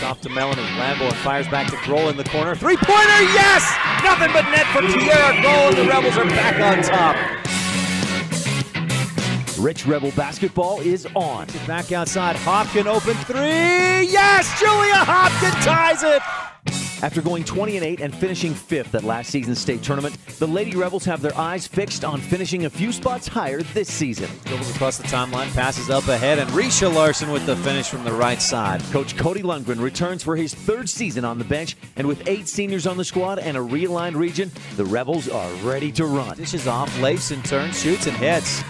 Off to Melanie. Lambo fires back to Grohl in the corner. Three-pointer, yes! Nothing but net for Tierra Grohl, and the Rebels are back on top. Rich Rebel basketball is on. Back outside, Hopkin open three, yes! Julia Hopkin ties it! After going 20-8 and finishing 5th at last season's state tournament, the Lady Rebels have their eyes fixed on finishing a few spots higher this season. Dribbles across the timeline, passes up ahead, and Risha Larson with the finish from the right side. Coach Cody Lundgren returns for his 3rd season on the bench, and with 8 seniors on the squad and a realigned region, the Rebels are ready to run. Dishes off, Leifson turns, shoots, and hits.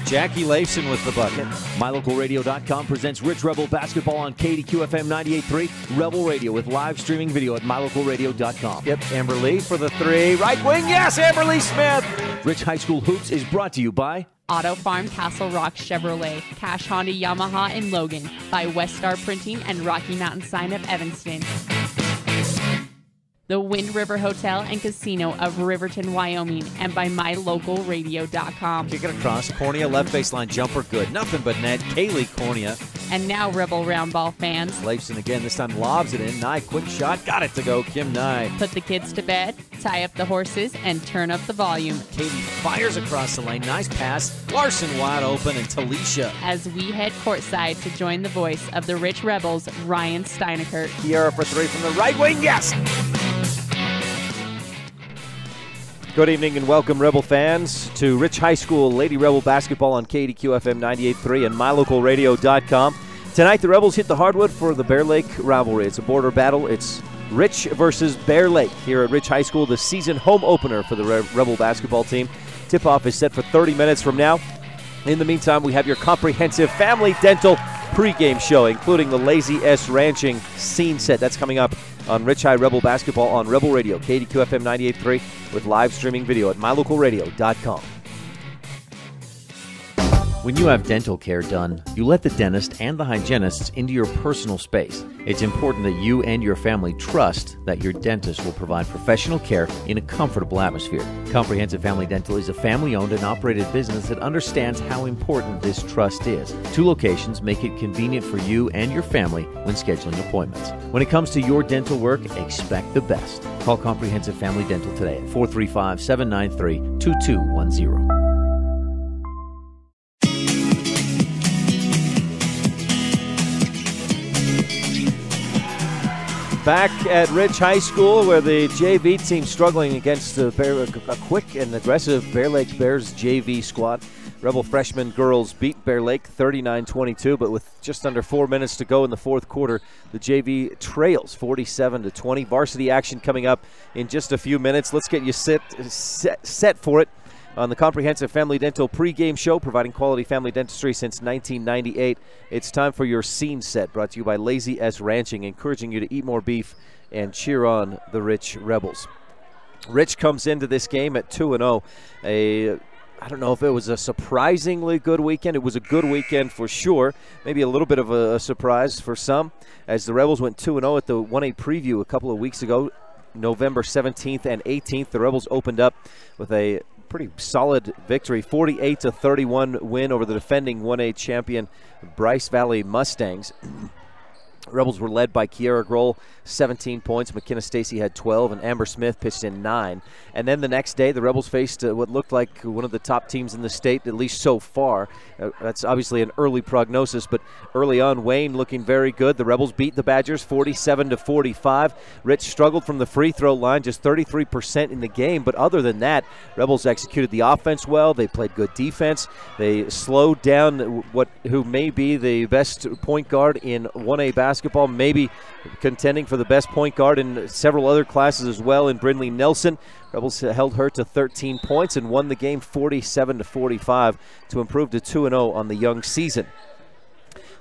Jackie Leifson with the bucket. MyLocalRadio.com presents Rich Rebel basketball on KADQ FM 98.3 Rebel Radio with live streaming video at MyLocalRadio.com. Yep, Amber Lee for the three. Right wing, yes, Amber Lee Smith. Rich High School Hoops is brought to you by Auto Farm Castle Rock Chevrolet, Cash Honda Yamaha in Logan, by West Star Printing and Rocky Mountain Sign of Evanston. The Wind River Hotel and Casino of Riverton, Wyoming, and by MyLocalRadio.com. Kick it across, Cornea left baseline jumper good. Nothing but net, Kaylee Cornea. And now, Rebel Round Ball fans. Leifson again, this time lobs it in. Nye, quick shot, got it to go, Kim Nye. Put the kids to bed, tie up the horses, and turn up the volume. Katie fires across the lane, nice pass. Larson wide open, and Talisha. As we head courtside to join the voice of the Rich Rebels, Ryan Steineckert. Kiera for three from the right wing, yes! Good evening and welcome, Rebel fans, to Rich High School Lady Rebel basketball on KADQ FM 98.3 and MyLocalRadio.com. Tonight, the Rebels hit the hardwood for the Bear Lake rivalry. It's a border battle. It's Rich versus Bear Lake here at Rich High School, the season home opener for the Rebel basketball team. Tip-off is set for 30 minutes from now. In the meantime, we have your comprehensive family dental pregame show, including the Lazy S Ranching scene set. That's coming up on Rich High Rebel basketball on Rebel Radio, KADQ FM 98.3, with live streaming video at MyLocalRadio.com. When you have dental care done, you let the dentist and the hygienists into your personal space. It's important that you and your family trust that your dentist will provide professional care in a comfortable atmosphere. Comprehensive Family Dental is a family-owned and operated business that understands how important this trust is. 2 locations make it convenient for you and your family when scheduling appointments. When it comes to your dental work, expect the best. Call Comprehensive Family Dental today at 435-793-2210. Back at Rich High School, where the JV team struggling against a quick and aggressive Bear Lake Bears JV squad. Rebel freshman girls beat Bear Lake 39-22, but with just under 4 minutes to go in the fourth quarter, the JV trails 47-20. Varsity action coming up in just a few minutes. Let's get you set for it. on the Comprehensive Family Dental pregame show, providing quality family dentistry since 1998. It's time for your Scene Set, brought to you by Lazy S Ranching, encouraging you to eat more beef and cheer on the Rich Rebels. Rich comes into this game at 2-0. I don't know if it was a surprisingly good weekend. It was a good weekend for sure. Maybe a little bit of a surprise for some, as the Rebels went 2-0 at the 1A preview a couple of weeks ago, November 17th and 18th. The Rebels opened up with a pretty solid victory, 48-31 win over the defending 1A champion Bryce Valley Mustangs. Rebels were led by Kiara Grohl, 17 points. McKenna Stacy had 12, and Amber Smith pitched in 9. And then the next day, the Rebels faced what looked like one of the top teams in the state, at least so far. That's obviously an early prognosis, but early on, Wayne looking very good. The Rebels beat the Badgers 47-45. Rich struggled from the free throw line, just 33% in the game. But other than that, Rebels executed the offense well. They played good defense. They slowed down who may be the best point guard in 1A basketball, maybe contending for the best point guard in several other classes as well, in Brindley Nelson. Rebels held her to 13 points and won the game 47-45 to improve to 2-0 on the young season.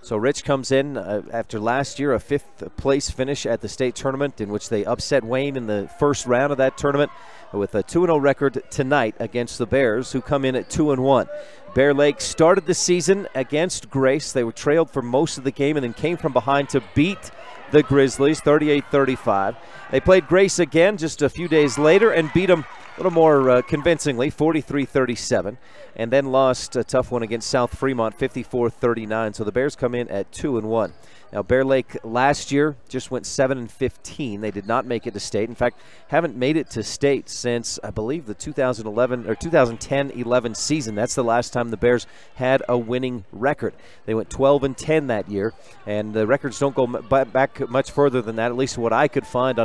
So Rich comes in after last year, a 5th place finish at the state tournament, in which they upset Wayne in the first round of that tournament, with a 2-0 record tonight against the Bears, who come in at 2-1. Bear Lake started the season against Grace. They were trailed for most of the game and then came from behind to beat the Grizzlies 38-35. They played Grace again just a few days later and beat them a little more convincingly, 43-37, and then lost a tough one against South Fremont, 54-39. So the Bears come in at 2-1. Now, Bear Lake last year just went 7-15. They did not make it to state. In fact, haven't made it to state since, I believe, the 2011 or 2010-11 season. That's the last time the Bears had a winning record. They went 12-10 that year, and the records don't go back much further than that, at least what I could find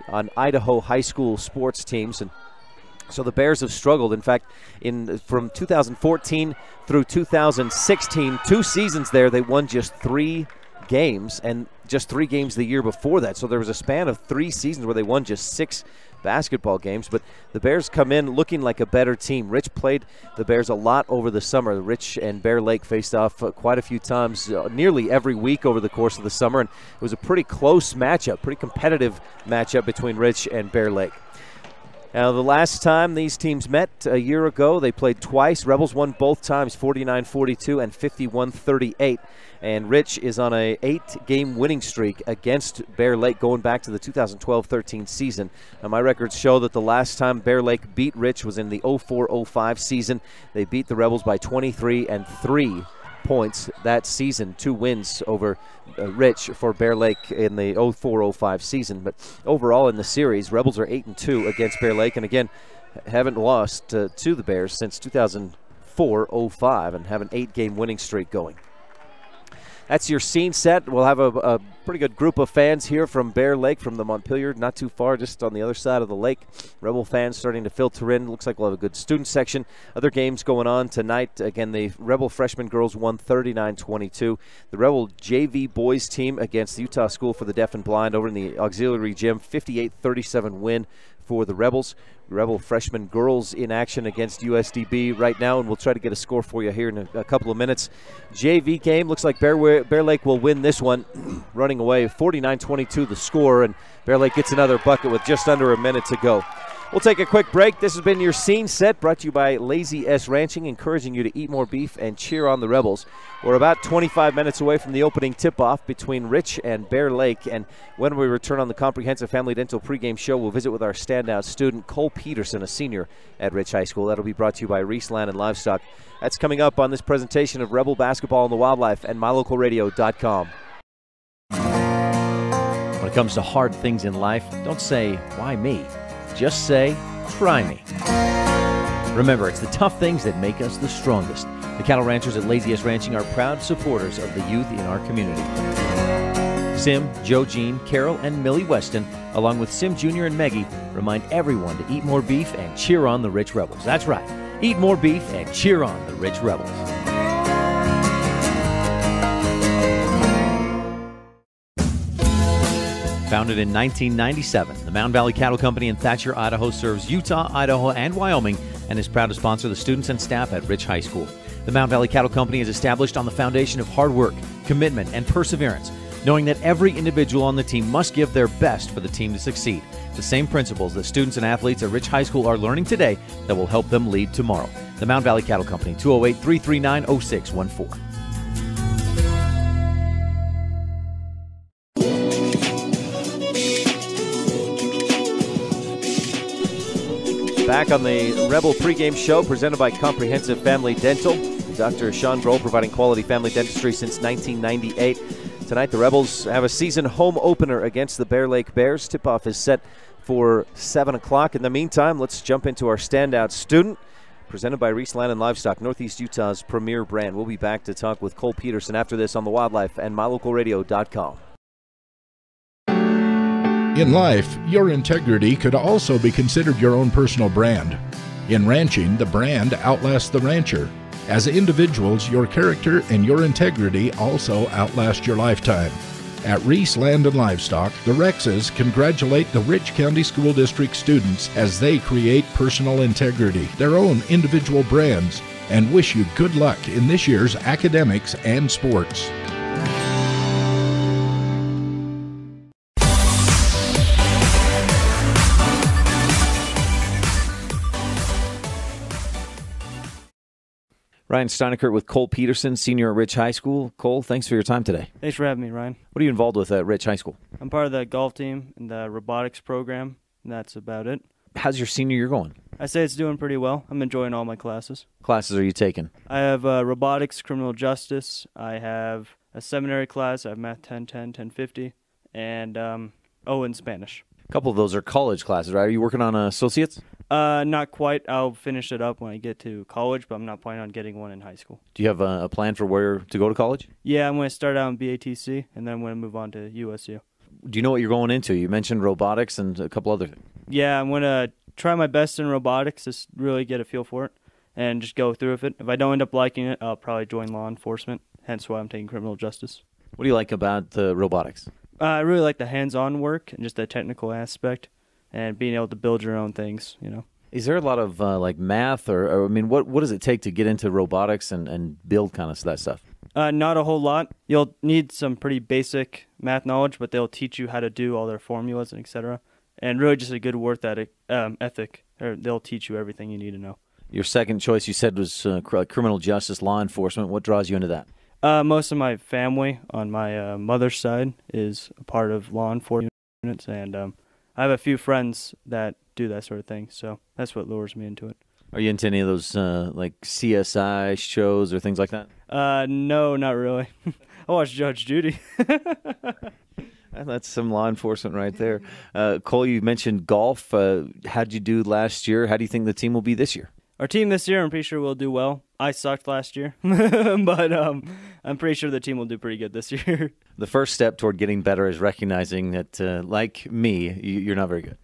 on Idaho high school sports teams. And so the Bears have struggled. In fact, from 2014 through 2016, 2 seasons there, they won just 3 games, and just 3 games the year before that. So there was a span of 3 seasons where they won just 6 basketball games. But the Bears come in looking like a better team. Rich played the Bears a lot over the summer. Rich and Bear Lake faced off quite a few times, nearly every week over the course of the summer, and it was a pretty close matchup, pretty competitive matchup between Rich and Bear Lake. Now, the last time these teams met a year ago, they played twice. Rebels won both times, 49-42 and 51-38. And Rich is on a 8-game winning streak against Bear Lake going back to the 2012-13 season. Now, my records show that the last time Bear Lake beat Rich was in the 04-05 season. They beat the Rebels by 23-3 points that season. 2 wins over Rich for Bear Lake in the 04-05 season. But overall in the series, Rebels are 8-2 against Bear Lake, and again, haven't lost to the Bears since 2004-05 and have an 8-game winning streak going. That's your Scene Set. We'll have a pretty good group of fans here from Bear Lake, from the Montpelier, not too far, just on the other side of the lake. Rebel fans starting to filter in. Looks like we'll have a good student section. Other games going on tonight. Again, the Rebel freshman girls won 39-22. The Rebel JV boys team against the Utah School for the Deaf and Blind over in the auxiliary gym, 58-37 win for the Rebels. Rebel freshman girls in action against USDB right now, and we'll try to get a score for you here in a couple of minutes. JV game, looks like Bear Lake will win this one, running away 49-22 the score, and Bear Lake gets another bucket with just under a minute to go. We'll take a quick break. This has been your Scene Set, brought to you by Lazy S Ranching, encouraging you to eat more beef and cheer on the Rebels. We're about 25 minutes away from the opening tip-off between Rich and Bear Lake, and when we return on the Comprehensive Family Dental pregame show, we'll visit with our standout student, Cole Peterson, a senior at Rich High School. That'll be brought to you by Reese Land and Livestock. That's coming up on this presentation of Rebel Basketball and the Wildlife and MyLocalRadio.com. When it comes to hard things in life, don't say, why me? Just say, try me. Remember, it's the tough things that make us the strongest. The cattle ranchers at Lazy S Ranching are proud supporters of the youth in our community. Sim, Joe Jean, Carol, and Millie Weston, along with Sim Jr. and Maggie, remind everyone to eat more beef and cheer on the Rich Rebels. That's right. Eat more beef and cheer on the Rich Rebels. Founded in 1997, the Mountain Valley Cattle Company in Thatcher, Idaho serves Utah, Idaho, and Wyoming and is proud to sponsor the students and staff at Rich High School. The Mountain Valley Cattle Company is established on the foundation of hard work, commitment, and perseverance, knowing that every individual on the team must give their best for the team to succeed. The same principles that students and athletes at Rich High School are learning today that will help them lead tomorrow. The Mountain Valley Cattle Company, 208-339-0614. Back on the Rebel pregame show presented by Comprehensive Family Dental. Dr. Sean Grohl providing quality family dentistry since 1998. Tonight the Rebels have a season home opener against the Bear Lake Bears. Tip-off is set for 7 o'clock. In the meantime, let's jump into our standout student. Presented by Reese Land and Livestock, Northeast Utah's premier brand. We'll be back to talk with Cole Peterson after this on the Wildlife and MyLocalRadio.com. In life, your integrity could also be considered your own personal brand. In ranching, the brand outlasts the rancher. As individuals, your character and your integrity also outlast your lifetime. At Reese Land and Livestock, the Rexes congratulate the Rich County School District students as they create personal integrity, their own individual brands, and wish you good luck in this year's academics and sports. Ryan Steineckert with Cole Peterson, senior at Rich High School. Cole, thanks for your time today. Thanks for having me, Ryan. What are you involved with at Rich High School? I'm part of the golf team and the robotics program, and that's about it. How's your senior year going? I say it's doing pretty well. I'm enjoying all my classes. Classes are you taking? I have robotics, criminal justice. I have a seminary class. I have math 1010, 1050, and in Spanish. A couple of those are college classes, right? Are you working on associates? Not quite. I'll finish it up when I get to college, but I'm not planning on getting one in high school. Do you have a plan for where to go to college? Yeah, I'm going to start out in BATC, and then I'm going to move on to USU. Do you know what you're going into? You mentioned robotics and a couple other things. Yeah, I'm going to try my best in robotics, just really get a feel for it, and just go through with it. If I don't end up liking it, I'll probably join law enforcement, hence why I'm taking criminal justice. What do you like about robotics? I really like the hands-on work and just the technical aspect and being able to build your own things, you know. Is there a lot of math or I mean, what does it take to get into robotics and build kind of that stuff? Not a whole lot. You'll need some pretty basic math knowledge, but they'll teach you how to do all their formulas and etc. And really just a good work ethic. Or they'll teach you everything you need to know. Your second choice you said was criminal justice, law enforcement. What draws you into that? Most of my family on my mother's side is a part of law enforcement, and I have a few friends that do that sort of thing, so that's what lures me into it. Are you into any of those like CSI shows or things like that? No, not really. I watch Judge Judy. That's some law enforcement right there. Cole, you mentioned golf. How did you do last year? How do you think the team will be this year? Our team this year, I'm pretty sure will do well. I sucked last year, but I'm pretty sure the team will do pretty good this year. The first step toward getting better is recognizing that, like me, you're not very good.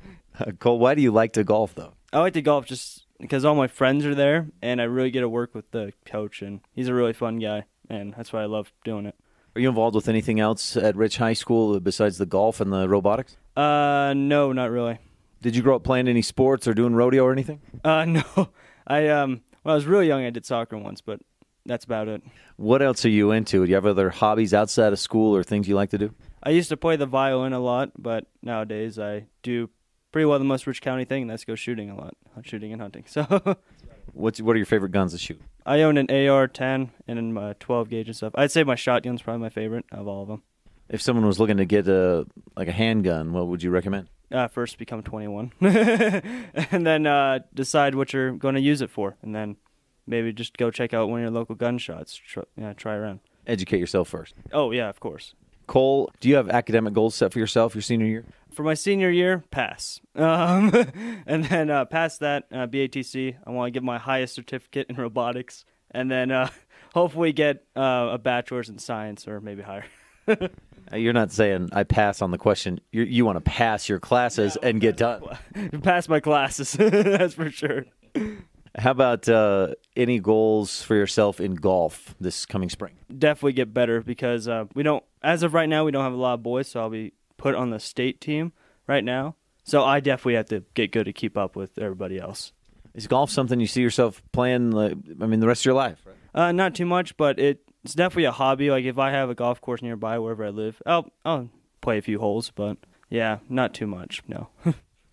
Cole, why do you like to golf, though? I like to golf just because all my friends are there, and I really get to work with the coach, and he's a really fun guy, and that's why I love doing it. Are you involved with anything else at Rich High School besides the golf and the robotics? No, not really. Did you grow up playing any sports or doing rodeo or anything? No. When I was really young, I did soccer once, but that's about it. What else are you into? Do you have other hobbies outside of school or things you like to do? I used to play the violin a lot, but nowadays I do pretty well the most Rich County thing, and that's go shooting a lot, shooting and hunting. So, what are your favorite guns to shoot? I own an AR-10 and a 12 gauge and stuff. I'd say my shotgun's probably my favorite of all of them. If someone was looking to get a handgun, what would you recommend? First become 21, and then decide what you're going to use it for, and then maybe just go check out one of your local gun shops. Try around. Educate yourself first. Oh, yeah, of course. Cole, do you have academic goals set for yourself your senior year? For my senior year, pass. And then past that, BATC, I want to get my highest certificate in robotics, and then hopefully get a bachelor's in science or maybe higher. You're not saying I pass on the question. You want to pass your classes and get done. Pass my classes, that's for sure. How about any goals for yourself in golf this coming spring? Definitely get better because as of right now, we don't have a lot of boys, so I'll be put on the state team right now. So I definitely have to get good to keep up with everybody else. Is golf something you see yourself playing, the rest of your life? Right? Not too much, but it's definitely a hobby. Like, if I have a golf course nearby wherever I live, I'll play a few holes, but yeah, not too much, no.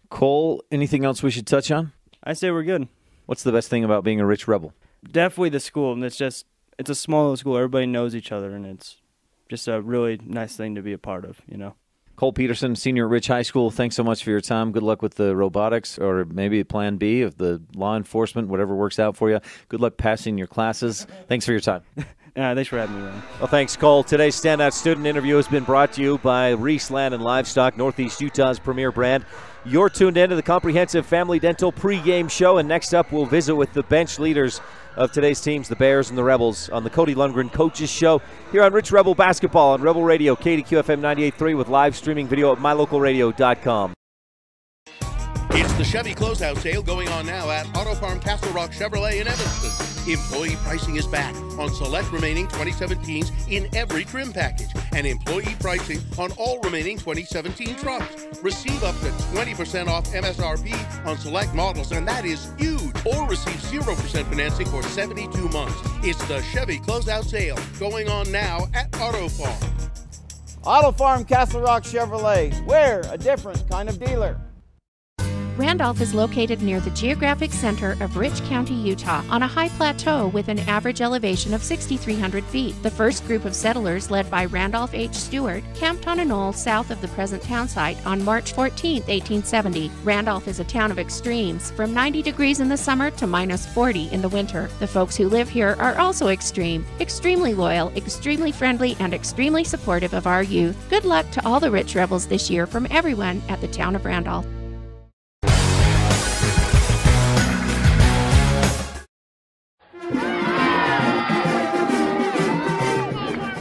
Cole, anything else we should touch on? I say we're good. What's the best thing about being a Rich Rebel? Definitely the school, and it's a small little school. Everybody knows each other, and it's just a really nice thing to be a part of, Cole Peterson, senior at Rich High School, thanks so much for your time. Good luck with the robotics, or maybe plan B of the law enforcement, whatever works out for you. Good luck passing your classes. Thanks for your time. Thanks for having me, Ryan. Well, thanks, Cole. Today's standout student interview has been brought to you by Reese Land and Livestock, Northeast Utah's premier brand. You're tuned in to the Comprehensive Family Dental pregame show, and next up we'll visit with the bench leaders of today's teams, the Bears and the Rebels, on the Cody Lundgren Coaches Show here on Rich Rebel Basketball on Rebel Radio, KADQ FM 98.3, with live streaming video at mylocalradio.com. It's the Chevy Closeout Sale going on now at Auto Farm Castle Rock Chevrolet in Evanston. Employee pricing is back on select remaining 2017s in every trim package, and employee pricing on all remaining 2017 trucks. Receive up to 20% off MSRP on select models, and that is huge. Or receive 0% financing for 72 months. It's the Chevy Closeout Sale going on now at Auto Farm. Auto Farm Castle Rock Chevrolet. We're a different kind of dealer. Randolph is located near the geographic center of Rich County, Utah, on a high plateau with an average elevation of 6,300 feet. The first group of settlers, led by Randolph H. Stewart, camped on a knoll south of the present town site on March 14, 1870. Randolph is a town of extremes, from 90 degrees in the summer to minus 40 in the winter. The folks who live here are also extreme, extremely loyal, extremely friendly, and extremely supportive of our youth. Good luck to all the Rich Rebels this year from everyone at the town of Randolph.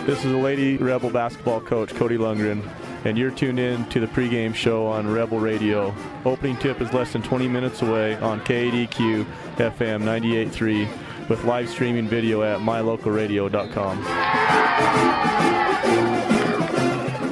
This is the Lady Rebel basketball coach, Cody Lundgren, and you're tuned in to the pregame show on Rebel Radio. Opening tip is less than 20 minutes away on KADQ FM 98.3 with live streaming video at mylocalradio.com.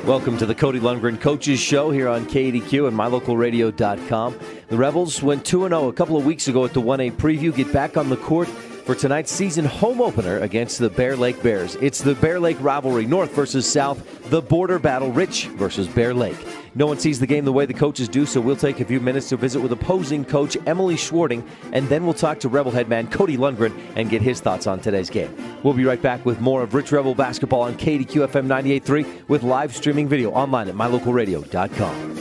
Welcome to the Cody Lundgren Coaches Show here on KADQ and mylocalradio.com. The Rebels went 2-0 a couple of weeks ago at the 1A preview. Get back on the court for tonight's season home opener against the Bear Lake Bears. It's the Bear Lake rivalry, North versus South, the border battle, Rich versus Bear Lake. No one sees the game the way the coaches do, so we'll take a few minutes to visit with opposing coach Emily Schwarting, and then we'll talk to Rebel head man Cody Lundgren and get his thoughts on today's game. We'll be right back with more of Rich Rebel basketball on KADQ FM 98.3 with live streaming video online at mylocalradio.com.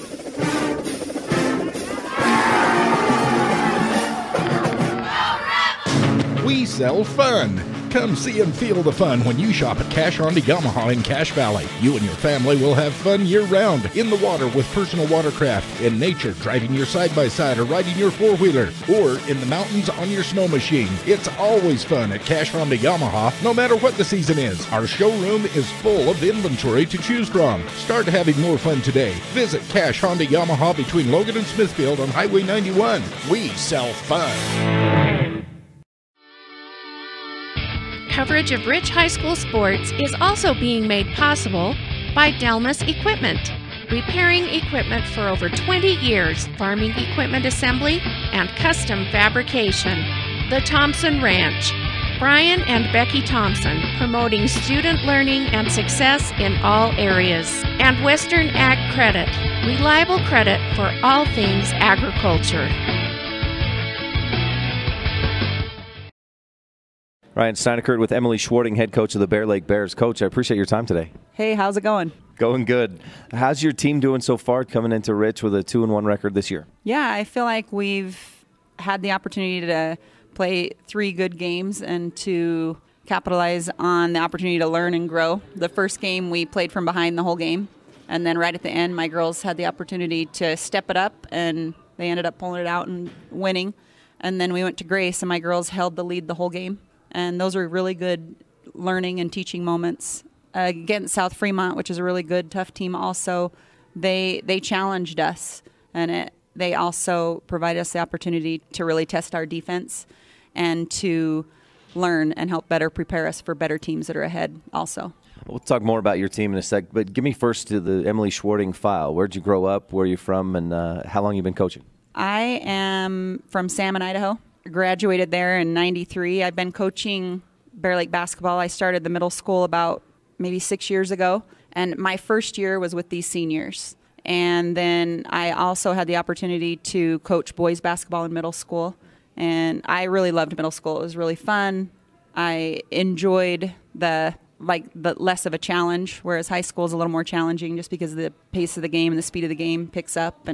We sell fun. Come see and feel the fun when you shop at Cash Honda Yamaha in Cache Valley. You and your family will have fun year-round, in the water with personal watercraft, in nature driving your side-by-side or riding your four-wheeler, or in the mountains on your snow machine. It's always fun at Cache Honda Yamaha, no matter what the season is. Our showroom is full of inventory to choose from. Start having more fun today. Visit Cache Honda Yamaha between Logan and Smithfield on Highway 91. We sell fun. Coverage of Rich High School sports is also being made possible by Delmas Equipment, repairing equipment for over 20 years, farming equipment assembly, and custom fabrication. The Thompson Ranch, Brian and Becky Thompson, promoting student learning and success in all areas. And Western Ag Credit, reliable credit for all things agriculture. Ryan Steineckert with Emily Schwarting, head coach of the Bear Lake Bears. Coach, I appreciate your time today. Hey, how's it going? Going good. How's your team doing so far coming into Rich with a 2-1 record this year? Yeah, I feel like we've had the opportunity to play 3 good games and to capitalize on the opportunity to learn and grow. The first game, we played from behind the whole game. And then right at the end, my girls had the opportunity to step it up, and they ended up pulling it out and winning. And then we went to Grace, and my girls held the lead the whole game. And those are really good learning and teaching moments. Against South Fremont, which is a really good, tough team also, they challenged us. And they also provided us the opportunity to really test our defense and to learn and help better prepare us for better teams that are ahead also. We'll talk more about your team in a sec, but give me first to the Emily Schwarting file. Where'd you grow up? Where are you from? And how long you been coaching? I am from Salmon, Idaho. graduated there in '93. I've been coaching Bear Lake basketball. I started the middle school about maybe 6 years ago, and my first year was with these seniors. And then I also had the opportunity to coach boys basketball in middle school, and I really loved middle school. It was really fun. I enjoyed the less of a challenge, whereas high school is a little more challenging just because the pace of the game and the speed of the game picks up.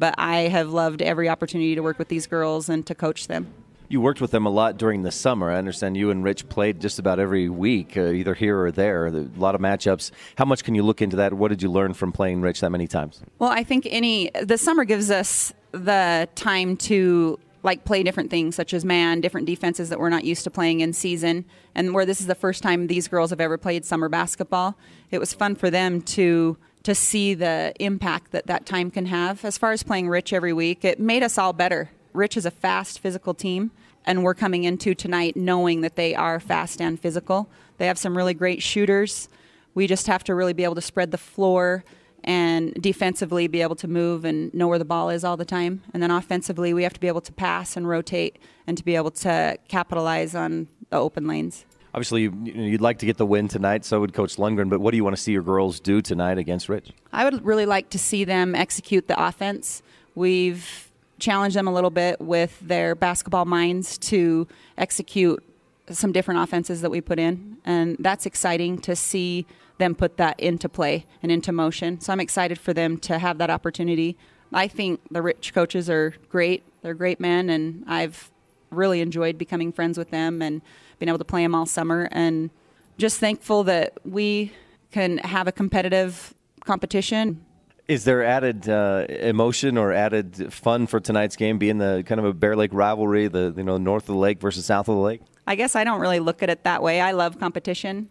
But I have loved every opportunity to work with these girls and to coach them. You worked with them a lot during the summer. I understand you and Rich played just about every week, either here or there. A lot of matchups. How much can you look into that? What did you learn from playing Rich that many times? Well, I think the summer gives us the time to play different things, such as different defenses that we're not used to playing in season. And where this is the first time these girls have ever played summer basketball, it was fun for them to see the impact that time can have. As far as playing Rich every week, it made us all better. Rich is a fast, physical team, and we're coming into tonight knowing that they are fast and physical. They have some really great shooters. We just have to really be able to spread the floor and defensively be able to move and know where the ball is all the time. And then offensively, we have to be able to pass and rotate and to be able to capitalize on the open lanes. Obviously, you'd like to get the win tonight, so would Coach Lundgren, but what do you want to see your girls do tonight against Rich? I would really like to see them execute the offense. We've challenged them a little bit with their basketball minds to execute some different offenses that we put in, and that's exciting to see them put that into play and into motion. So I'm excited for them to have that opportunity. I think the Rich coaches are great. They're great men, and I've really enjoyed becoming friends with them and being able to play them all summer, and just thankful that we can have a competitive competition. Is there added emotion or added fun for tonight's game, being the kind of a Bear Lake rivalry, the north of the lake versus south of the lake? I guess I don't really look at it that way. I love competition,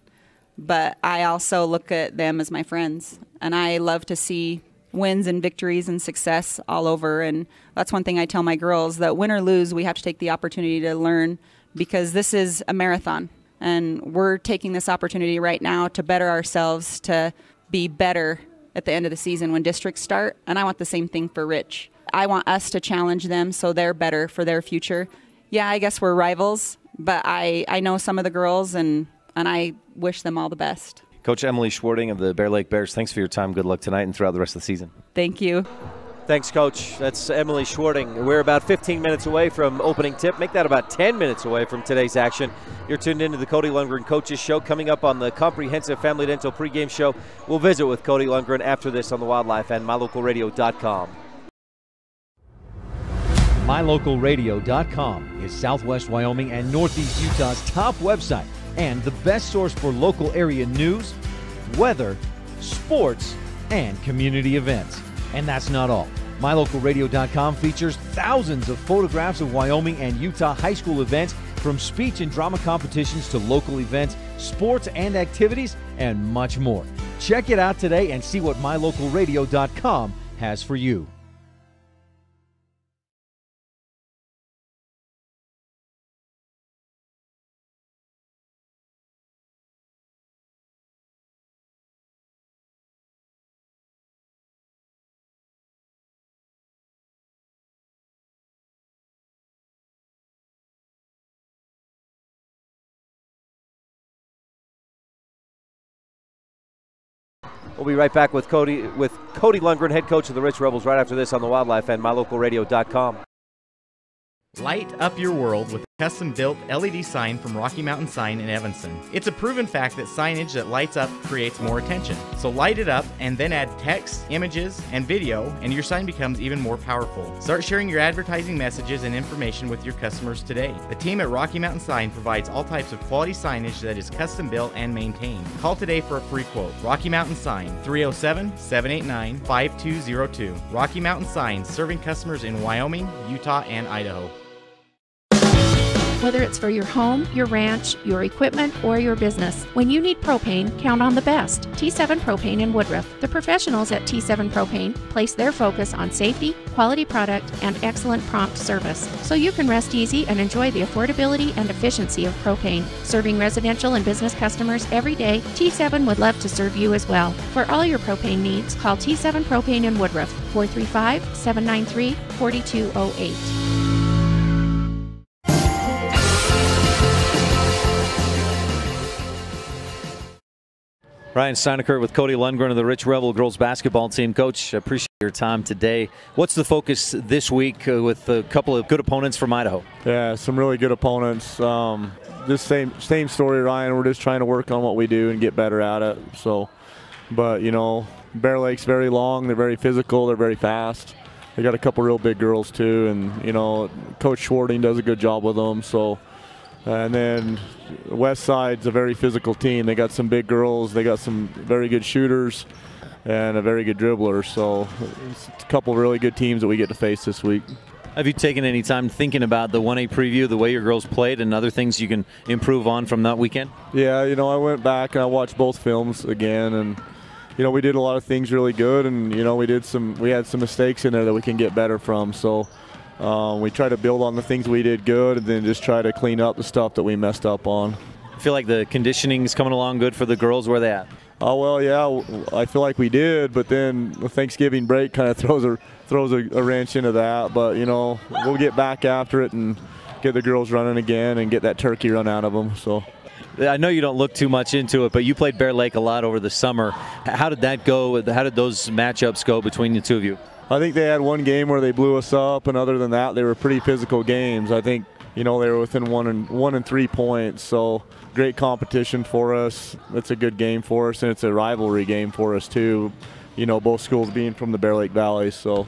but I also look at them as my friends, and I love to see wins and victories and success all over. And that's one thing I tell my girls, that win or lose, we have to take the opportunity to learn, because this is a marathon, and we're taking this opportunity right now to better ourselves, to be better at the end of the season when districts start. And I want the same thing for Rich. I want us to challenge them so they're better for their future. Yeah, I guess we're rivals, but I know some of the girls, and I wish them all the best. Coach Emily Schwarting of the Bear Lake Bears, thanks for your time. Good luck tonight and throughout the rest of the season. Thank you. Thanks, Coach. That's Emily Schwarting. We're about 15 minutes away from opening tip. Make that about 10 minutes away from today's action. You're tuned into the Cody Lundgren Coaches Show. Coming up on the Comprehensive Family Dental pregame show, we'll visit with Cody Lundgren after this on the Wildlife and MyLocalRadio.com. MyLocalRadio.com is Southwest Wyoming and Northeast Utah's top website and the best source for local area news, weather, sports, and community events. And that's not all. MyLocalRadio.com features thousands of photographs of Wyoming and Utah high school events, from speech and drama competitions to local events, sports and activities, and much more. Check it out today and see what MyLocalRadio.com has for you. We'll be right back with Cody Lundgren, head coach of the Rich Rebels, right after this on the Wildlife and MyLocalRadio.com. Light up your world with a custom-built LED sign from Rocky Mountain Sign in Evanston. It's a proven fact that signage that lights up creates more attention. So light it up and then add text, images, and video, and your sign becomes even more powerful. Start sharing your advertising messages and information with your customers today. The team at Rocky Mountain Sign provides all types of quality signage that is custom-built and maintained. Call today for a free quote. Rocky Mountain Sign, 307-789-5202. Rocky Mountain Sign, serving customers in Wyoming, Utah, and Idaho. Whether it's for your home, your ranch, your equipment, or your business, when you need propane, count on the best. T7 Propane in Woodruff. The professionals at T7 Propane place their focus on safety, quality product, and excellent prompt service, so you can rest easy and enjoy the affordability and efficiency of propane. Serving residential and business customers every day, T7 would love to serve you as well. For all your propane needs, call T7 Propane in Woodruff, 435-793-4208. Ryan Steineckert with Cody Lundgren of the Rich Rebel girls basketball team. Coach, I appreciate your time today. What's the focus this week with a couple of good opponents from Idaho? Yeah, some really good opponents. Just same story, Ryan. We're just trying to work on what we do and get better at it. So, but you know, Bear Lake's very long. They're very physical. They're very fast. They got a couple real big girls too, and you know, Coach Schwarting does a good job with them. So. And then West Side's a very physical team. They got some big girls. They got some very good shooters and a very good dribbler. So it's a couple of really good teams that we get to face this week. Have you taken any time thinking about the 1A preview, the way your girls played, and other things you can improve on from that weekend? Yeah, you know, I went back and I watched both films again, and you know, we did a lot of things really good, and you know, we had some mistakes in there that we can get better from. So. We try to build on the things we did good and then just try to clean up the stuff that we messed up on. I feel like the conditioning is coming along good for the girls. Where are they at? Oh, well, yeah, I feel like we did, but then the Thanksgiving break kind of throws a wrench into that. But, you know, we'll get back after it and get the girls running again and get that turkey run out of them. So. I know you don't look too much into it, but you played Bear Lake a lot over the summer. How did that go? How did those matchups go between the two of you? I think they had one game where they blew us up, and other than that, they were pretty physical games. I think, you know, they were within one and 3 points. So great competition for us. It's a good game for us, and it's a rivalry game for us too. You know, both schools being from the Bear Lake Valley, so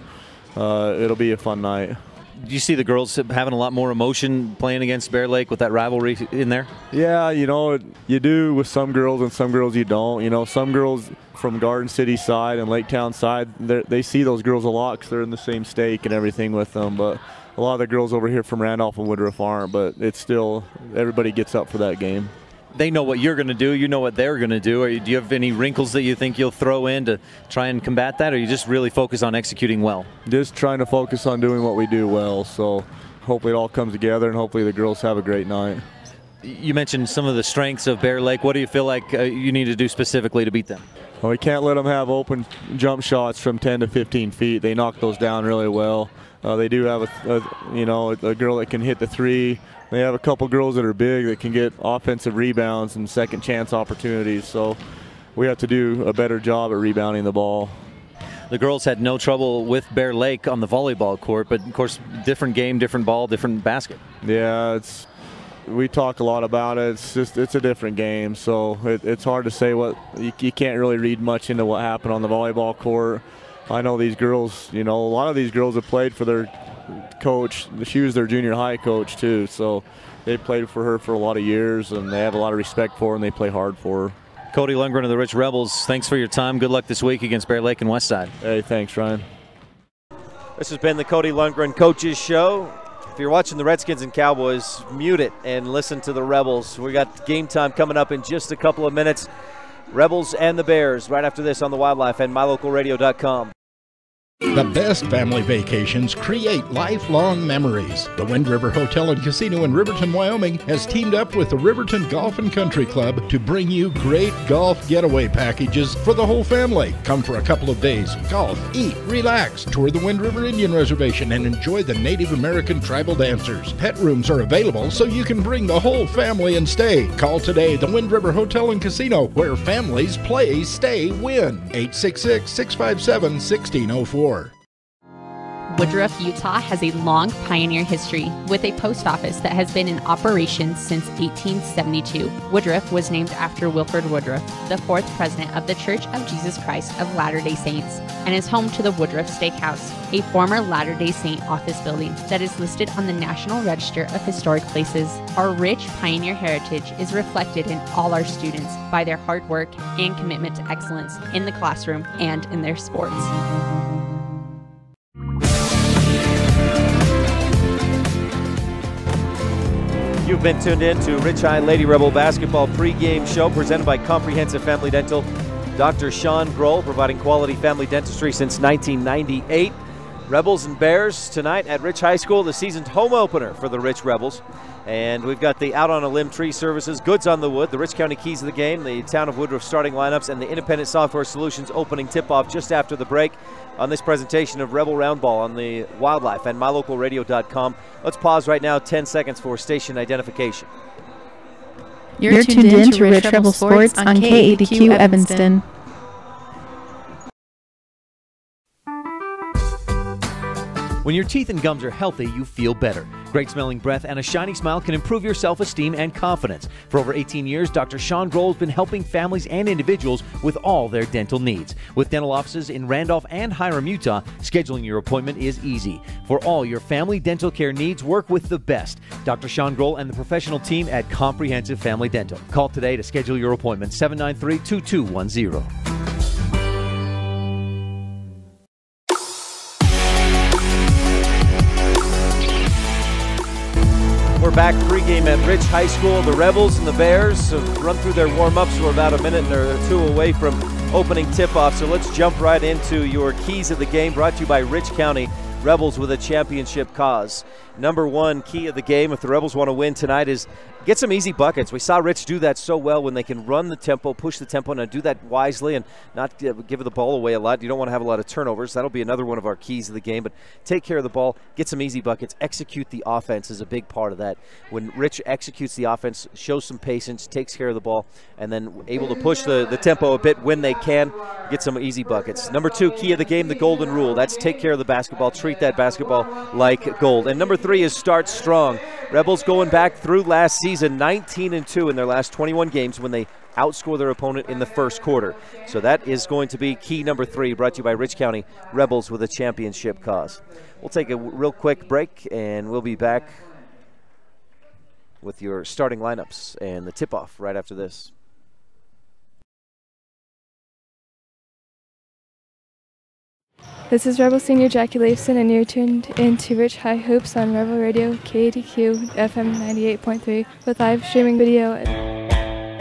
it'll be a fun night. Do you see the girls having a lot more emotion playing against Bear Lake with that rivalry in there? Yeah, you know, you do with some girls and some girls you don't. You know, some girls from Garden City side and Lake Town side, they see those girls a lot because they're in the same stake and everything with them. But a lot of the girls over here from Randolph and Woodruff aren't. But it's still, everybody gets up for that game. They know what you're going to do. You know what they're going to do. Do you have any wrinkles that you think you'll throw in to try and combat that, or you just really focus on executing well? Just trying to focus on doing what we do well. So hopefully it all comes together, and hopefully the girls have a great night. You mentioned some of the strengths of Bear Lake. What do you feel like you need to do specifically to beat them? Well, we can't let them have open jump shots from 10 to 15 feet. They knock those down really well. They do have a girl that can hit the three. They have a couple girls that are big that can get offensive rebounds and second chance opportunities. So we have to do a better job at rebounding the ball. The girls had no trouble with Bear Lake on the volleyball court, but of course, different game, different ball, different basket. Yeah, we talk a lot about it. It's a different game, so it's hard to say what you can't really read much into what happened on the volleyball court. I know these girls, you know, a lot of these girls have played for their coach. She was their junior high coach too, so they played for her for a lot of years, and they have a lot of respect for her, and they play hard for her. Cody Lundgren of the Rich Rebels, thanks for your time. Good luck this week against Bear Lake and Westside. Hey, thanks, Ryan. This has been the Cody Lundgren Coaches Show. If you're watching the Redskins and Cowboys, mute it and listen to the Rebels. We got game time coming up in just a couple of minutes. Rebels and the Bears right after this on the Wildlife and mylocalradio.com. The best family vacations create lifelong memories. The Wind River Hotel and Casino in Riverton, Wyoming has teamed up with the Riverton Golf and Country Club to bring you great golf getaway packages for the whole family. Come for a couple of days, golf, eat, relax, tour the Wind River Indian Reservation, and enjoy the Native American tribal dancers. Pet rooms are available so you can bring the whole family and stay. Call today the Wind River Hotel and Casino, where families play, stay, win. 866-657-1604. Woodruff, Utah has a long pioneer history with a post office that has been in operation since 1872. Woodruff was named after Wilford Woodruff, the fourth president of the Church of Jesus Christ of Latter-day Saints, and is home to the Woodruff Steakhouse, a former Latter-day Saint office building that is listed on the National Register of Historic Places. Our rich pioneer heritage is reflected in all our students by their hard work and commitment to excellence in the classroom and in their sports. You've been tuned in to Rich High Lady Rebel Basketball pregame show presented by Comprehensive Family Dental. Dr. Sean Grohl providing quality family dentistry since 1998. Rebels and Bears tonight at Rich High School, the season's home opener for the Rich Rebels. And we've got the Out on a Limb Tree Services, Goods on the Wood, the Rich County Keys of the Game, the Town of Woodruff starting lineups, and the Independent Software Solutions opening tip-off just after the break on this presentation of Rebel Roundball on the Wildlife and mylocalradio.com. Let's pause right now, 10 seconds for station identification. You're tuned in to Rich Rebel Sports on KADQ Evanston. When your teeth and gums are healthy, you feel better. Great smelling breath and a shiny smile can improve your self-esteem and confidence. For over 18 years, Dr. Sean Grohl has been helping families and individuals with all their dental needs. With dental offices in Randolph and Hiram, Utah, scheduling your appointment is easy. For all your family dental care needs, work with the best. Dr. Sean Grohl and the professional team at Comprehensive Family Dental. Call today to schedule your appointment, 793-2210. We're back pregame at Rich High School. The Rebels and the Bears have run through their warm-ups. We're about a minute or two away from opening tip-off, so let's jump right into your keys of the game, brought to you by Rich County. Rebels with a championship cause. Number one key of the game, if the Rebels want to win tonight, is get some easy buckets. We saw Rich do that so well when they can run the tempo, push the tempo, and do that wisely and not give the ball away a lot. You don't want to have a lot of turnovers. That'll be another one of our keys of the game. But take care of the ball, get some easy buckets, execute the offense is a big part of that. When Rich executes the offense, shows some patience, takes care of the ball, and then able to push the tempo a bit when they can, get some easy buckets. Number two key of the game, the golden rule. That's take care of the basketball, treat that basketball like gold. And number three is start strong. Rebels going back through last season, 19-2 in their last 21 games when they outscore their opponent in the first quarter. So that is going to be key number three, brought to you by Rich County. Rebels with a championship cause. We'll take a real quick break, and we'll be back with your starting lineups and the tip-off right after this. This is Rebel Senior Jackie Leifson, and you're tuned into Rich High Hoops on Rebel Radio, KADQ, FM 98.3, with live streaming video.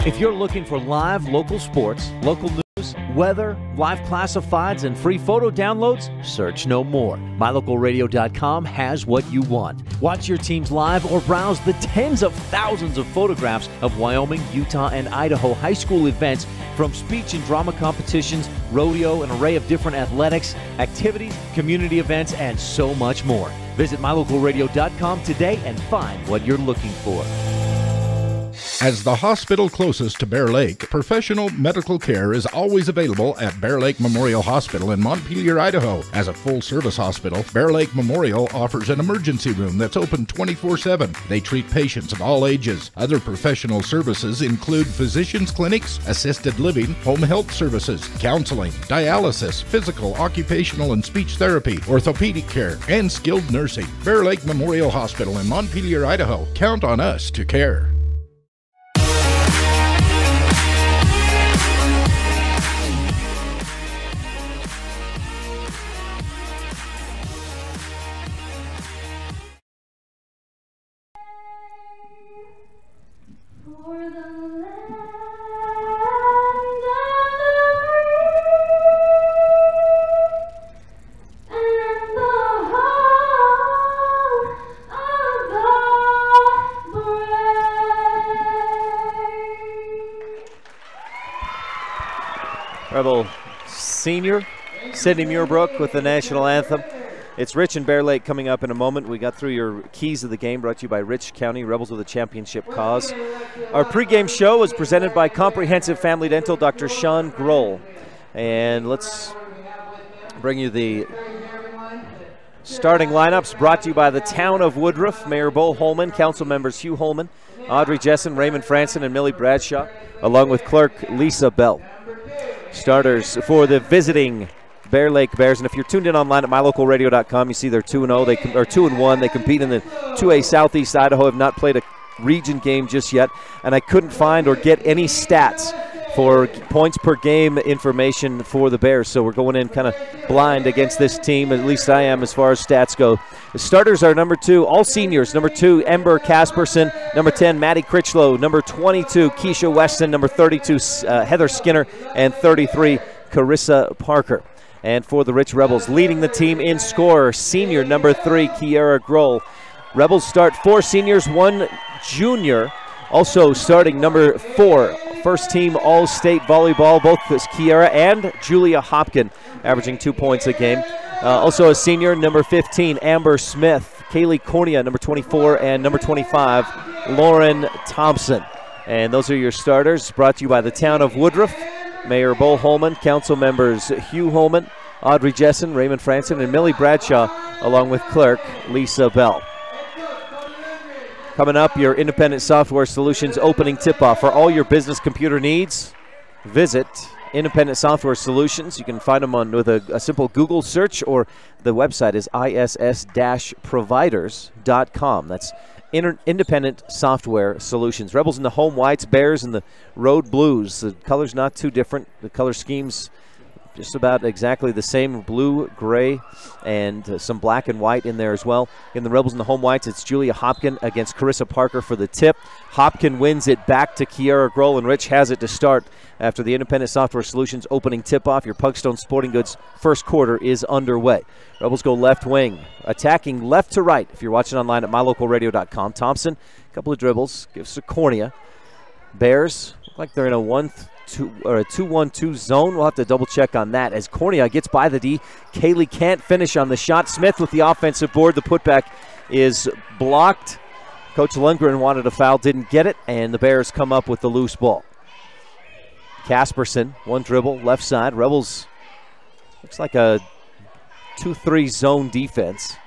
If you're looking for live local sports, local news, weather, live classifieds, and free photo downloads, search no more. MyLocalRadio.com has what you want. Watch your teams live or browse the tens of thousands of photographs of Wyoming, Utah, and Idaho high school events, from speech and drama competitions, rodeo, an array of different athletics, activities, community events, and so much more. Visit MyLocalRadio.com today and find what you're looking for. As the hospital closest to Bear Lake, professional medical care is always available at Bear Lake Memorial Hospital in Montpelier, Idaho. As a full-service hospital, Bear Lake Memorial offers an emergency room that's open 24/7. They treat patients of all ages. Other professional services include physicians' clinics, assisted living, home health services, counseling, dialysis, physical, occupational, and speech therapy, orthopedic care, and skilled nursing. Bear Lake Memorial Hospital in Montpelier, Idaho. Count on us to care. Rebel senior Sydney Muirbrook with the national anthem. It's Rich and Bear Lake coming up in a moment. We got through your keys of the game, brought to you by Rich County, Rebels with a championship cause. Our pregame show is presented by Comprehensive Family Dental, Dr. Sean Grohl. And let's bring you the starting lineups, brought to you by the town of Woodruff, Mayor Bo Holman, council members Hugh Holman, Audrey Jessen, Raymond Franson, and Millie Bradshaw, along with clerk Lisa Bell. Starters for the visiting Bear Lake Bears, and if you're tuned in online at mylocalradio.com, you see they're 2-0. They are 2-1. They compete in the 2A Southeast Idaho. Have not played a region game just yet, and I couldn't find or get any stats for points per game information for the Bears. So we're going in kind of blind against this team, at least I am as far as stats go. The starters are number 2, all seniors. Number 2, Ember Casperson. Number 10, Maddie Critchlow. Number 22, Keisha Weston. Number 32, Heather Skinner. And 33, Carissa Parker. And for the Rich Rebels, leading the team in score, senior number 3, Kiara Grohl. Rebels start 4 seniors, 1 junior. Also starting number 4, first team All-State Volleyball, both this Kiara and Julia Hopkin, averaging 2 points a game. Also a senior, number 15, Amber Smith. Kaylee Cornea, number 24, and number 25, Lauren Thompson. And those are your starters, brought to you by the town of Woodruff. Mayor Bo Holman, council members Hugh Holman, Audrey Jessen, Raymond Franson, and Millie Bradshaw, along with clerk Lisa Bell. Coming up, your Independent Software Solutions opening tip-off. For all your business computer needs, visit Independent Software Solutions. You can find them with a simple Google search, or the website is iss-providers.com. That's Independent Software Solutions. Rebels in the home whites, Bears in the road blues. The color's not too different. The color scheme's just about exactly the same, blue, gray, and some black and white in there as well. In the Rebels in the home whites, it's Julia Hopkin against Carissa Parker for the tip. Hopkin wins it back to Kiara Grohl, and Rich has it to start after the Independent Software Solutions opening tip-off. Your Pugstone Sporting Goods first quarter is underway. Rebels go left wing, attacking left to right. If you're watching online at mylocalradio.com, Thompson, a couple of dribbles, gives to Cornea. Bears look like they're in a 2-1-2 zone. We'll have to double check on that as Cornea gets by the D. Kaylee can't finish on the shot. Smith with the offensive board. The putback is blocked. Coach Lundgren wanted a foul, didn't get it, and the Bears come up with the loose ball. Casperson, one dribble, left side. Rebels looks like a 2-3 zone defense.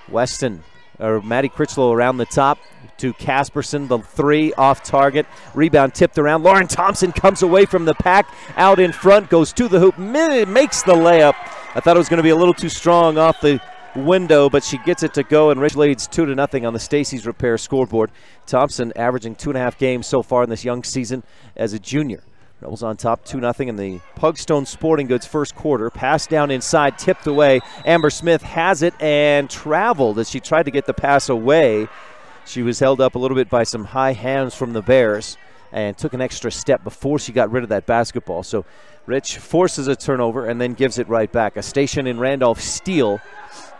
Maddie Critchlow around the top to Casperson, the three off target. Rebound tipped around. Lauren Thompson comes away from the pack, out in front, goes to the hoop, makes the layup. I thought it was going to be a little too strong off the window, but she gets it to go, and Rich leads 2-0 on the Stacey's Repair scoreboard. Thompson averaging 2.5 games so far in this young season as a junior. Rebels on top 2-0 in the Pugstone Sporting Goods first quarter. Pass down inside, tipped away. Amber Smith has it and traveled as she tried to get the pass away. She was held up a little bit by some high hands from the Bears and took an extra step before she got rid of that basketball. So Rich forces a turnover and then gives it right back. A Station in Randolph steal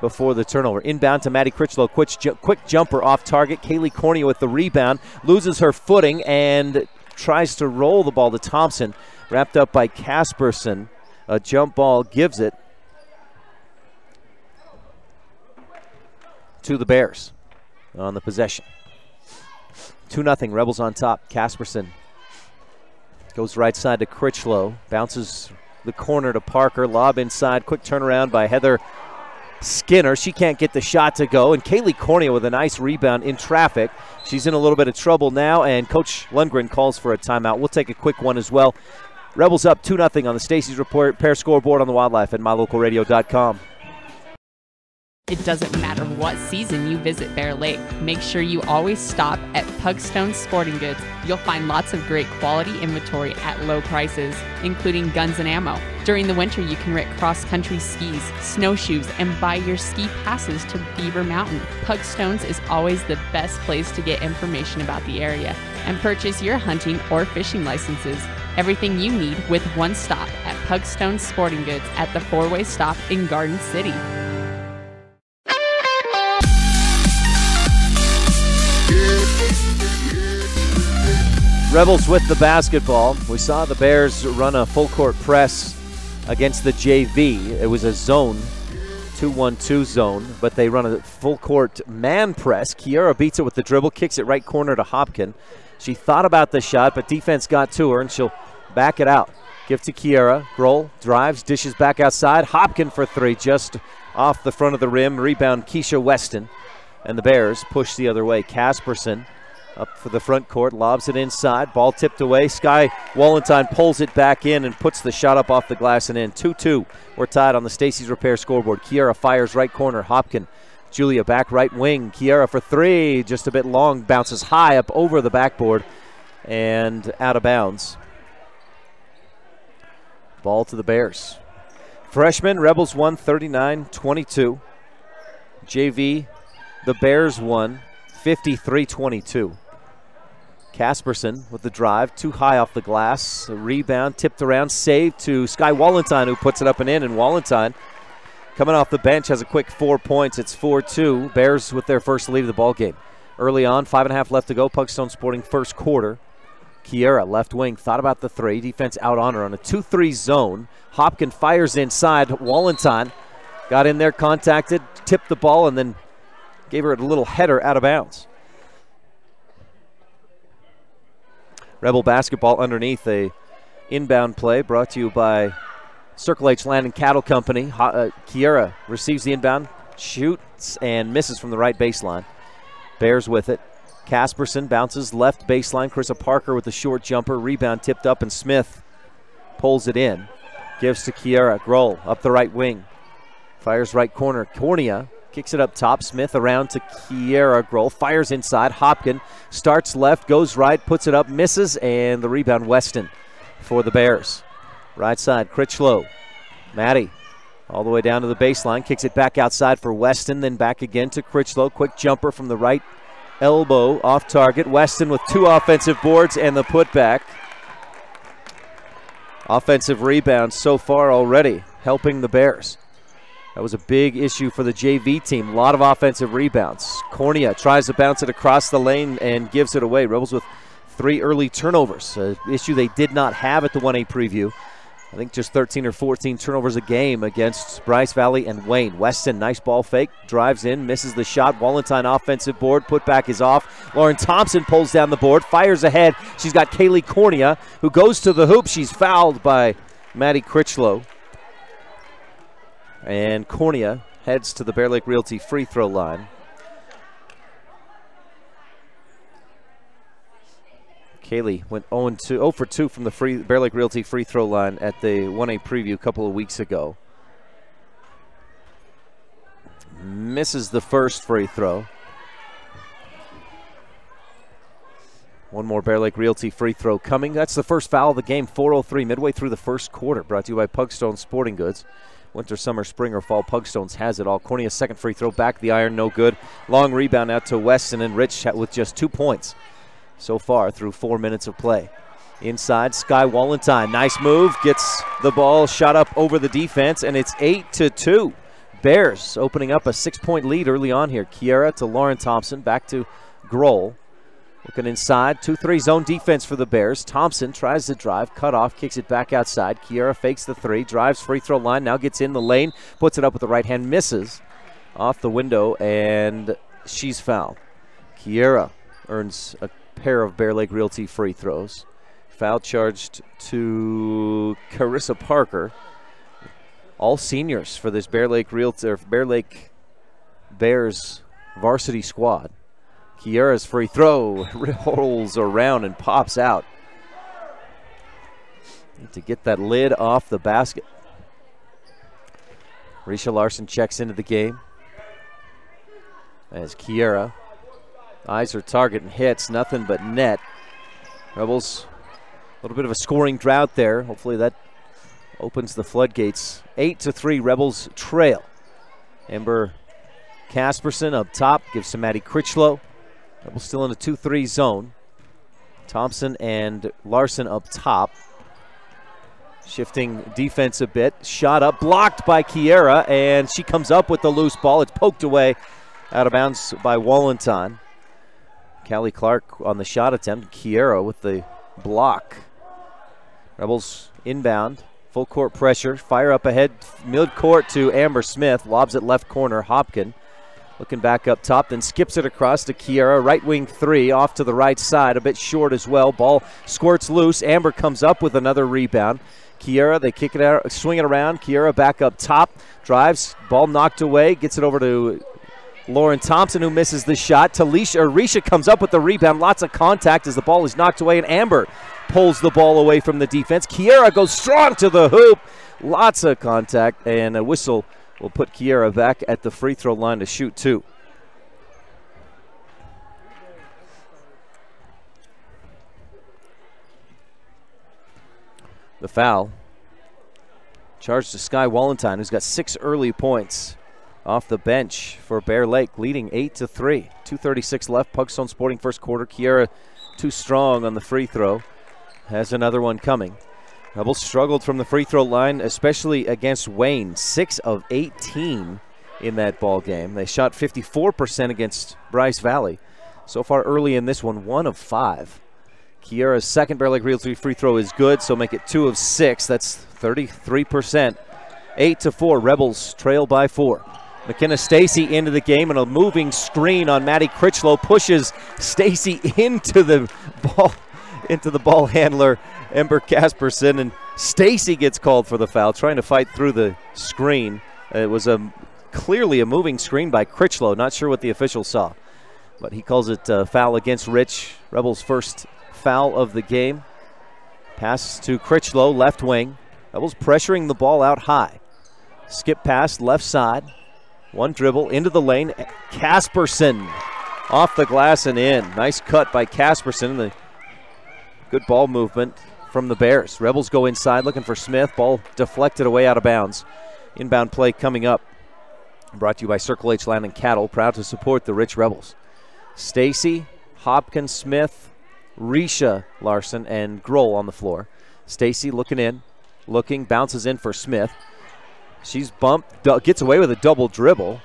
before the turnover. Inbound to Maddie Critchlow. Quick jumper off target. Kaylee Cornea with the rebound. Loses her footing and tries to roll the ball to Thompson. Wrapped up by Casperson. A jump ball gives it to the Bears on the possession. 2-0, Rebels on top. Casperson goes right side to Critchlow. Bounces the corner to Parker. Lob inside. Quick turnaround by Heather Skinner. She can't get the shot to go. And Kaylee Cornea with a nice rebound in traffic. She's in a little bit of trouble now, and Coach Lundgren calls for a timeout. We'll take a quick one as well. Rebels up 2-0 on the Stacey's Repair scoreboard on the Wildlife at mylocalradio.com. It doesn't matter what season you visit Bear Lake. Make sure you always stop at Pugstone Sporting Goods. You'll find lots of great quality inventory at low prices, including guns and ammo. During the winter, you can rent cross-country skis, snowshoes, and buy your ski passes to Beaver Mountain. Pugstones is always the best place to get information about the area and purchase your hunting or fishing licenses. Everything you need with one stop at Pugstone Sporting Goods at the four-way stop in Garden City. Rebels with the basketball. We saw the Bears run a full court press against the JV. It was a zone, 2-1-2 zone, but they run a full court man press. Kiara beats it with the dribble, kicks it right corner to Hopkin. She thought about the shot, but defense got to her, and she'll back it out. Give to Kiara. Grohl drives, dishes back outside. Hopkin for three, just off the front of the rim. Rebound, Keisha Weston. And the Bears push the other way. Casperson up for the front court, lobs it inside. Ball tipped away. Sky Wallenstein pulls it back in and puts the shot up off the glass and in. 2-2. We're tied on the Stacey's Repair scoreboard. Kiara fires right corner. Hopkin. Julia back right wing. Kiara for three. Just a bit long. Bounces high up over the backboard and out of bounds. Ball to the Bears. Freshman, Rebels won 39-22. JV, the Bears won 53-22. Casperson with the drive, too high off the glass. A rebound, tipped around, saved to Sky Wallenstein, who puts it up and in. And Wallenstein, coming off the bench, has a quick 4 points. It's 4-2. Bears with their first lead of the ball game. Early on, 5.5 left to go. Pugstone Sporting first quarter. Kiera, left wing, thought about the three. Defense out on her on a 2-3 zone. Hopkin fires inside. Wallenstein got in there, contacted, tipped the ball, and then gave her a little header out of bounds. Rebel basketball underneath. A inbound play brought to you by Circle H Land and Cattle Company. Kiera receives the inbound, shoots and misses from the right baseline. Bears with it. Casperson bounces left baseline. Carissa Parker with the short jumper. Rebound tipped up, and Smith pulls it in. Gives to Kiera. Grohl up the right wing. Fires right corner. Cornea kicks it up top. Smith around to Kiera. Grohl fires inside. Hopkin starts left, goes right, puts it up, misses, and the rebound Weston for the Bears. Right side, Critchlow. Maddie all the way down to the baseline. Kicks it back outside for Weston, then back again to Critchlow. Quick jumper from the right elbow off target. Weston with 2 offensive boards and the putback. Offensive rebounds so far already helping the Bears. That was a big issue for the JV team. A lot of offensive rebounds. Cornea tries to bounce it across the lane and gives it away. Rebels with 3 early turnovers, an issue they did not have at the 1A preview. I think just 13 or 14 turnovers a game against Bryce Valley and Wayne. Weston, nice ball fake, drives in, misses the shot. Wallenstein offensive board, putback is off. Lauren Thompson pulls down the board, fires ahead. She's got Kaylee Cornea, who goes to the hoop. She's fouled by Maddie Critchlow. And Cornea heads to the Bear Lake Realty free throw line. Kaylee went 0 for 2 from the Bear Lake Realty free throw line at the 1A preview a couple of weeks ago. Misses the first free throw. One more Bear Lake Realty free throw coming. That's the first foul of the game, 4:03, midway through the first quarter. Brought to you by Pugstone Sporting Goods. Winter, summer, spring, or fall, Pugstones has it all. Cornea's second free throw, back the iron, no good. Long rebound out to Weston, and Rich with just 2 points so far through 4 minutes of play. Inside, Sky Wallenstein, nice move, gets the ball shot up over the defense, and it's 8-2. Bears opening up a 6-point lead early on here. Kiera to Lauren Thompson, back to Grohl. Looking inside, 2-3 zone defense for the Bears. Thompson tries to drive, cut off, kicks it back outside. Kiera fakes the 3, drives free throw line, now gets in the lane, puts it up with the right hand, misses off the window, and she's fouled. Kiera earns a pair of Bear Lake Realty free throws. Foul charged to Carissa Parker. All seniors for this Bear Lake Bears varsity squad. Kiera's free throw rolls around and pops out. Need to get that lid off the basket. Risha Larson checks into the game as Kiera eyes her target and hits, nothing but net. Rebels, a little bit of a scoring drought there. Hopefully that opens the floodgates. 8-3, Rebels trail. Amber Casperson up top, gives to Maddie Critchlow. Rebels still in a 2-3 zone. Thompson and Larson up top. Shifting defense a bit. Shot up, blocked by Kiera, and she comes up with the loose ball. It's poked away out of bounds by Wallenstein. Callie Clark on the shot attempt. Kiera with the block. Rebels inbound. Full court pressure. Fire up ahead. Mid-court to Amber Smith. Lobs it left corner. Hopkin looking back up top. Then skips it across to Kiera. Right wing 3 off to the right side. A bit short as well. Ball squirts loose. Amber comes up with another rebound. Kiera, they kick it out, swing it around. Kiera back up top. Drives. Ball knocked away. Gets it over to Lauren Thompson, who misses the shot. Risha comes up with the rebound. Lots of contact as the ball is knocked away, and Amber pulls the ball away from the defense. Kiera goes strong to the hoop. Lots of contact, and a whistle will put Kiera back at the free throw line to shoot 2. The foul charged to Sky Wallenstein, who's got 6 early points off the bench for Bear Lake, leading 8-3. 2:36 left. Pugstone Sporting first quarter. Kiera too strong on the free throw. Has another one coming. Rebels struggled from the free throw line, especially against Wayne. 6 of 18 in that ball game. They shot 54% against Bryce Valley. So far early in this one, 1 of 5. Kiera's second Bear Lake Realty free throw is good, so make it 2 of 6. That's 33%. 8-4. Rebels trail by 4. McKenna Stacy into the game, and a moving screen on Maddie Critchlow pushes Stacy into the ball into the ball handler, Ember Casperson, and Stacy gets called for the foul, trying to fight through the screen. It was clearly a moving screen by Critchlow. Not sure what the official saw, but he calls it a foul against Rich. Rebels' first foul of the game. Pass to Critchlow, left wing. Rebels pressuring the ball out high. Skip pass, left side. One dribble into the lane. Casperson off the glass and in. Nice cut by Casperson. The good ball movement from the Bears. Rebels go inside looking for Smith. Ball deflected away out of bounds. Inbound play coming up. Brought to you by Circle H Land and Cattle. Proud to support the Rich Rebels. Stacy, Hopkins, Smith, Risha Larson, and Grohl on the floor. Stacy looking in. Looking, bounces in for Smith. She's bumped, gets away with a double dribble.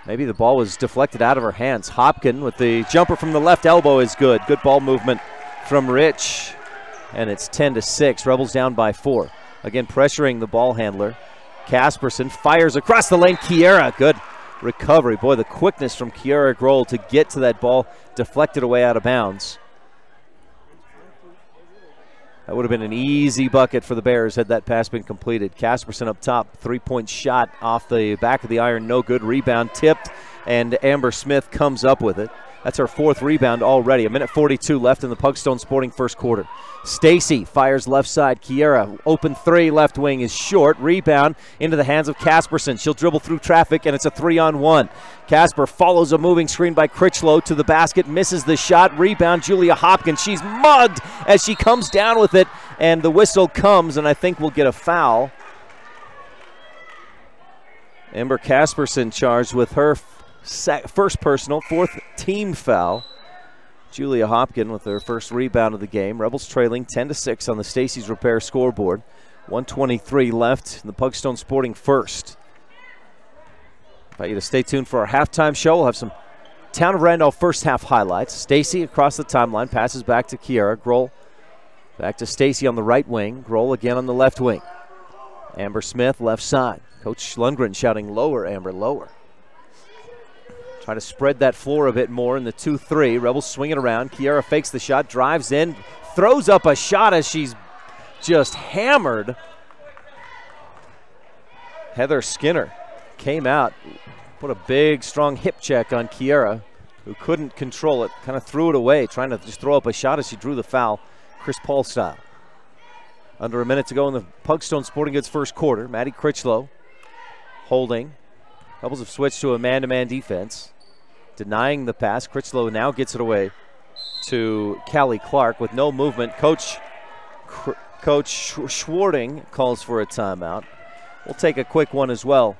Maybe the ball was deflected out of her hands. Hopkins with the jumper from the left elbow is good. Good ball movement from Rich. And it's 10-6. Rebels down by 4. Again, pressuring the ball handler. Casperson fires across the lane. Kiera, good recovery. Boy, the quickness from Kiera Grohl to get to that ball, deflected away out of bounds. That would have been an easy bucket for the Bears had that pass been completed. Casperson up top, three-point shot off the back of the iron, no good. Rebound tipped, and Amber Smith comes up with it. That's her 4th rebound already. 1:42 left in the Pugstone Sporting first quarter. Stacy fires left side. Kiera, open 3, left wing is short. Rebound into the hands of Casperson. She'll dribble through traffic, and it's a 3-on-1. Casper follows a moving screen by Critchlow to the basket, misses the shot. Rebound, Julia Hopkins. She's mugged as she comes down with it, and the whistle comes, and I think we'll get a foul. Amber Casperson charged with her first personal, 4th team foul. Julia Hopkins with her first rebound of the game. Rebels trailing 10-6 on the Stacy's Repair scoreboard. 1:23 left in the Pugstone Sporting first. Invite you to stay tuned for our halftime show. We'll have some Town of Randolph first half highlights. Stacy across the timeline, passes back to Kiera. Grohl back to Stacy on the right wing. Grohl again on the left wing. Amber Smith left side. Coach Lundgren shouting, lower, Amber, lower. Try to spread that floor a bit more in the 2-3. Rebels swing it around. Kiera fakes the shot, drives in, throws up a shot as she's just hammered. Heather Skinner came out, put a big, strong hip check on Kiera, who couldn't control it, kind of threw it away, trying to just throw up a shot as she drew the foul, Chris Paul style. Under a minute to go in the Pugstone Sporting Goods first quarter. Maddie Critchlow holding. Rebels have switched to a man-to-man defense. Denying the pass. Critchlow now gets it away to Callie Clark with no movement. Coach Schwarting calls for a timeout. We'll take a quick one as well.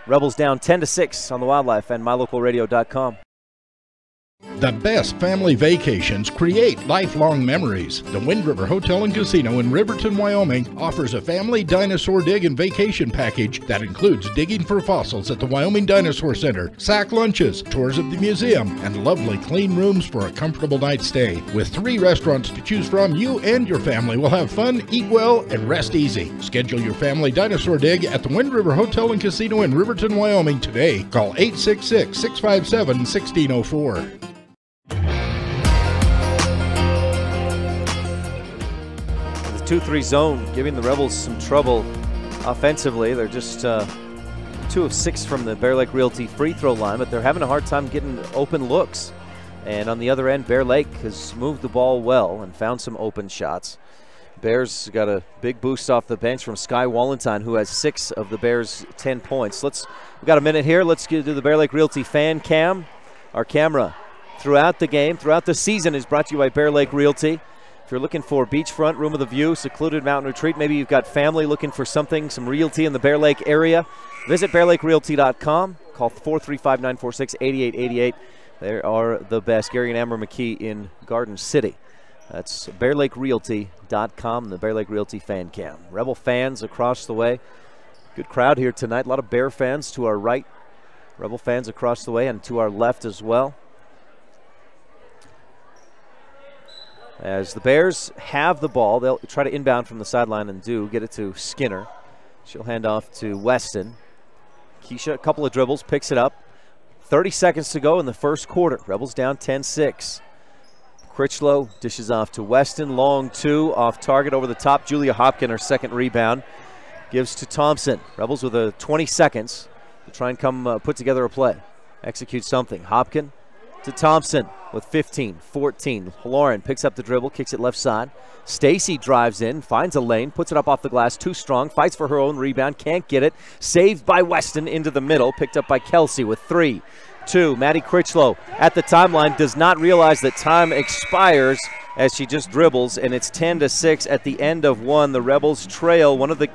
Rebels down 10-6 on the Wildlife and MyLocalRadio.com. The best family vacations create lifelong memories. The Wind River Hotel and Casino in Riverton, Wyoming offers a family dinosaur dig and vacation package that includes digging for fossils at the Wyoming Dinosaur Center, sack lunches, tours of the museum, and lovely clean rooms for a comfortable night's stay. With 3 restaurants to choose from, you and your family will have fun, eat well, and rest easy. Schedule your family dinosaur dig at the Wind River Hotel and Casino in Riverton, Wyoming today. Call 866-657-1604. The 2-3 zone giving the Rebels some trouble offensively. They're just 2 of 6 from the Bear Lake Realty free throw line, but they're having a hard time getting open looks. And on the other end, Bear Lake has moved the ball well and found some open shots. Bears got a big boost off the bench from Sky Wallentine, who has 6 of the Bears' 10 points. We've got a minute here. Let's get to the Bear Lake Realty fan cam. Our camera throughout the game, throughout the season, is brought to you by Bear Lake Realty. If you're looking for beachfront, room of the view, secluded mountain retreat, maybe you've got family looking for something, some realty in the Bear Lake area, visit bearlakerealty.com. Call 435-946-8888. They are the best. Gary and Amber McKee in Garden City. That's bearlakerealty.com, the Bear Lake Realty fan cam. Rebel fans across the way. Good crowd here tonight. A lot of Bear fans to our right. Rebel fans across the way and to our left as well. As the Bears have the ball, they'll try to inbound from the sideline and get it to Skinner. She'll hand off to Weston. Keisha, a couple of dribbles, picks it up. 30 seconds to go in the first quarter. Rebels down 10-6. Critchlow dishes off to Weston. Long two, off target, over the top. Julia Hopkin, her second rebound, gives to Thompson. Rebels with 20 seconds to try and come put together a play, execute something. Hopkin to Thompson with 15, 14. Lauren picks up the dribble, kicks it left side. Stacy drives in, finds a lane, puts it up off the glass, too strong, fights for her own rebound, can't get it. Saved by Weston into the middle, picked up by Kelsey with 3, 2. Maddie Critchlow at the timeline does not realize that time expires as she just dribbles, and it's 10-6 at the end of one. The Rebels trail. One of the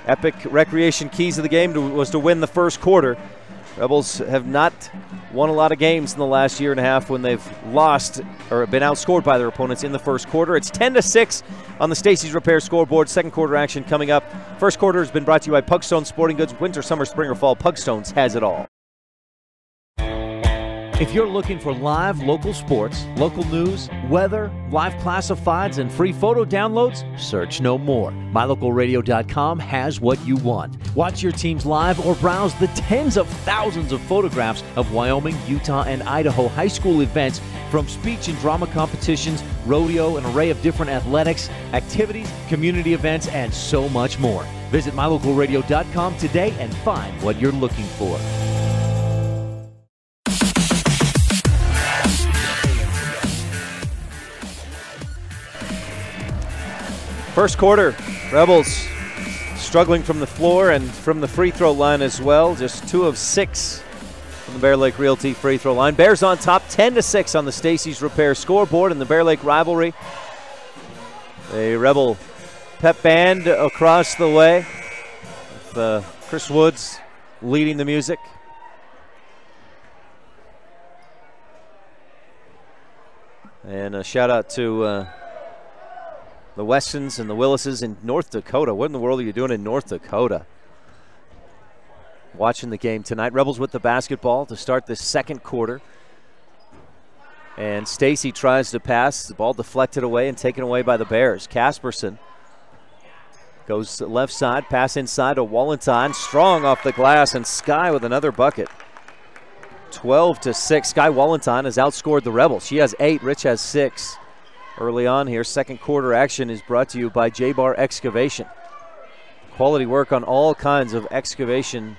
epic recreation keys of the game was to win the first quarter. Rebels have not won a lot of games in the last year and a half when they've lost or been outscored by their opponents in the first quarter. It's 10-6 on the Stacey's Repair scoreboard. Second quarter action coming up. First quarter has been brought to you by Pugstone Sporting Goods. Winter, summer, spring, or fall, Pugstones has it all. If you're looking for live local sports, local news, weather, live classifieds, and free photo downloads, search no more. MyLocalRadio.com has what you want. Watch your teams live or browse the tens of thousands of photographs of Wyoming, Utah, and Idaho high school events, from speech and drama competitions, rodeo, an array of different athletics, activities, community events, and so much more. Visit MyLocalRadio.com today and find what you're looking for. First quarter, Rebels struggling from the floor and from the free throw line as well. Just 2 of 6 from the Bear Lake Realty free throw line. Bears on top, 10-6 on the Stacey's Repair scoreboard in the Bear Lake rivalry. A Rebel pep band across the way with Chris Woods leading the music. And a shout out to the Westons and the Willises in North Dakota. What in the world are you doing in North Dakota? Watching the game tonight. Rebels with the basketball to start this second quarter. And Stacy tries to pass. The ball deflected away and taken away by the Bears. Casperson goes left side, pass inside to Wallenstein. Strong off the glass, and Sky with another bucket. 12-6. Sky Wallenstein has outscored the Rebels. She has 8. Rich has 6. Early on here, second quarter action is brought to you by J-Bar Excavation. Quality work on all kinds of excavation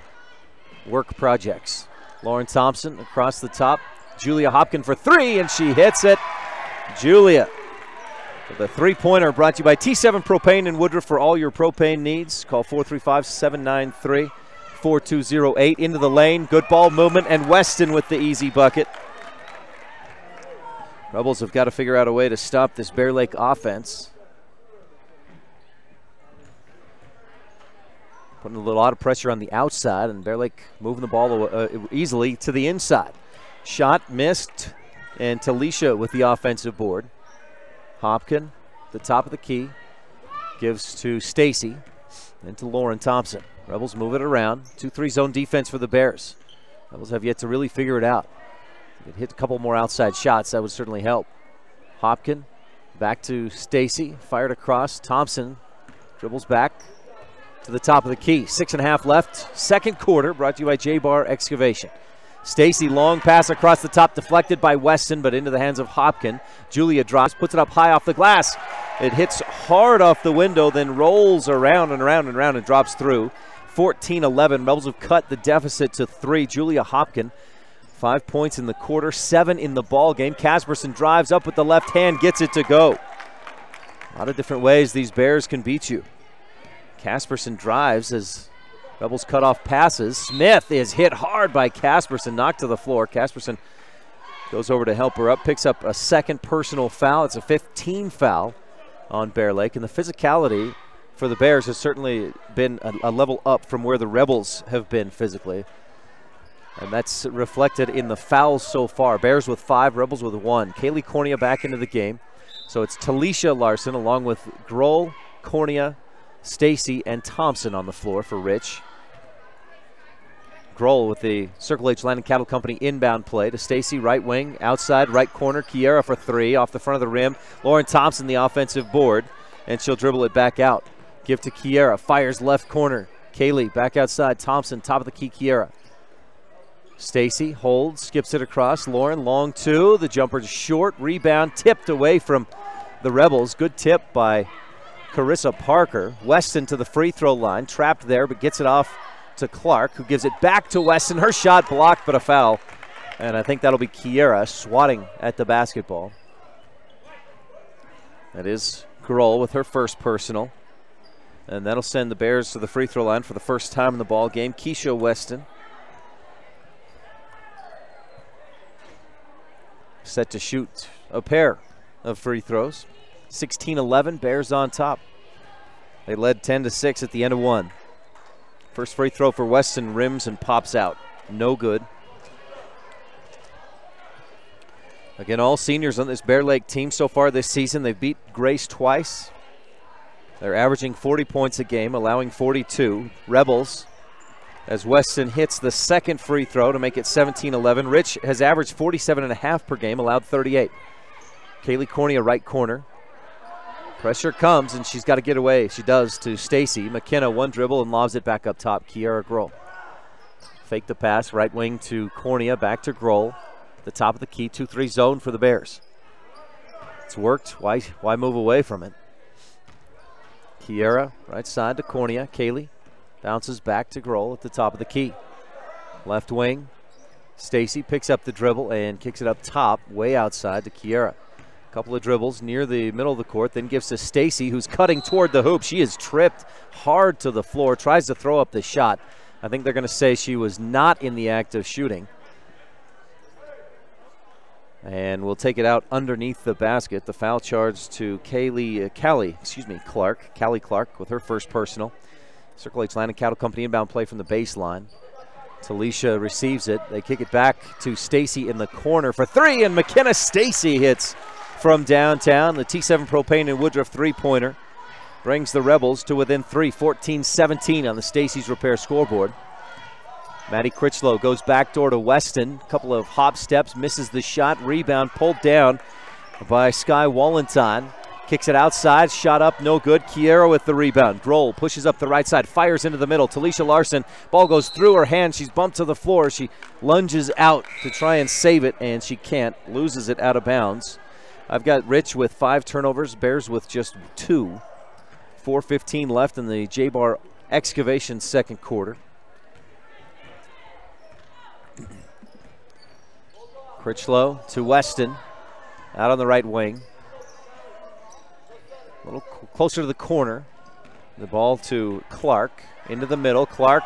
work projects. Lauren Thompson across the top. Julia Hopkin for 3, and she hits it. Julia with a three-pointer, brought to you by T7 Propane in Woodruff for all your propane needs. Call 435-793-4208. Into the lane, good ball movement, and Weston with the easy bucket. Rebels have got to figure out a way to stop this Bear Lake offense. Putting a lot of pressure on the outside, and Bear Lake moving the ball easily to the inside. Shot missed, and Talisha with the offensive board. Hopkin, the top of the key, gives to Stacy, and to Lauren Thompson. Rebels move it around. 2-3 zone defense for the Bears. Rebels have yet to really figure it out. It hit a couple more outside shots, that would certainly help. Hopkin back to Stacy, fired across. Thompson dribbles back to the top of the key. 6.5 left, second quarter, brought to you by J-Bar Excavation. Stacy, long pass across the top, deflected by Weston, but into the hands of Hopkin. Julia drops, puts it up high off the glass. It hits hard off the window, then rolls around and around and around and drops through. 14-11, Rebels have cut the deficit to 3. Julia Hopkin, 5 points in the quarter, 7 in the ball game. Casperson drives up with the left hand, gets it to go. A lot of different ways these Bears can beat you. Casperson drives as Rebels cut off passes. Smith is hit hard by Casperson, knocked to the floor. Casperson goes over to help her up, picks up a second personal foul. It's a 15 foul on Bear Lake, and the physicality for the Bears has certainly been a level up from where the Rebels have been physically. And that's reflected in the fouls so far. Bears with 5, Rebels with 1. Kaylee Cornea back into the game. So it's Talisha Larson along with Grohl, Cornea, Stacy, and Thompson on the floor for Rich. Grohl with the Circle H Land and Cattle Company inbound play to Stacy, right wing, outside, right corner. Kiera for 3 off the front of the rim. Lauren Thompson, the offensive board, and she'll dribble it back out. Give to Kiera, fires left corner. Kaylee back outside. Thompson, top of the key, Kiera. Stacy holds, skips it across. Lauren, long two. The jumper's short. Rebound tipped away from the Rebels. Good tip by Carissa Parker. Weston to the free throw line. Trapped there, but gets it off to Clark, who gives it back to Weston. Her shot blocked, but a foul. And I think that'll be Kiera swatting at the basketball. That is Grohl with her first personal. And that'll send the Bears to the free throw line for the first time in the ball game. Keisha Weston set to shoot a pair of free throws. 16-11, Bears on top. They led 10-6 at the end of one. First free throw for Weston rims and pops out. No good. Again, all seniors on this Bear Lake team so far this season. They've beat Grace twice. They're averaging 40 points a game, allowing 42. Rebels, as Weston hits the second free throw to make it 17-11. Rich has averaged 47.5 per game, allowed 38. Kaylee Cornea, right corner. Pressure comes, and she's got to get away. She does to Stacy. McKenna, one dribble, and lobs it back up top. Kiera Grohl. Fake the pass, right wing to Cornea, back to Grohl. The top of the key, 2-3 zone for the Bears. It's worked. Why move away from it? Kiera, right side to Cornea. Kaylee bounces back to Grohl at the top of the key. Left wing. Stacy picks up the dribble and kicks it up top, way outside to Kiera. Couple of dribbles near the middle of the court, then gives to Stacy, who's cutting toward the hoop. She is tripped hard to the floor, tries to throw up the shot. I think they're going to say she was not in the act of shooting. And we'll take it out underneath the basket. The foul charge to Callie Clark with her first personal. Circle H Land and Cattle Company inbound play from the baseline. Talisha receives it. They kick it back to Stacy in the corner for three, and McKenna Stacy hits from downtown. The T7 Propane and Woodruff three-pointer brings the Rebels to within three, 14-17 on the Stacy's Repair scoreboard. Maddie Critchlow goes backdoor to Weston. A couple of hop steps, misses the shot. Rebound pulled down by Sky Wallenstein. Kicks it outside, shot up, no good. Kiera with the rebound. Grohl pushes up the right side, fires into the middle. Talisha Larson, ball goes through her hand. She's bumped to the floor. She lunges out to try and save it, and she can't. Loses it out of bounds. I've got Rich with 5 turnovers, Bears with just 2. 4:15 left in the J-Bar Excavation second quarter. Critchlow to Weston, out on the right wing. A little closer to the corner. The ball to Clark, into the middle. Clark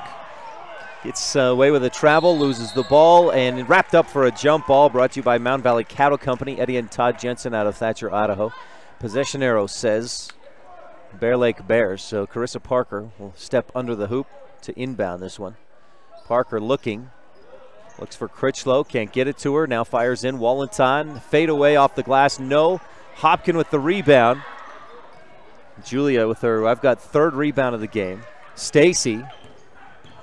gets away with a travel, loses the ball, and wrapped up for a jump ball brought to you by Mountain Valley Cattle Company. Eddie and Todd Jensen out of Thatcher, Idaho. Possession arrow says Bear Lake Bears, so Carissa Parker will step under the hoop to inbound this one. Parker looking. Looks for Critchlow, can't get it to her. Now fires in. Wallenstein, fade away off the glass. No. Hopkin with the rebound. Julia with her, I've got 3rd rebound of the game. Stacy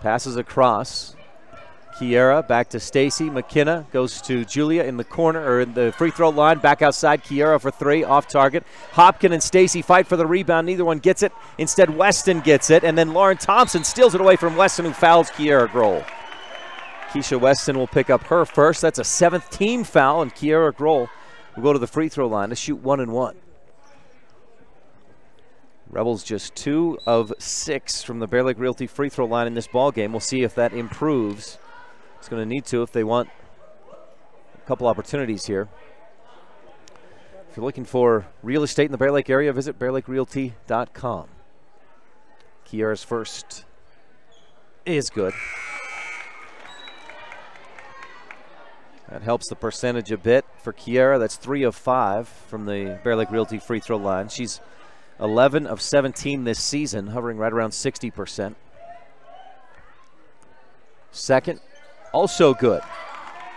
passes across. Kiera back to Stacy. McKenna goes to Julia in the corner, or in the free throw line. Back outside. Kiera for 3, off target. Hopkin and Stacy fight for the rebound. Neither one gets it. Instead, Weston gets it. And then Lauren Thompson steals it away from Weston, who fouls Kiera Grohl. Keisha Weston will pick up her first. That's a 7th team foul, and Kiera Grohl will go to the free throw line to shoot 1 and 1. Rebels just 2 of 6 from the Bear Lake Realty free throw line in this ball game. We'll see if that improves. It's going to need to if they want a couple opportunities here. If you're looking for real estate in the Bear Lake area, visit bearlakerealty.com. Kiera's first is good. That helps the percentage a bit for Kiera. That's 3 of 5 from the Bear Lake Realty free throw line. She's 11 of 17 this season, hovering right around 60%. Second, also good.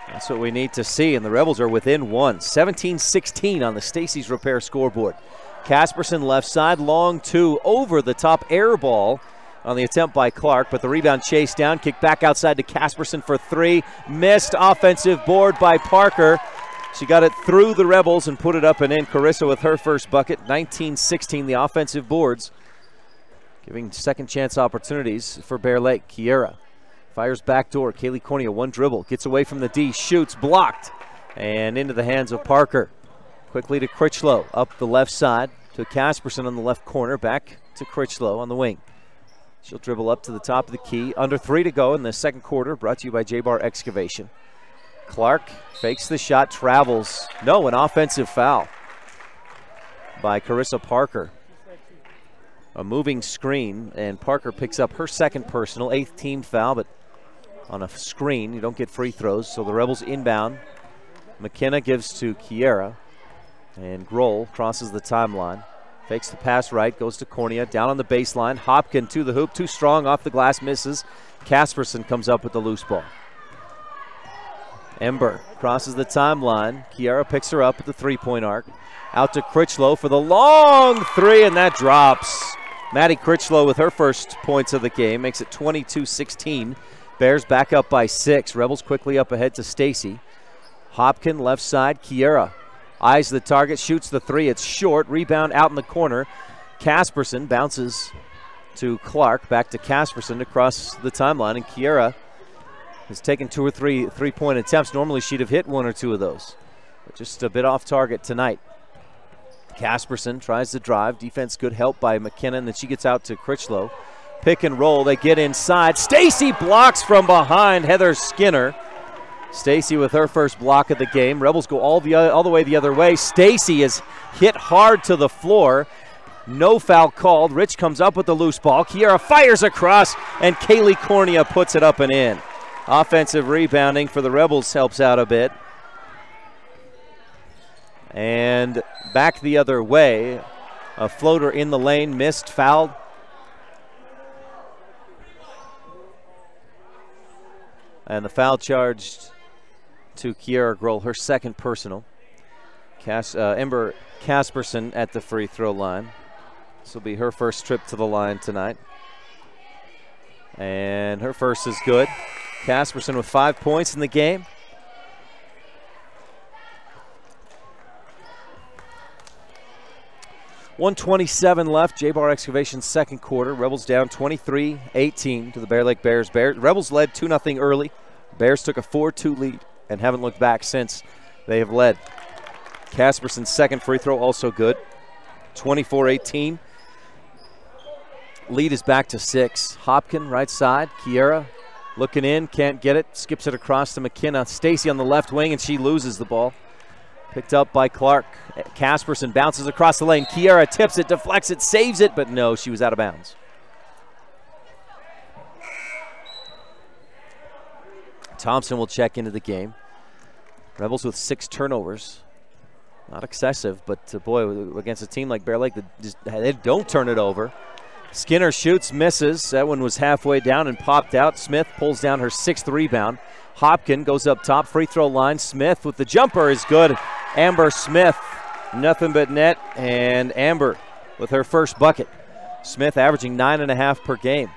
That's what we need to see, and the Rebels are within 1. 17-16 on the Stacy's Repair scoreboard. Casperson left side, long 2, over the top air ball on the attempt by Clark, but the rebound chased down, kicked back outside to Casperson for 3. Missed offensive board by Parker. She got it through the Rebels and put it up and in. Carissa with her first bucket. 19-16 the offensive boards, giving second chance opportunities for Bear Lake. Kiera Fires backdoor. Kaylee Cornea, one dribble. Gets away from the D. Shoots. Blocked. And into the hands of Parker. Quickly to Critchlow. Up the left side to Casperson on the left corner. Back to Critchlow on the wing. She'll dribble up to the top of the key. Under 3 to go in the second quarter. Brought to you by J-Bar Excavation. Clark fakes the shot. Travels. No, an offensive foul by Carissa Parker. A moving screen, and Parker picks up her second personal, 8th team foul, but on a screen, you don't get free throws, so the Rebels inbound. McKenna gives to Kiera, and Grohl crosses the timeline. Fakes the pass right, goes to Cornea, down on the baseline. Hopkin to the hoop, too strong, off the glass, misses. Casperson comes up with the loose ball. Ember crosses the timeline. Kiera picks her up at the three-point arc. Out to Critchlow for the long three, and that drops. Maddie Critchlow with her first points of the game makes it 22-16. Bears back up by 6. Rebels quickly up ahead to Stacy. Hopkin left side. Kiera eyes the target, shoots the three. It's short. Rebound out in the corner. Casperson bounces to Clark. Back to Casperson across the timeline, and Kiera has taken 2 or 3 three-point attempts. Normally she'd have hit 1 or 2 of those, but just a bit off target tonight. Casperson tries to drive. Defense good help by McKinnon. Then she gets out to Critchlow. Pick and roll. They get inside. Stacy blocks from behind. Heather Skinner. Stacy with her first block of the game. Rebels go all the way the other way. Stacy is hit hard to the floor. No foul called. Rich comes up with the loose ball. Kiera fires across, and Kaylee Cornea puts it up and in. Offensive rebounding for the Rebels helps out a bit. And back the other way. A floater in the lane, missed, fouled. And the foul charged to Kiera Grohl, her second personal. Ember Casperson at the free throw line. This will be her first trip to the line tonight. And her first is good. Casperson with 5 points in the game. .127 left. J-Bar Excavation's second quarter. Rebels down 23-18 to the Bear Lake Bears. Rebels led 2-0 early. Bears took a 4-2 lead and haven't looked back since they have led. Casperson's second free throw also good. 24-18. Lead is back to 6. Hopkin right side. Kiera looking in, can't get it. Skips it across to McKenna. Stacy on the left wing, and she loses the ball. Picked up by Clark. Casperson bounces across the lane. Kiera tips it, deflects it, saves it, but no, she was out of bounds. Thompson will check into the game. Rebels with 6 turnovers. Not excessive, but boy, against a team like Bear Lake, they don't turn it over. Skinner shoots, misses. That one was halfway down and popped out. Smith pulls down her 6th rebound. Hopkin goes up top, free throw line. Smith with the jumper is good. Amber Smith, nothing but net, and Amber with her first bucket. Smith averaging 9.5 per game.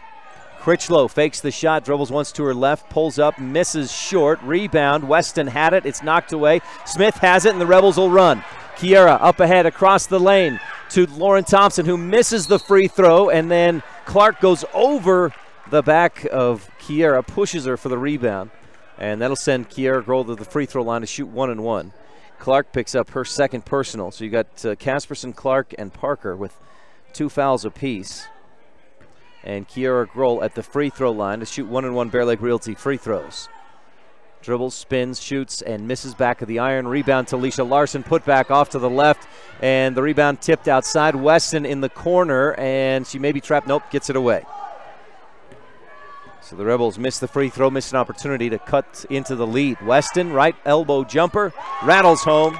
Critchlow fakes the shot, dribbles once to her left, pulls up, misses short. Rebound, Weston had it, it's knocked away. Smith has it, and the Rebels will run. Kiera up ahead across the lane to Lauren Thompson, who misses the free throw, and then Clark goes over the back of Kiera, pushes her for the rebound, and that'll send Kiera Grohl to the free throw line to shoot 1-1. Clark picks up her second personal, so you got Casperson, Clark, and Parker with 2 fouls apiece. And Kiera Grohl at the free throw line to shoot 1-1 Bear Lake Realty free throws. Dribbles, spins, shoots, and misses back of the iron. Rebound to Alicia Larson, put back off to the left, and the rebound tipped outside. Weston in the corner, and she may be trapped. Nope, gets it away. So the Rebels miss the free throw, miss an opportunity to cut into the lead. Weston, right elbow jumper, rattles home.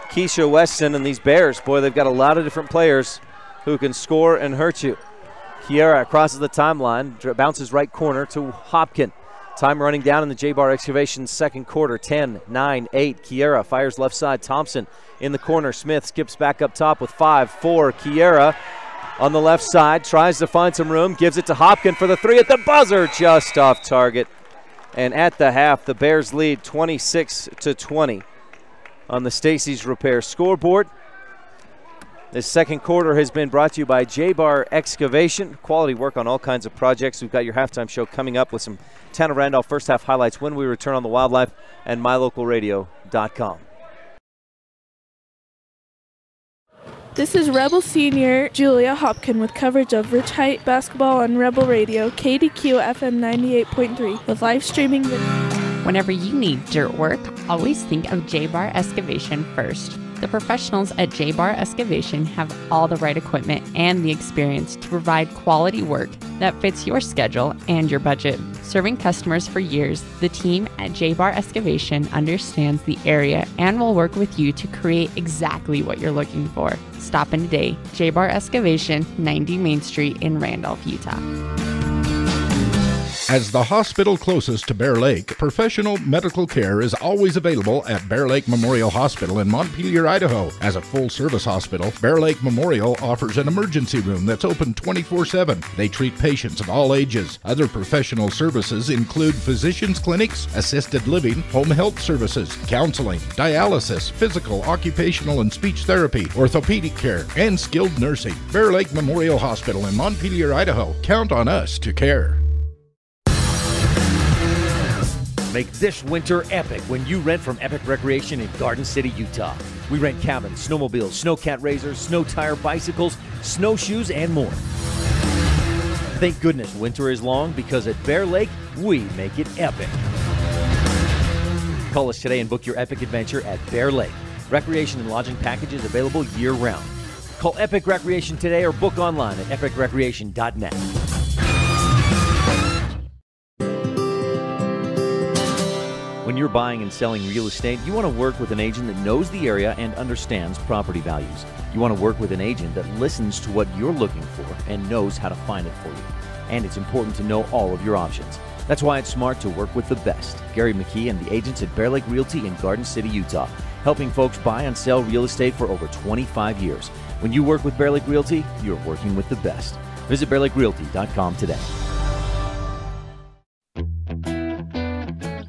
Keisha Weston and these Bears, boy, they've got a lot of different players who can score and hurt you. Kiera crosses the timeline, bounces right corner to Hopkin. Time running down in the J-Bar Excavation second quarter, 10-9-8. Kiera fires left side. Thompson in the corner. Smith skips back up top with 5-4. Kiera on the left side, tries to find some room, gives it to Hopkin for the three at the buzzer, just off target. And at the half, the Bears lead 26-20 on the Stacy's Repair scoreboard. This second quarter has been brought to you by J-Bar Excavation. Quality work on all kinds of projects. We've got your halftime show coming up with some Town of Randolph first half highlights when we return on the Wildlife and mylocalradio.com. This is Rebel senior Julia Hopkin with coverage of Rich High basketball on Rebel Radio, KADQ FM 98.3, with live streaming video. Whenever you need dirt work, always think of J-Bar Excavation first. The professionals at J-Bar Excavation have all the right equipment and the experience to provide quality work that fits your schedule and your budget. Serving customers for years, the team at J-Bar Excavation understands the area and will work with you to create exactly what you're looking for. Stop in today. J-Bar Excavation, 90 Main Street in Randolph, Utah. As the hospital closest to Bear Lake, professional medical care is always available at Bear Lake Memorial Hospital in Montpelier, Idaho. As a full-service hospital, Bear Lake Memorial offers an emergency room that's open 24/7. They treat patients of all ages. Other professional services include physicians' clinics, assisted living, home health services, counseling, dialysis, physical, occupational, and speech therapy, orthopedic care, and skilled nursing. Bear Lake Memorial Hospital in Montpelier, Idaho. Count on us to care. Make this winter epic when you rent from Epic Recreation in Garden City, Utah. We rent cabins, snowmobiles, snowcat razors, snow tire bicycles, snowshoes, and more. Thank goodness winter is long, because at Bear Lake, we make it epic. Call us today and book your epic adventure at Bear Lake. Recreation and lodging packages available year-round. Call Epic Recreation today or book online at epicrecreation.net. When you're buying and selling real estate, you want to work with an agent that knows the area and understands property values. You want to work with an agent that listens to what you're looking for and knows how to find it for you. And it's important to know all of your options. That's why it's smart to work with the best. Gary McKee and the agents at Bear Lake Realty in Garden City, Utah, helping folks buy and sell real estate for over 25 years. When you work with Bear Lake Realty, you're working with the best. Visit bearlakerealty.com today.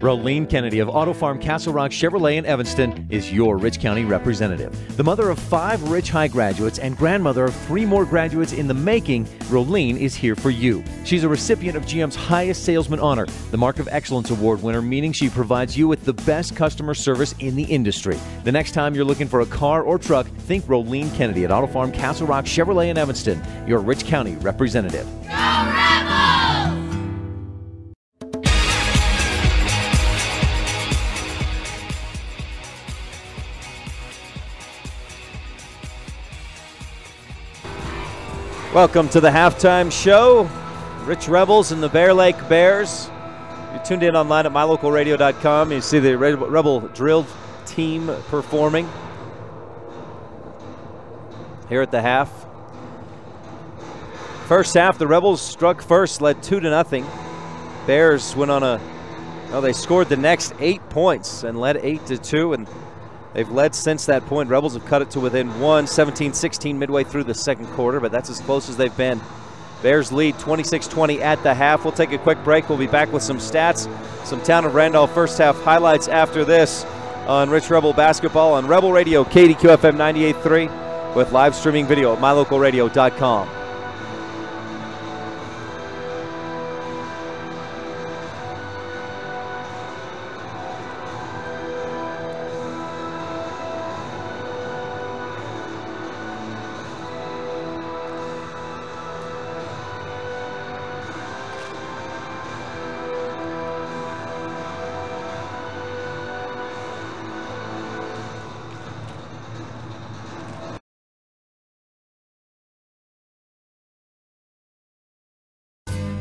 Rolene Kennedy of Auto Farm Castle Rock Chevrolet in Evanston is your Rich County representative. The mother of 5 Rich High graduates and grandmother of 3 more graduates in the making, Rolene is here for you. She's a recipient of GM's highest salesman honor, the Mark of Excellence Award winner, meaning she provides you with the best customer service in the industry. The next time you're looking for a car or truck, think Rolene Kennedy at Auto Farm Castle Rock Chevrolet in Evanston, your Rich County representative. Go Rebels! Welcome to the halftime show. Rich Rebels and the Bear Lake Bears. You're tuned in online at mylocalradio.com. You see the Rebel drill team performing here at the half. First half, the Rebels struck first, led 2-0. Bears went on they scored the next 8 points and led 8-2, and they've led since that point. Rebels have cut it to within 1, 17-16 midway through the second quarter, but that's as close as they've been. Bears lead 26-20 at the half. We'll take a quick break. We'll be back with some stats, some Town of Randolph first half highlights after this on Rich Rebel Basketball on Rebel Radio, KADQ FM 98.3, with live streaming video at mylocalradio.com.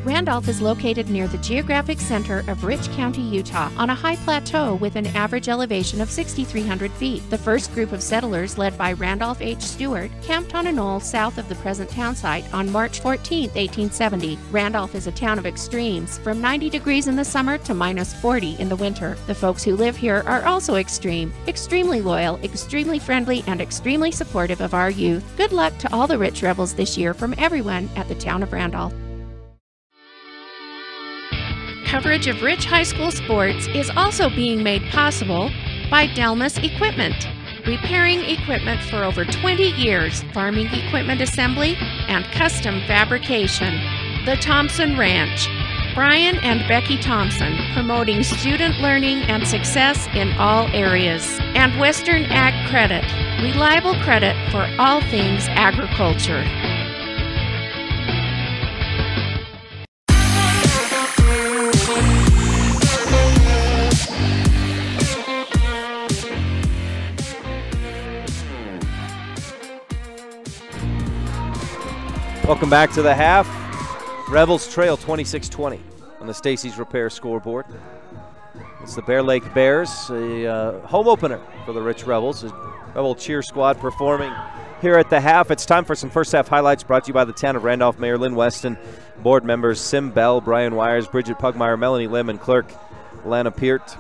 Randolph is located near the geographic center of Rich County, Utah, on a high plateau with an average elevation of 6,300 feet. The first group of settlers, led by Randolph H. Stewart, camped on a knoll south of the present town site on March 14, 1870. Randolph is a town of extremes, from 90 degrees in the summer to -40 in the winter. The folks who live here are also extreme, extremely loyal, extremely friendly, and extremely supportive of our youth. Good luck to all the Rich Rebels this year from everyone at the town of Randolph. Coverage of Rich High School sports is also being made possible by Delmas Equipment. repairing equipment for over 20 years, farming equipment assembly, and custom fabrication. The Thompson Ranch. Brian and Becky Thompson, promoting student learning and success in all areas. And Western Ag Credit, reliable credit for all things agriculture. Welcome back to the half. Rebels trail 26-20 on the Stacy's Repair scoreboard. It's the Bear Lake Bears, a home opener for the Rich Rebels. A Rebel cheer squad performing here at the half. It's time for some first half highlights brought to you by the town of Randolph, Mayor Lynn Weston, board members Sim Bell, Brian Wires, Bridget Pugmire, Melanie Lim, and clerk Lana Peart.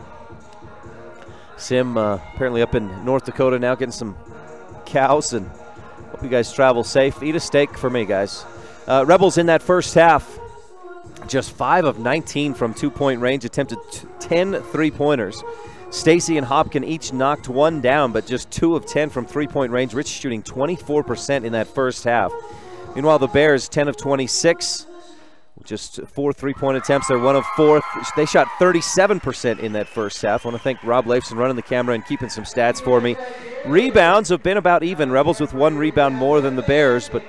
Sim apparently up in North Dakota now getting some cows, and hope you guys travel safe. Eat a steak for me, guys. Rebels in that first half, just 5 of 19 from two-point range, attempted 10 three-pointers. Stacy and Hopkin each knocked one down, but just 2 of 10 from three-point range. Rich shooting 24% in that first half. Meanwhile, the Bears 10 of 26, just 4 three-point attempts. They're 1 of 4. They shot 37% in that first half. I want to thank Rob Leifson running the camera and keeping some stats for me. Rebounds have been about even. Rebels with 1 rebound more than the Bears, but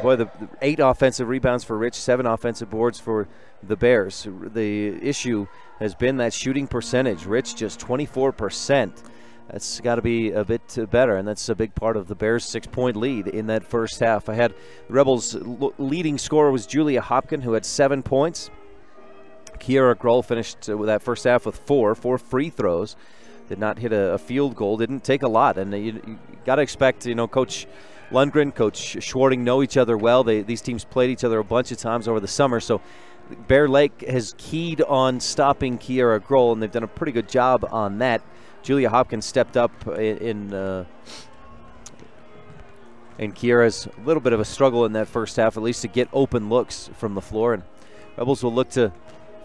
boy, the 8 offensive rebounds for Rich, 7 offensive boards for the Bears. The issue has been that shooting percentage. Rich just 24%. That's got to be a bit better, and that's a big part of the Bears' 6-point lead in that first half. I had the Rebels' leading scorer was Julia Hopkin, who had 7 points. Kiara Grohl finished with that first half with 4 free throws. Did not hit a field goal. Didn't take a lot, and you got to expect, Coach Lundgren, Coach Schwarting know each other well. These teams played each other a bunch of times over the summer, so Bear Lake has keyed on stopping Kiara Grohl, and they've done a pretty good job on that. Julia Hopkins stepped up in Kiara's a little bit of a struggle in that first half, at least to get open looks from the floor. And Rebels will look to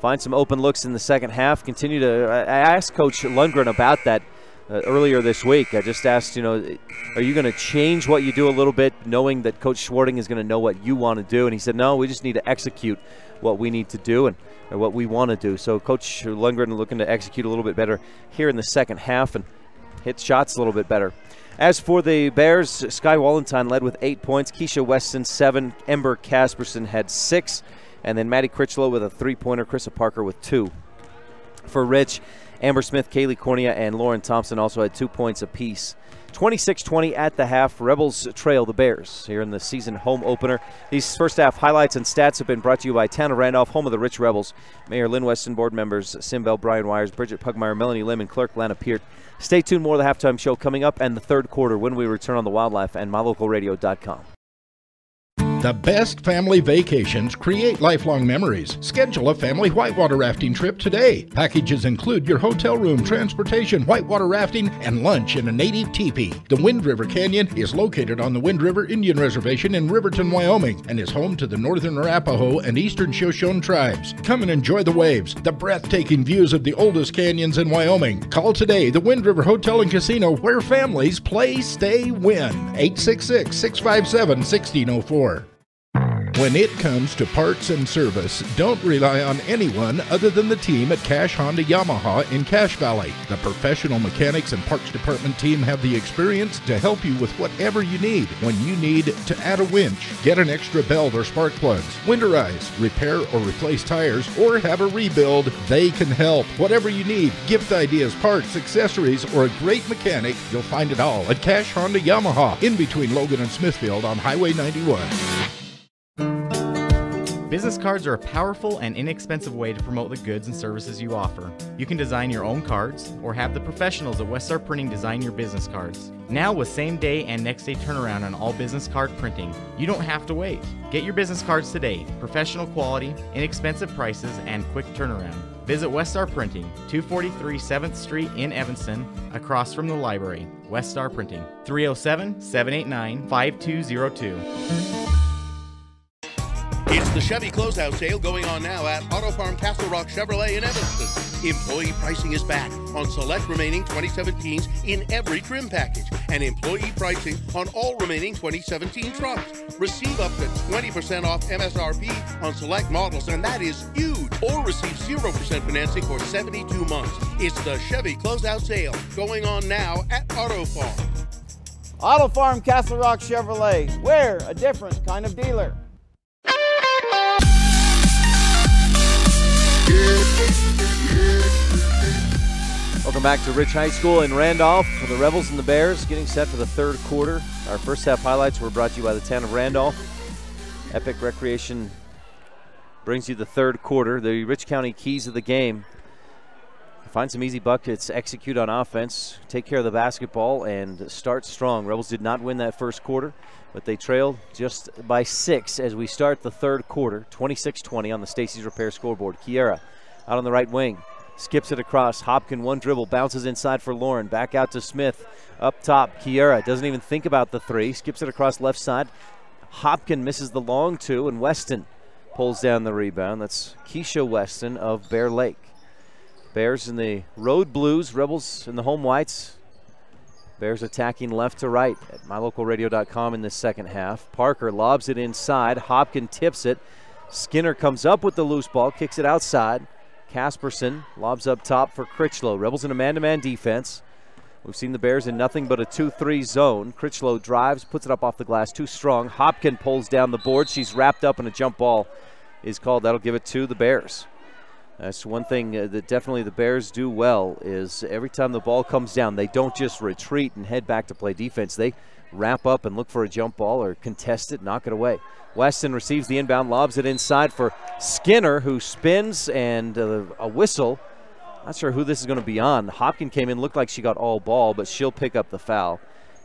find some open looks in the second half. Continue to. I asked Coach Lundgren about that earlier this week. I just asked, are you going to change what you do a little bit, knowing that Coach Schwarting is going to know what you want to do? And he said, no, we just need to execute what we need to do and what we want to do. So Coach Lundgren looking to execute a little bit better here in the second half and hit shots a little bit better. As for the Bears, Sky Wallenstein led with 8 points, Keisha Weston 7, Ember Casperson had 6, and then Maddie Critchlow with a 3-pointer, Krista Parker with 2. For Rich, Amber Smith, Kaylee Cornea, and Lauren Thompson also had 2 points apiece. 26-20 at the half. Rebels trail the Bears here in the season home opener. These first half highlights and stats have been brought to you by Town of Randolph, home of the Rich Rebels. Mayor Lynn Weston, board members Sim Bell, Brian Wires, Bridget Pugmire, Melanie Lim, and clerk Lana Peart. Stay tuned, more of the halftime show coming up and the third quarter when we return on the Wildlife and mylocalradio.com. The best family vacations create lifelong memories. Schedule a family whitewater rafting trip today. Packages include your hotel room, transportation, whitewater rafting, and lunch in a native teepee. The Wind River Canyon is located on the Wind River Indian Reservation in Riverton, Wyoming, and is home to the Northern Arapaho and Eastern Shoshone tribes. Come and enjoy the waves, the breathtaking views of the oldest canyons in Wyoming. Call today the Wind River Hotel and Casino, where families play, stay, win. 866-657-1604. When it comes to parts and service, don't rely on anyone other than the team at Cash Honda Yamaha in Cache Valley. The professional mechanics and parts department team have the experience to help you with whatever you need. When you need to add a winch, get an extra belt or spark plugs, winterize, repair or replace tires, or have a rebuild, they can help. Whatever you need, gift ideas, parts, accessories, or a great mechanic, you'll find it all at Cash Honda Yamaha in between Logan and Smithfield on Highway 91. Business cards are a powerful and inexpensive way to promote the goods and services you offer. You can design your own cards or have the professionals at Westar Printing design your business cards. Now with same-day and next-day turnaround on all business card printing, you don't have to wait. Get your business cards today. Professional quality, inexpensive prices, and quick turnaround. Visit Westar Printing, 243 7th Street in Evanston, across from the library. Westar Printing, 307-789-5202. It's the Chevy Closeout Sale going on now at Auto Farm Castle Rock Chevrolet in Evanston. Employee pricing is back on select remaining 2017s in every trim package and employee pricing on all remaining 2017 trucks. Receive up to 20% off MSRP on select models, and that is huge. Or receive 0% financing for 72 months. It's the Chevy closeout sale going on now at Auto Farm. Auto Farm Castle Rock Chevrolet. We're a different kind of dealer. Welcome back to Rich High School in Randolph for the Rebels and the Bears getting set for the third quarter. Our first half highlights were brought to you by the town of Randolph. Epic Recreation brings you the third quarter, the Rich County keys of the game. Find some easy buckets, execute on offense, take care of the basketball, and start strong. Rebels did not win that first quarter, but they trailed just by 6 as we start the third quarter, 26-20 on the Stacey's Repair scoreboard. Kiera out on the right wing, skips it across. Hopkin, one dribble, bounces inside for Lauren. Back out to Smith, up top. Kiera doesn't even think about the three, skips it across left side. Hopkin misses the long two, and Weston pulls down the rebound. That's Keisha Weston of Bear Lake. Bears in the road blues, Rebels in the home whites. Bears attacking left to right at mylocalradio.com in the second half. Parker lobs it inside. Hopkin tips it. Skinner comes up with the loose ball, kicks it outside. Casperson lobs up top for Critchlow. Rebels in a man-to-man defense. We've seen the Bears in nothing but a 2-3 zone. Critchlow drives, puts it up off the glass, too strong. Hopkin pulls down the board. She's wrapped up, and a jump ball is called. That'll give it to the Bears. That's one thing that definitely the Bears do well is every time the ball comes down, they don't just retreat and head back to play defense. They wrap up and look for a jump ball or contest it, knock it away. Weston receives the inbound, lobs it inside for Skinner, who spins, and a whistle. Not sure who this is going to be on. Hopkin came in, looked like she got all ball, but she'll pick up the foul.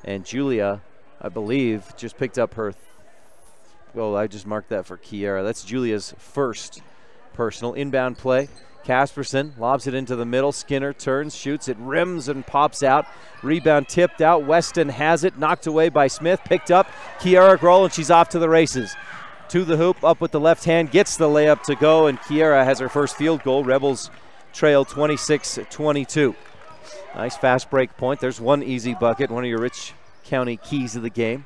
And Julia, I believe, just picked up her, well, I just marked that for Kiera. That's Julia's first personal. Inbound play. Casperson lobs it into the middle. Skinner turns, shoots, it rims and pops out. Rebound tipped out. Weston has it, knocked away by Smith, picked up. Kiera Grohl, and she's off to the races. To the hoop, up with the left hand, gets the layup to go, and Kiera has her first field goal. Rebels trail 26-22. Nice fast break point. There's one easy bucket, one of your Rich County keys of the game.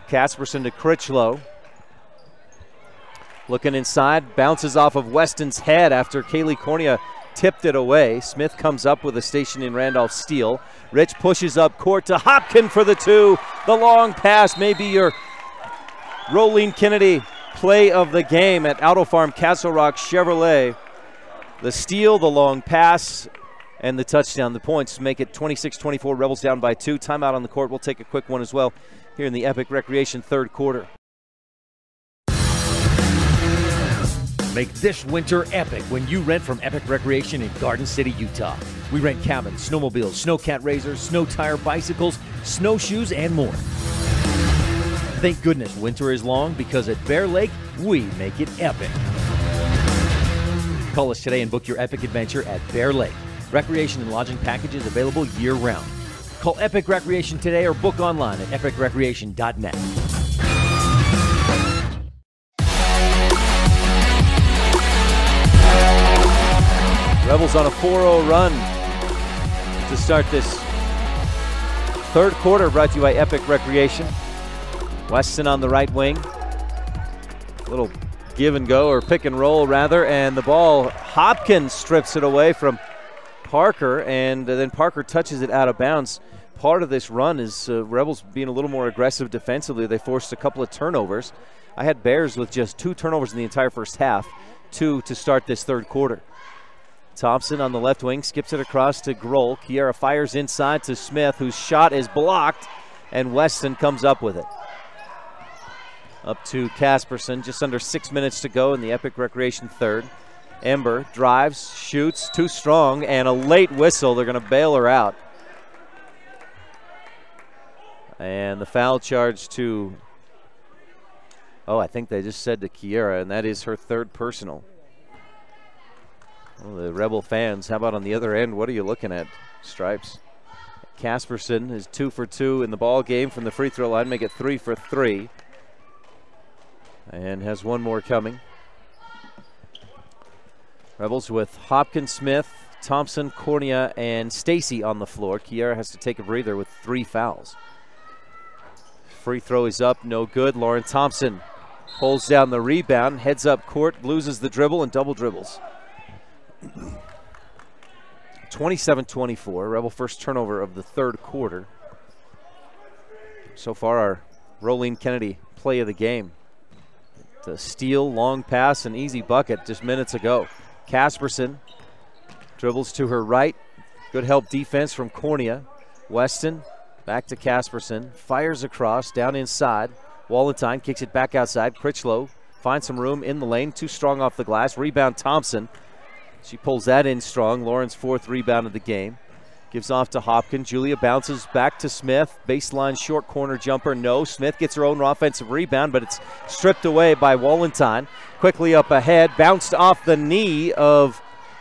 Casperson to Critchlow. Looking inside, bounces off of Weston's head after Kaylee Cornea tipped it away. Smith comes up with a station in Randolph steal. Rich pushes up court to Hopkin for the two. The long pass may be your Rolene Kennedy play of the game at Auto Farm Castle Rock Chevrolet. The steal, the long pass, and the touchdown. The points make it 26-24. Rebels down by 2. Timeout on the court. We'll take a quick one as well here in the Epic Recreation third quarter. Make this winter epic when you rent from Epic Recreation in Garden City, Utah. We rent cabins, snowmobiles, snowcat razors, snow tire bicycles, snowshoes, and more. Thank goodness winter is long, because at Bear Lake, we make it epic. Call us today and book your epic adventure at Bear Lake. Recreation and lodging packages available year-round. Call Epic Recreation today or book online at epicrecreation.net. Rebels on a 4-0 run to start this third quarter, brought to you by Epic Recreation. Weston on the right wing. Little give and go, or pick and roll rather, and the ball, Hopkins strips it away from Parker, and then Parker touches it out of bounds. Part of this run is Rebels being a little more aggressive defensively. They forced a couple of turnovers. I had Bears with just 2 turnovers in the entire first half, 2 to start this third quarter. Thompson on the left wing skips it across to Grohl. Kiera fires inside to Smith, whose shot is blocked, and Weston comes up with it. Up to Casperson, just under 6 minutes to go in the Epic Recreation third. Ember drives, shoots, too strong, and a late whistle. They're going to bail her out. And the foul charge to, I think they just said to Kiera, and that is her third personal. Well, the Rebel fans, how about on the other end? What are you looking at, Stripes? Casperson is 2 for 2 in the ball game from the free throw line, make it 3 for 3. And has one more coming. Rebels with Hopkins, Smith, Thompson, Cornea, and Stacy on the floor. Kiara has to take a breather with 3 fouls. Free throw is up, no good. Lauren Thompson pulls down the rebound, heads up court, loses the dribble, and double dribbles. 27-24, Rebel first turnover of the third quarter. So far, our Rolene Kennedy play of the game. The steal, long pass, and easy bucket just minutes ago. Casperson dribbles to her right. Good help defense from Cornea. Weston back to Casperson. Fires across, down inside. Wallenstein kicks it back outside. Critchlow finds some room in the lane. Too strong off the glass. Rebound Thompson. She pulls that in strong. Lauren's 4th rebound of the game. Gives off to Hopkins. Julia bounces back to Smith. Baseline short corner jumper. No. Smith gets her own offensive rebound, but it's stripped away by Wallenstein. Quickly up ahead. Bounced off the knee of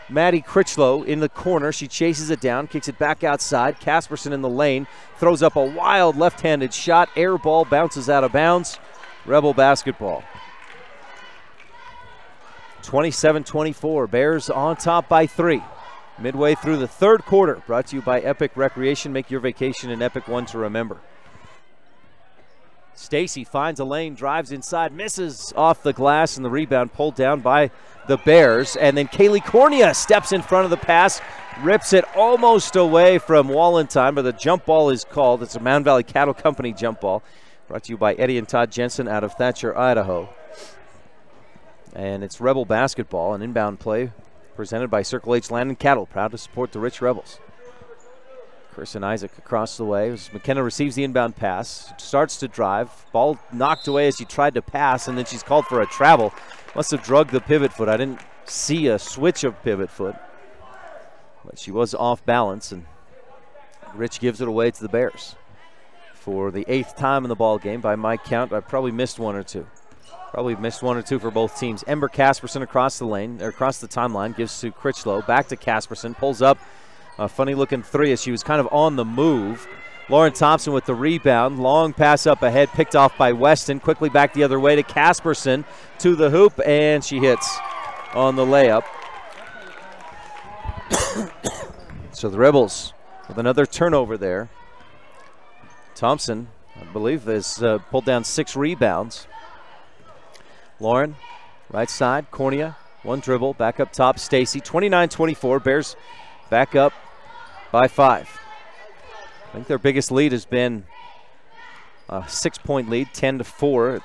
Maddie Critchlow in the corner. She chases it down, kicks it back outside. Casperson in the lane. Throws up a wild left-handed shot. Air ball bounces out of bounds. Rebel basketball. 27-24. Bears on top by 3. Midway through the third quarter, brought to you by Epic Recreation. Make your vacation an epic one to remember. Stacy finds a lane, drives inside, misses off the glass, and the rebound pulled down by the Bears. And then Kaylee Cornea steps in front of the pass, rips it almost away from Wallenstein, but the jump ball is called. It's a Mound Valley Cattle Company jump ball, brought to you by Eddie and Todd Jensen out of Thatcher, Idaho. And it's Rebel basketball, an inbound play presented by Circle H Land and Cattle, proud to support the Rich Rebels. Chris and Isaac across the way. As McKenna receives the inbound pass, starts to drive. Ball knocked away as she tried to pass, and then she's called for a travel. Must have drugged the pivot foot. I didn't see a switch of pivot foot, but she was off balance, and Rich gives it away to the Bears. For the 8th time in the ball game, by my count, I probably missed one or two. Probably missed one or two for both teams. Ember Casperson across the lane, or across the timeline, gives to Critchlow. Back to Casperson, pulls up a funny-looking 3 as she was kind of on the move. Lauren Thompson with the rebound. Long pass up ahead, picked off by Weston. Quickly back the other way to Casperson, to the hoop, and she hits on the layup. So the Rebels with another turnover there. Thompson, I believe, has pulled down 6 rebounds. Lauren, right side, Cornea, 1 dribble, back up top, Stacy. 29-24, Bears back up by 5. I think their biggest lead has been a 6-point lead, 10-4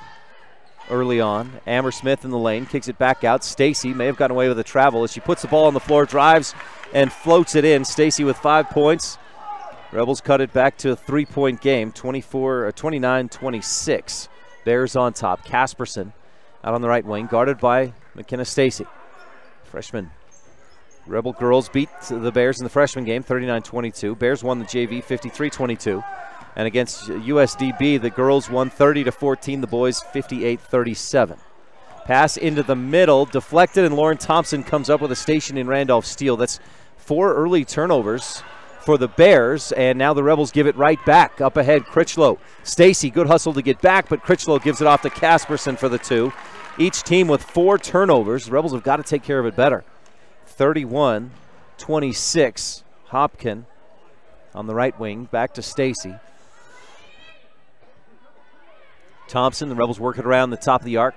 early on. Amber Smith in the lane, kicks it back out. Stacy may have gotten away with a travel as she puts the ball on the floor, drives and floats it in. Stacy with 5 points. Rebels cut it back to a 3-point game, 29-26. Bears on top. Casperson out on the right wing, guarded by McKenna Stacy. Freshman Rebel girls beat the Bears in the freshman game, 39-22. Bears won the JV 53-22. And against USDB, the girls won 30-14, the boys 58-37. Pass into the middle, deflected, and Lauren Thompson comes up with a station in Randolph steal. That's 4 early turnovers for the Bears, and now the Rebels give it right back. Up ahead, Critchlow. Stacy, good hustle to get back, but Critchlow gives it off to Casperson for the 2. Each team with 4 turnovers. The Rebels have got to take care of it better. 31-26, Hopkins on the right wing, back to Stacy. Thompson, the Rebels work it around the top of the arc.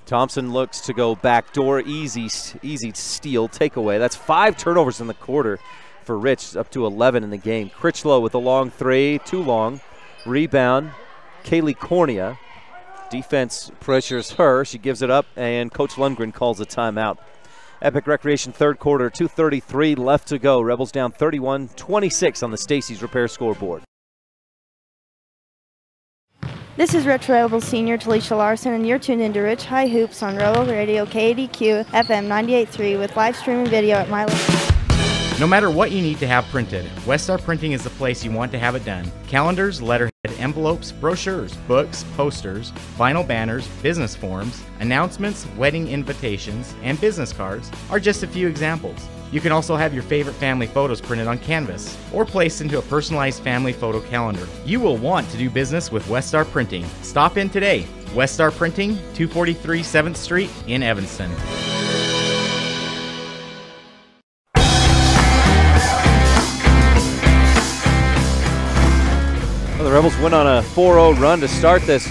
Thompson looks to go backdoor, easy steal, takeaway. That's 5 turnovers in the quarter for Rich, up to 11 in the game. Critchlow with a long 3, too long. Rebound, Kaylee Cornea. Defense pressures her. She gives it up, and Coach Lundgren calls a timeout. Epic Recreation third quarter, 2:33 left to go. Rebels down 31-26 on the Stacy's Repair scoreboard. This is Rich Rebel Senior Talisha Larson, and you're tuned into Rich High Hoops on Rebel Radio KADQ FM 98.3 with live streaming video at my location. No matter what you need to have printed, Westar Printing is the place you want to have it done. Calendars, letterhead, envelopes, brochures, books, posters, vinyl banners, business forms, announcements, wedding invitations, and business cards are just a few examples. You can also have your favorite family photos printed on canvas or placed into a personalized family photo calendar. You will want to do business with Westar Printing. Stop in today. West Star Printing, 243 7th Street in Evanston. Well, the Rebels went on a 4-0 run to start this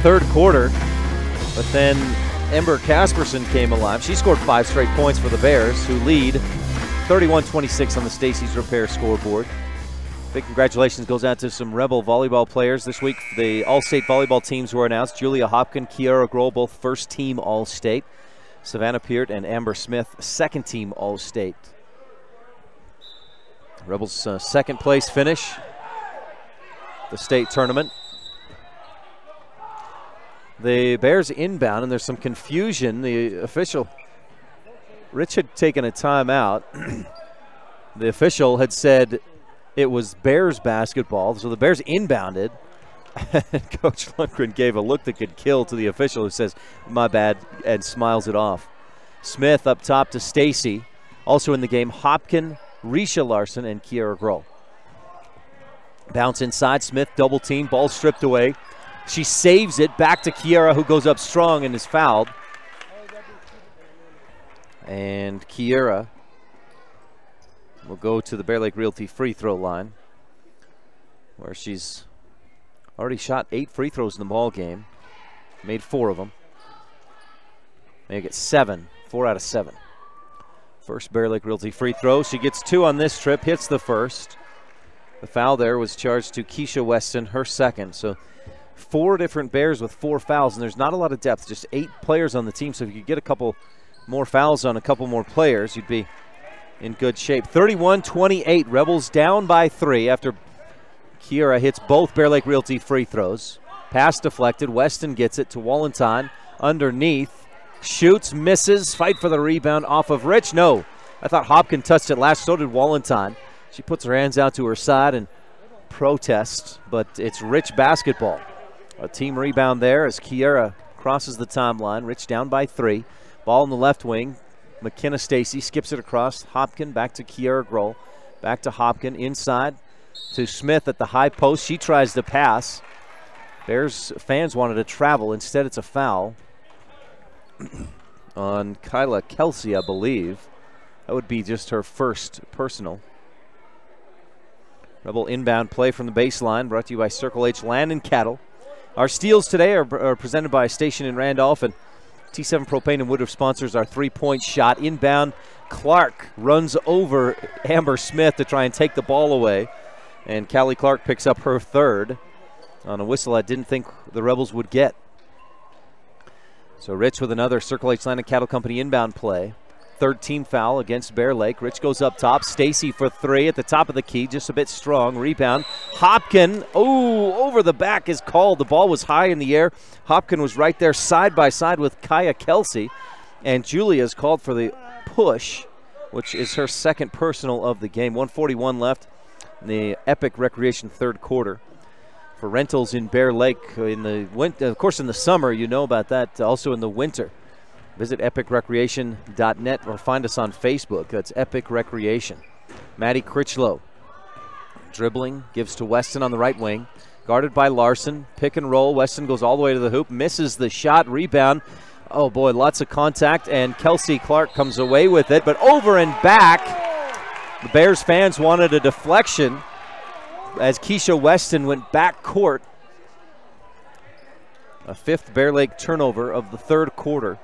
third quarter, but then Ember Casperson came alive. She scored 5 straight points for the Bears, who lead 31-26 on the Stacy's Repair scoreboard. Big congratulations goes out to some Rebel volleyball players this week. The All-State volleyball teams were announced. Julia Hopkin, Kiara Grohl, both first-team All-State. Savannah Peart and Amber Smith, second-team All-State. Rebels' second-place finish, the state tournament. The Bears inbound, and there's some confusion. The official, Rich had taken a timeout. The official had said it was Bears basketball, so the Bears inbounded. Coach Lundgren gave a look that could kill to the official, who says, "My bad," and smiles it off. Smith up top to Stacy. Also in the game, Hopkin, Risha Larson, and Kiara Grohl. Bounce inside, Smith double team, ball stripped away. She saves it, back to Kiara, who goes up strong and is fouled. And Kiara will go to the Bear Lake Realty free throw line, where she's already shot 8 free throws in the ball game. Made 4 of them. May get 7, 4 out of 7. First Bear Lake Realty free throw. She gets 2 on this trip, hits the first. The foul there was charged to Keisha Weston, her second. So 4 different Bears with 4 fouls, and there's not a lot of depth, just 8 players on the team. So if you could get a couple more fouls on a couple more players, you'd be in good shape. 31-28, Rebels down by 3 after Kiara hits both Bear Lake Realty free throws. Pass deflected, Weston gets it to Wallentine, underneath, shoots, misses, fight for the rebound off of Rich. No, I thought Hopkin touched it last, so did Wallentine. She puts her hands out to her side and protests, but it's Rich basketball. A team rebound there as Kiara crosses the timeline. Rich down by 3. Ball in the left wing. McKenna Stacy skips it across. Hopkin back to Kiara Grohl. Back to Hopkin inside to Smith at the high post. She tries to pass. Bears fans wanted to travel. Instead, it's a foul on Kyla Kelsey, I believe. That would be just her first personal. Rebel inbound play from the baseline, brought to you by Circle H Land and Cattle. Our steals today are presented by a station in Randolph, and T7 Propane and Woodruff sponsors our 3-point shot. Inbound, Clark runs over Amber Smith to try and take the ball away, and Callie Clark picks up her third on a whistle I didn't think the Rebels would get. So Rich with another Circle H Land and Cattle Company inbound play. Third team foul against Bear Lake. Rich goes up top. Stacy for 3 at the top of the key, just a bit strong. Rebound. Hopkin, over the back is called. The ball was high in the air. Hopkin was right there side by side with Kaya Kelsey. And Julia's called for the push, which is her second personal of the game. 1:41 left in the Epic Recreation third quarter. For rentals in Bear Lake in the winter, of course in the summer, you know about that. Also in the winter. Visit epicrecreation.net or find us on Facebook. That's Epic Recreation. Maddie Critchlow dribbling, gives to Weston on the right wing. Guarded by Larson. Pick and roll. Weston goes all the way to the hoop. Misses the shot. Rebound. Oh, boy, lots of contact. And Kelsey Clark comes away with it. But over and back, the Bears fans wanted a deflection as Keisha Weston went back court. A 5th Bear Lake turnover of the third quarter.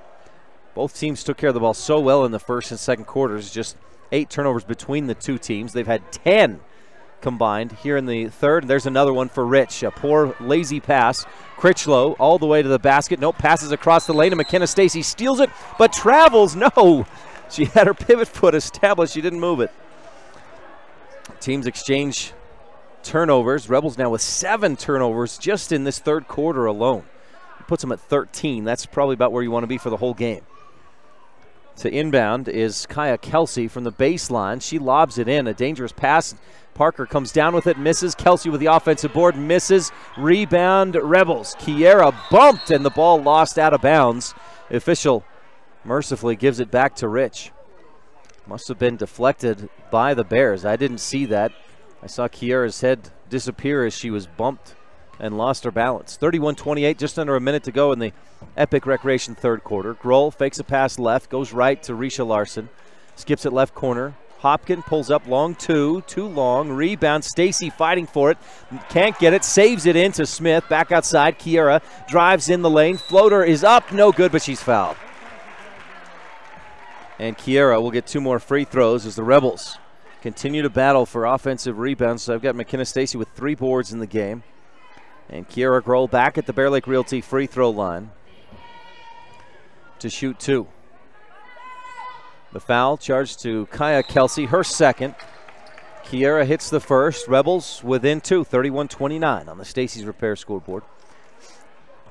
Both teams took care of the ball so well in the first and second quarters. Just 8 turnovers between the two teams. They've had 10 combined here in the third. There's another one for Rich. A poor, lazy pass. Critchlow all the way to the basket. Nope, passes across the lane, and McKenna Stacy steals it, but travels. No, she had her pivot foot established. She didn't move it. Teams exchange turnovers. Rebels now with 7 turnovers just in this third quarter alone. Puts them at 13. That's probably about where you want to be for the whole game. To inbound is Kaya Kelsey from the baseline. She lobs it in. A dangerous pass. Parker comes down with it, misses. Kelsey with the offensive board, misses. Rebound, Rebels. Kiera bumped, and the ball lost out of bounds. The official mercifully gives it back to Rich. Must have been deflected by the Bears. I didn't see that. I saw Kiera's head disappear as she was bumped and lost her balance. 31-28, just under a minute to go in the Epic Recreation third quarter. Grohl fakes a pass left, goes right to Risha Larson. Skips it left corner. Hopkin pulls up long too long. Rebound, Stacy fighting for it. Can't get it, saves it into Smith. Back outside, Kiera drives in the lane. Floater is up, no good, but she's fouled. And Kiera will get 2 more free throws as the Rebels continue to battle for offensive rebounds. So I've got McKenna Stacy with 3 boards in the game. And Kiera Grohl back at the Bear Lake Realty free throw line to shoot 2. The foul charged to Kaya Kelsey, her second. Kiera hits the first. Rebels within 2, 31-29 on the Stacy's Repair scoreboard.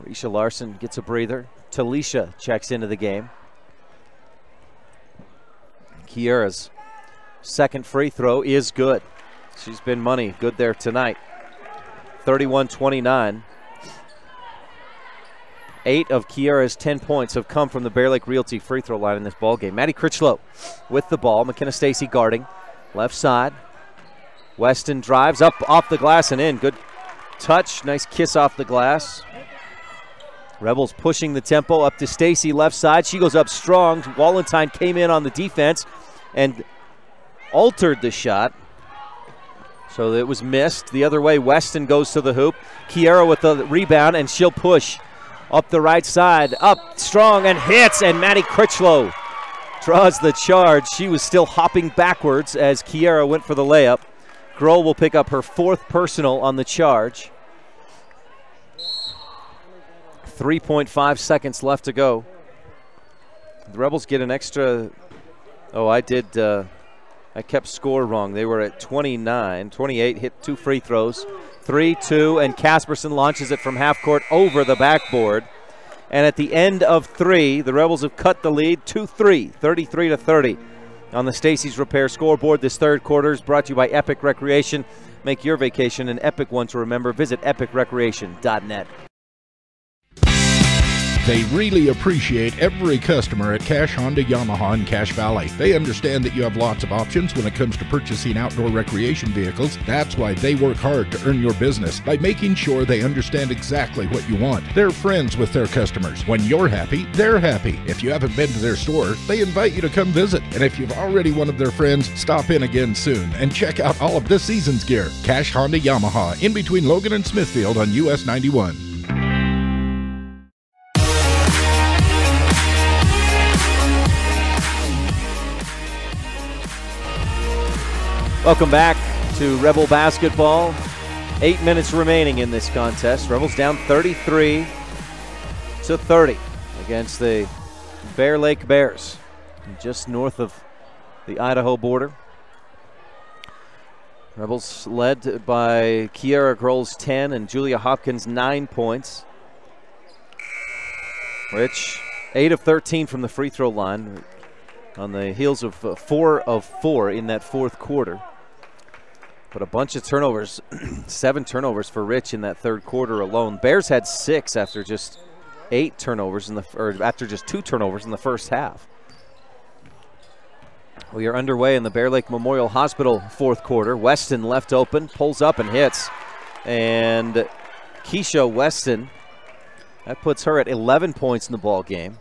Risha Larson gets a breather. Talisha checks into the game. Kiera's second free throw is good. She's been money good there tonight. 31-29. 8 of Kiera's 10 points have come from the Bear Lake Realty free throw line in this ball game. Maddie Critchlow with the ball. McKenna Stacy guarding. Left side. Weston drives up off the glass and in. Good touch. Nice kiss off the glass. Rebels pushing the tempo up to Stacy left side. She goes up strong. Wallenstein came in on the defense and altered the shot. So it was missed. The other way, Weston goes to the hoop. Kiera with the rebound, and she'll push up the right side. Up strong and hits, and Maddie Critchlow draws the charge. She was still hopping backwards as Kiera went for the layup. Grohl will pick up her 4th personal on the charge. 3.5 seconds left to go. The Rebels get an extra. Oh, I kept score wrong. They were at 28, hit 2 free throws. 3-2, and Casperson launches it from half court over the backboard. And at the end of 3, the Rebels have cut the lead 2-3, 33-30 on the Stacy's Repair scoreboard. This third quarter is brought to you by Epic Recreation. Make your vacation an epic one to remember. Visit epicrecreation.net. They really appreciate every customer at Cash Honda Yamaha in Cache Valley. They understand that you have lots of options when it comes to purchasing outdoor recreation vehicles. That's why they work hard to earn your business by making sure they understand exactly what you want. They're friends with their customers. When you're happy, they're happy. If you haven't been to their store, they invite you to come visit. And if you've already one of their friends, stop in again soon and check out all of this season's gear. Cache Honda Yamaha in between Logan and Smithfield on US 91. Welcome back to Rebel basketball. 8 minutes remaining in this contest. Rebels down 33-30 against the Bear Lake Bears, just north of the Idaho border. Rebels led by Kiera Grohl's 10 and Julia Hopkins' 9 points. Rich, 8 of 13 from the free throw line on the heels of 4 of 4 in that fourth quarter. But a bunch of turnovers, 7 turnovers for Rich in that third quarter alone. Bears had 6 after just 8 turnovers after just 2 turnovers in the first half. We are underway in the Bear Lake Memorial Hospital fourth quarter. Weston left open, pulls up and hits. And Keisha Weston, that puts her at 11 points in the ball game.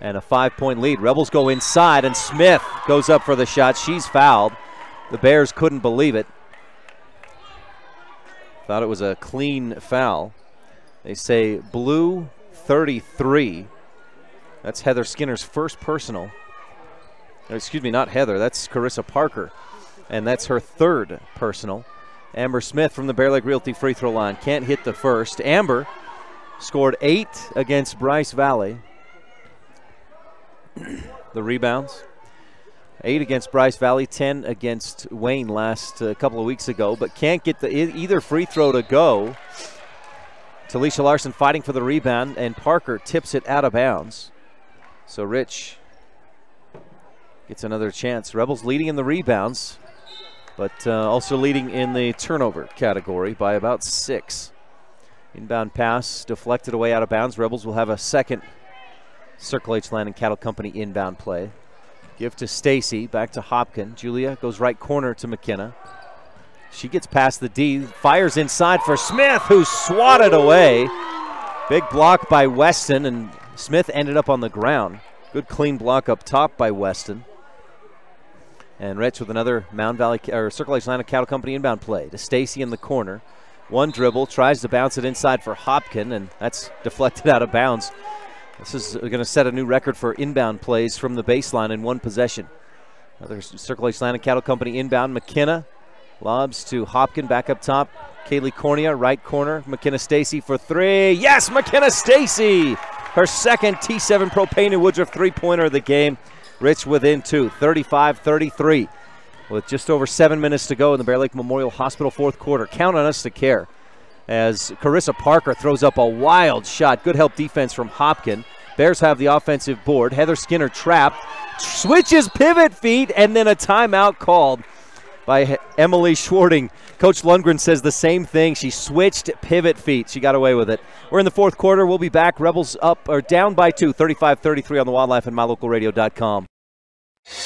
And a 5-point lead. Rebels go inside, and Smith goes up for the shot. She's fouled. The Bears couldn't believe it. Thought it was a clean foul. They say blue 33. That's Heather Skinner's first personal. Excuse me, not Heather. That's Carissa Parker. And that's her 3rd personal. Amber Smith from the Bear Lake Realty free throw line. Can't hit the first. Amber scored 8 against Bryce Valley. The rebounds. 8 against Bryce Valley, 10 against Wayne last couple of weeks ago, but can't get either free throw to go. Talisha Larson fighting for the rebound, and Parker tips it out of bounds. So Rich gets another chance. Rebels leading in the rebounds, but also leading in the turnover category by about 6. Inbound pass deflected away out of bounds. Rebels will have a second Circle H Land and Cattle Company inbound play. Give to Stacy, back to Hopkin. Julia goes right corner to McKenna. She gets past the D, fires inside for Smith, who's swatted away. Big block by Weston, and Smith ended up on the ground. Good clean block up top by Weston. And Rich with another Mound Valley or Circle H Atlanta Cattle Company inbound play to Stacy in the corner. One dribble, tries to bounce it inside for Hopkin, and that's deflected out of bounds. This is going to set a new record for inbound plays from the baseline in one possession. Another Circle H Atlanta Cattle Company inbound. McKenna lobs to Hopkin back up top. Kaylee Cornea, right corner. McKenna Stacy for three. Yes, McKenna Stacy! Her second T7 Propane and Woodruff three-pointer of the game. Rich within two, 35-33. With just over 7 minutes to go in the Bear Lake Memorial Hospital fourth quarter. Count on us to care as Carissa Parker throws up a wild shot. Good help defense from Hopkin. Bears have the offensive board. Heather Skinner trapped. Switches pivot feet, and then a timeout called by Emily Schwarting. Coach Lundgren says the same thing. She switched pivot feet. She got away with it. We're in the fourth quarter. We'll be back. Rebels up or down by 2, 35-33 on the Wildlife and MyLocalRadio.com.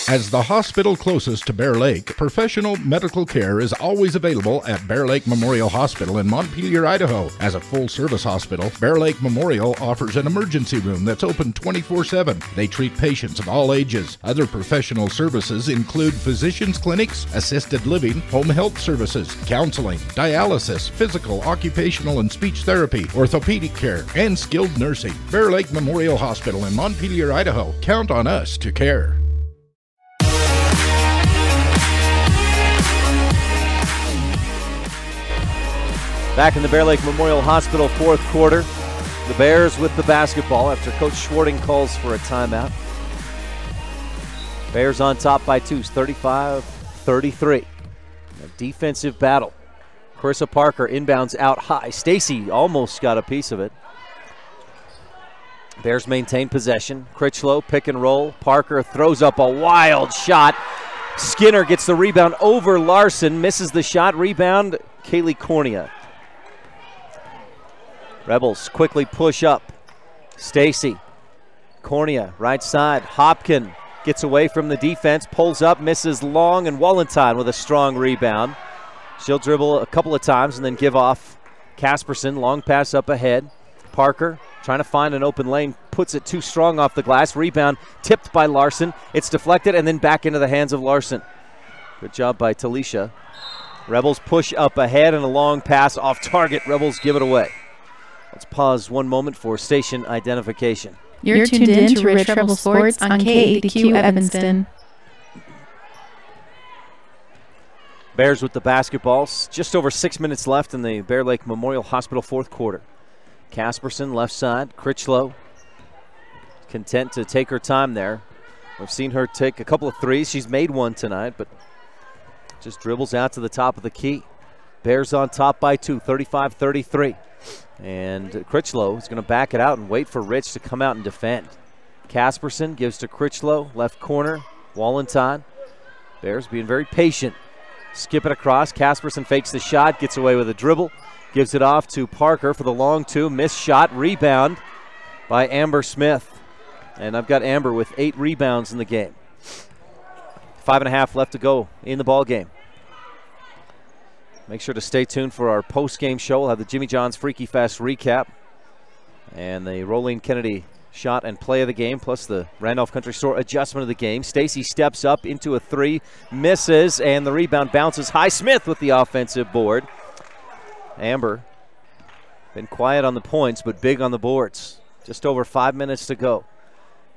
As the hospital closest to Bear Lake, professional medical care is always available at Bear Lake Memorial Hospital in Montpelier, Idaho. As a full-service hospital, Bear Lake Memorial offers an emergency room that's open 24/7. They treat patients of all ages. Other professional services include physicians' clinics, assisted living, home health services, counseling, dialysis, physical, occupational, and speech therapy, orthopedic care, and skilled nursing. Bear Lake Memorial Hospital in Montpelier, Idaho. Count on us to care. Back in the Bear Lake Memorial Hospital fourth quarter. The Bears with the basketball after Coach Schwarting calls for a timeout. Bears on top by 2, 35-33. A defensive battle. Carissa Parker inbounds out high. Stacy almost got a piece of it. Bears maintain possession. Critchlow pick and roll. Parker throws up a wild shot. Skinner gets the rebound over Larson. Misses the shot. Rebound, Kaylee Cornea. Rebels quickly push up. Stacy. Cornea, right side. Hopkin gets away from the defense, pulls up, misses long, and Wallentine with a strong rebound. She'll dribble a couple of times and then give off. Casperson, long pass up ahead. Parker trying to find an open lane, puts it too strong off the glass. Rebound tipped by Larson. It's deflected and then back into the hands of Larson. Good job by Talisha. Rebels push up ahead and a long pass off target. Rebels give it away. Let's pause one moment for station identification. You're tuned in to Rich Rebel Sports on KADQ Evanston. Bears with the basketball. Just over 6 minutes left in the Bear Lake Memorial Hospital fourth quarter. Casperson left side. Critchlow content to take her time there. We've seen her take a couple of threes. She's made one tonight, but just dribbles out to the top of the key. Bears on top by 2, 35-33. And Critchlow is going to back it out and wait for Rich to come out and defend. Casperson gives to Critchlow, left corner. Wallentine. Bears being very patient. Skip it across. Casperson fakes the shot, gets away with a dribble. Gives it off to Parker for the long two. Missed shot. Rebound by Amber Smith. And I've got Amber with 8 rebounds in the game. 5.5 left to go in the ball game. Make sure to stay tuned for our post-game show. We'll have the Jimmy John's Freaky Fast recap and the Rolene Kennedy shot and play of the game, plus the Randolph Country Store adjustment of the game. Stacy steps up into a three, misses, and the rebound bounces high. Smith with the offensive board. Amber been quiet on the points, but big on the boards. Just over 5 minutes to go.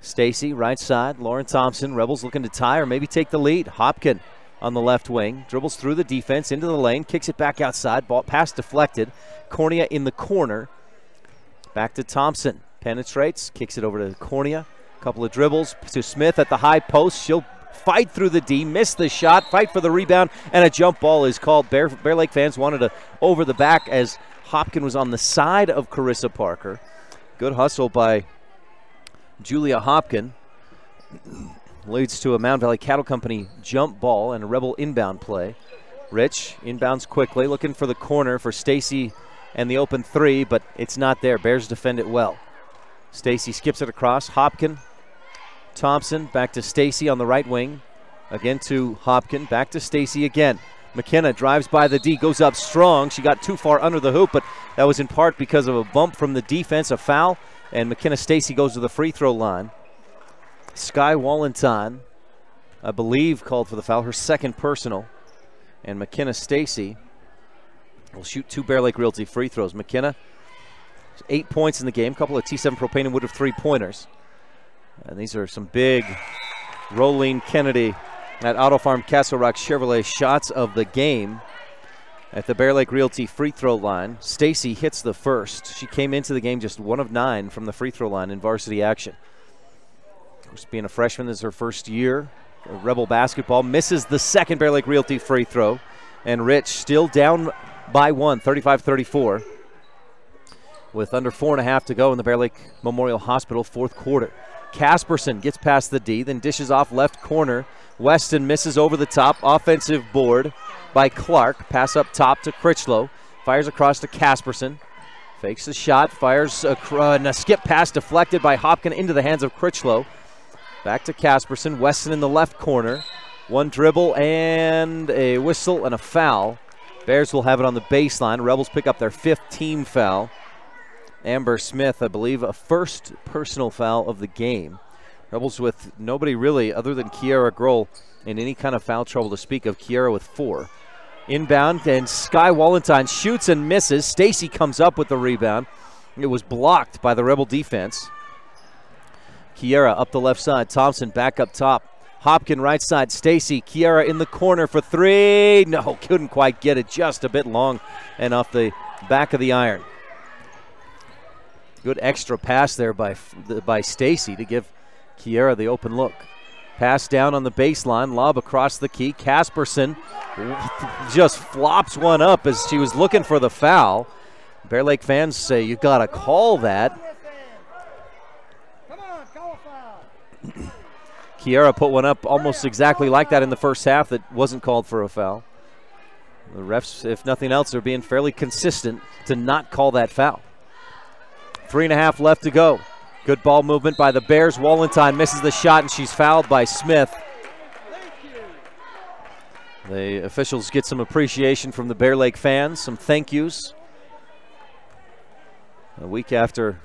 Stacy, right side. Lauren Thompson, Rebels looking to tie or maybe take the lead. Hopkin on the left wing, dribbles through the defense into the lane, kicks it back outside, ball pass deflected. Cornea in the corner. Back to Thompson, penetrates, kicks it over to Cornea. Couple of dribbles to Smith at the high post. She'll fight through the D, miss the shot, fight for the rebound, and a jump ball is called. Bear Lake fans wanted to over the back as Hopkin was on the side of Carissa Parker. Good hustle by Julia Hopkin. Leads to a Mound Valley Cattle Company jump ball and a Rebel inbound play. Rich inbounds quickly, looking for the corner for Stacy and the open three, but it's not there. Bears defend it well. Stacy skips it across. Hopkin, Thompson, back to Stacy on the right wing. Again to Hopkin, back to Stacy again. McKenna drives by the D, goes up strong. She got too far under the hoop, but that was in part because of a bump from the defense, a foul, and McKenna Stacy goes to the free throw line. Sky Wallenton, I believe, called for the foul, her second personal. And McKenna Stacy will shoot 2 Bear Lake Realty free throws. McKenna, 8 points in the game, couple of T7 Propane and Woodruff 3-pointers. And these are some big Rolene Kennedy at Auto Farm Castle Rock Chevrolet shots of the game at the Bear Lake Realty free throw line. Stacy hits the first. She came into the game just 1 of 9 from the free throw line in varsity action. Of course, being a freshman, this is her first year. Rebel basketball misses the second Bear Lake Realty free throw. And Rich still down by 1, 35-34. With under 4.5 to go in the Bear Lake Memorial Hospital fourth quarter. Casperson gets past the D, then dishes off left corner. Weston misses over the top. Offensive board by Clark. Pass up top to Critchlow. Fires across to Casperson. Fakes the shot. Fires and a skip pass deflected by Hopkin into the hands of Critchlow. Back to Casperson. Weston in the left corner. One dribble and a whistle and a foul. Bears will have it on the baseline. Rebels pick up their 5th team foul. Amber Smith, I believe, a first personal foul of the game. Rebels with nobody really other than Kiara Grohl in any kind of foul trouble to speak of. Kiara with 4. Inbound, and Sky Wallenton shoots and misses. Stacy comes up with the rebound. It was blocked by the Rebel defense. Kiara up the left side. Thompson back up top. Hopkin right side. Stacy. Kiara in the corner for 3. No, couldn't quite get it. Just a bit long and off the back of the iron. Good extra pass there by Stacy to give Kiara the open look. Pass down on the baseline, lob across the key. Casperson just flops one up as she was looking for the foul. Bear Lake fans say you got to call that. Kiara put one up almost exactly like that in the first half that wasn't called for a foul. The refs, if nothing else, are being fairly consistent to not call that foul. 3.5 left to go. Good ball movement by the Bears. Wallenton misses the shot, and she's fouled by Smith. The officials get some appreciation from the Bear Lake fans, some thank yous. A week after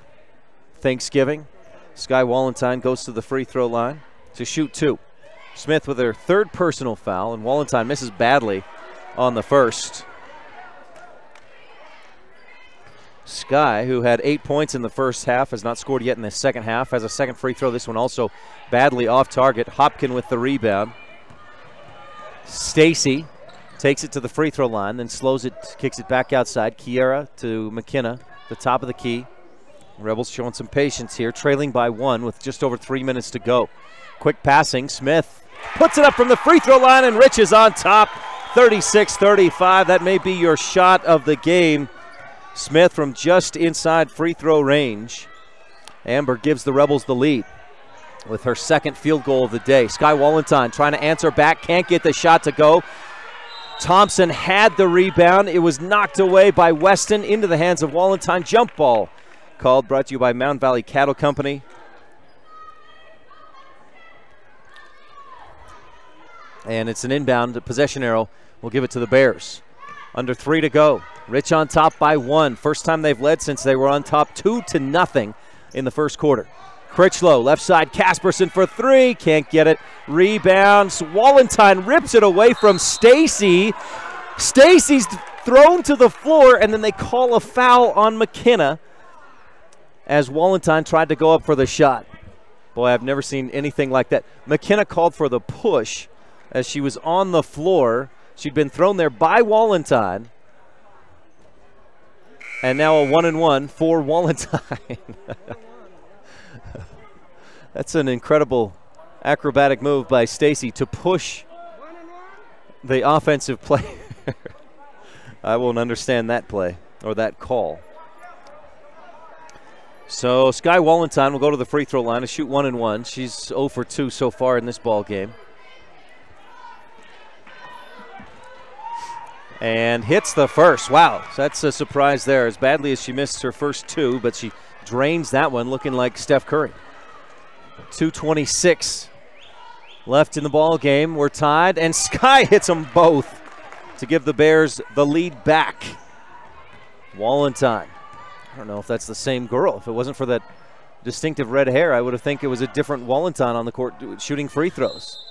Thanksgiving, Sky Wallenton goes to the free throw line to shoot 2. Smith with her 3rd personal foul, and Wallenton misses badly on the first. Sky, who had 8 points in the first half, has not scored yet in the second half. Has a second free throw. This one also badly off target. Hopkin with the rebound. Stacy takes it to the free throw line, then slows it, kicks it back outside. Kiara to McKenna, the top of the key. Rebels showing some patience here, trailing by 1 with just over 3 minutes to go. Quick passing. Smith puts it up from the free throw line, and Rich is on top. 36-35. That may be your shot of the game. Smith from just inside free throw range. Amber gives the Rebels the lead with her 2nd field goal of the day. Sky Wallenton trying to answer back, can't get the shot to go. Thompson had the rebound. It was knocked away by Weston into the hands of Wallenton. Jump ball called, brought to you by Mountain Valley Cattle Company. And it's an inbound. The possession arrow will give it to the Bears. Under 3 to go. Rich on top by 1. First time they've led since they were on top 2-0 in the first quarter. Critchlow, left side, Casperson for 3. Can't get it. Rebounds. Wallenton rips it away from Stacy. Stacy's thrown to the floor, and then they call a foul on McKenna as Wallenton tried to go up for the shot. Boy, I've never seen anything like that. McKenna called for the push as she was on the floor. She'd been thrown there by Wallenton. And now a 1-and-1 for Wallenton. That's an incredible acrobatic move by Stacy to push the offensive player. I won't understand that play or that call. So Sky Wallenton will go to the free throw line to shoot 1-and-1. She's 0 for 2 so far in this ball game. And hits the first. Wow, that's a surprise there. As badly as she missed her first 2, but she drains that one looking like Steph Curry. 2:26 left in the ball game. We're tied, and Sky hits them both. to give the Bears the lead back. Walentine. I don't know if that's the same girl. If it wasn't for that distinctive red hair, I would have think it was a different Walentine on the court shooting free throws.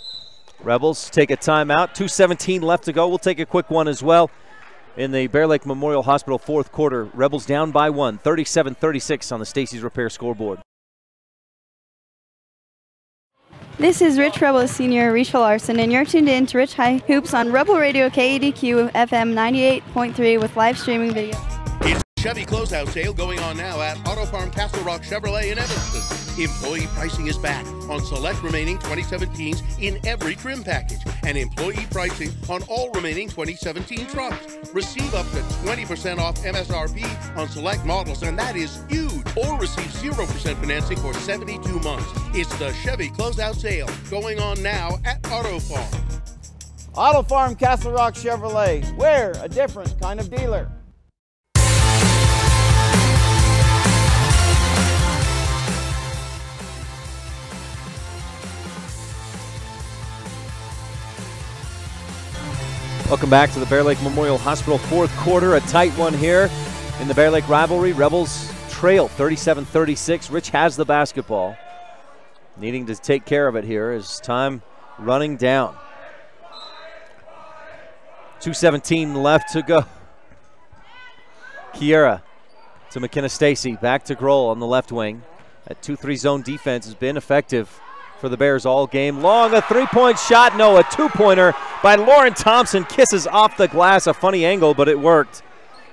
Rebels take a timeout. 2:17 left to go. We'll take a quick one as well. In the Bear Lake Memorial Hospital fourth quarter, Rebels down by 1, 37-36 on the Stacey's Repair scoreboard. This is Rich Rebel Senior Risha Larson, and you're tuned in to Rich High Hoops on Rebel Radio KADQ FM 98.3 with live streaming video. It's Chevy closeout sale going on now at Auto Farm Castle Rock Chevrolet in Evanston. Employee pricing is back on select remaining 2017s in every trim package, and employee pricing on all remaining 2017 trucks. Receive up to 20% off MSRP on select models, and that is huge. Or receive 0% financing for 72 months. It's the Chevy closeout sale going on now at Auto Farm. Auto Farm Castle Rock Chevrolet. We're a different kind of dealer. Welcome back to the Bear Lake Memorial Hospital fourth quarter. A tight one here in the Bear Lake rivalry. Rebels trail 37-36. Rich has the basketball. Needing to take care of it here as time running down. 2:17 left to go. Kiera to McKenna Stacy. Back to Grohl on the left wing. That 2-3 zone defense has been effective for the Bears all game long. A three-point shot, no, a two-pointer by Lauren Thompson. Kisses off the glass, a funny angle, but it worked.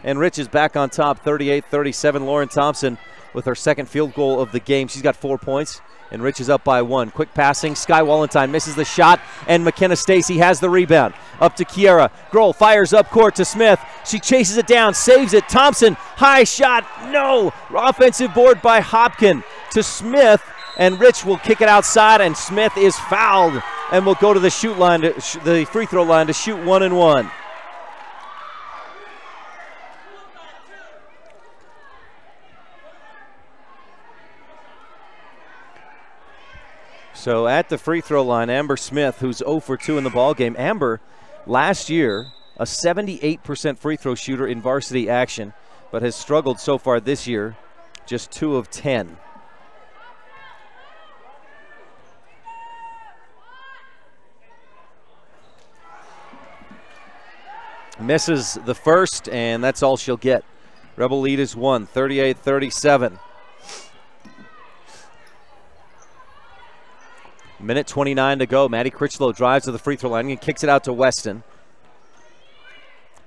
And Rich is back on top, 38-37. Lauren Thompson with her second field goal of the game. She's got 4 points, and Rich is up by 1. Quick passing, Sky Walentine misses the shot, and McKenna Stacy has the rebound. Up to Kiera. Grohl fires up court to Smith. She chases it down, saves it. Thompson, high shot, no. Offensive board by Hopkin to Smith. And Rich will kick it outside, and Smith is fouled and will go to the shoot line, the free throw line to shoot 1 and 1. So at the free throw line, Amber Smith, who's 0 for 2 in the ball game. Amber, last year, a 78% free throw shooter in varsity action, but has struggled so far this year, just 2 of 10. Misses the first, and that's all she'll get. Rebel lead is 1, 38-37. Minute 29 to go. Maddie Critchlow drives to the free throw line and kicks it out to Weston.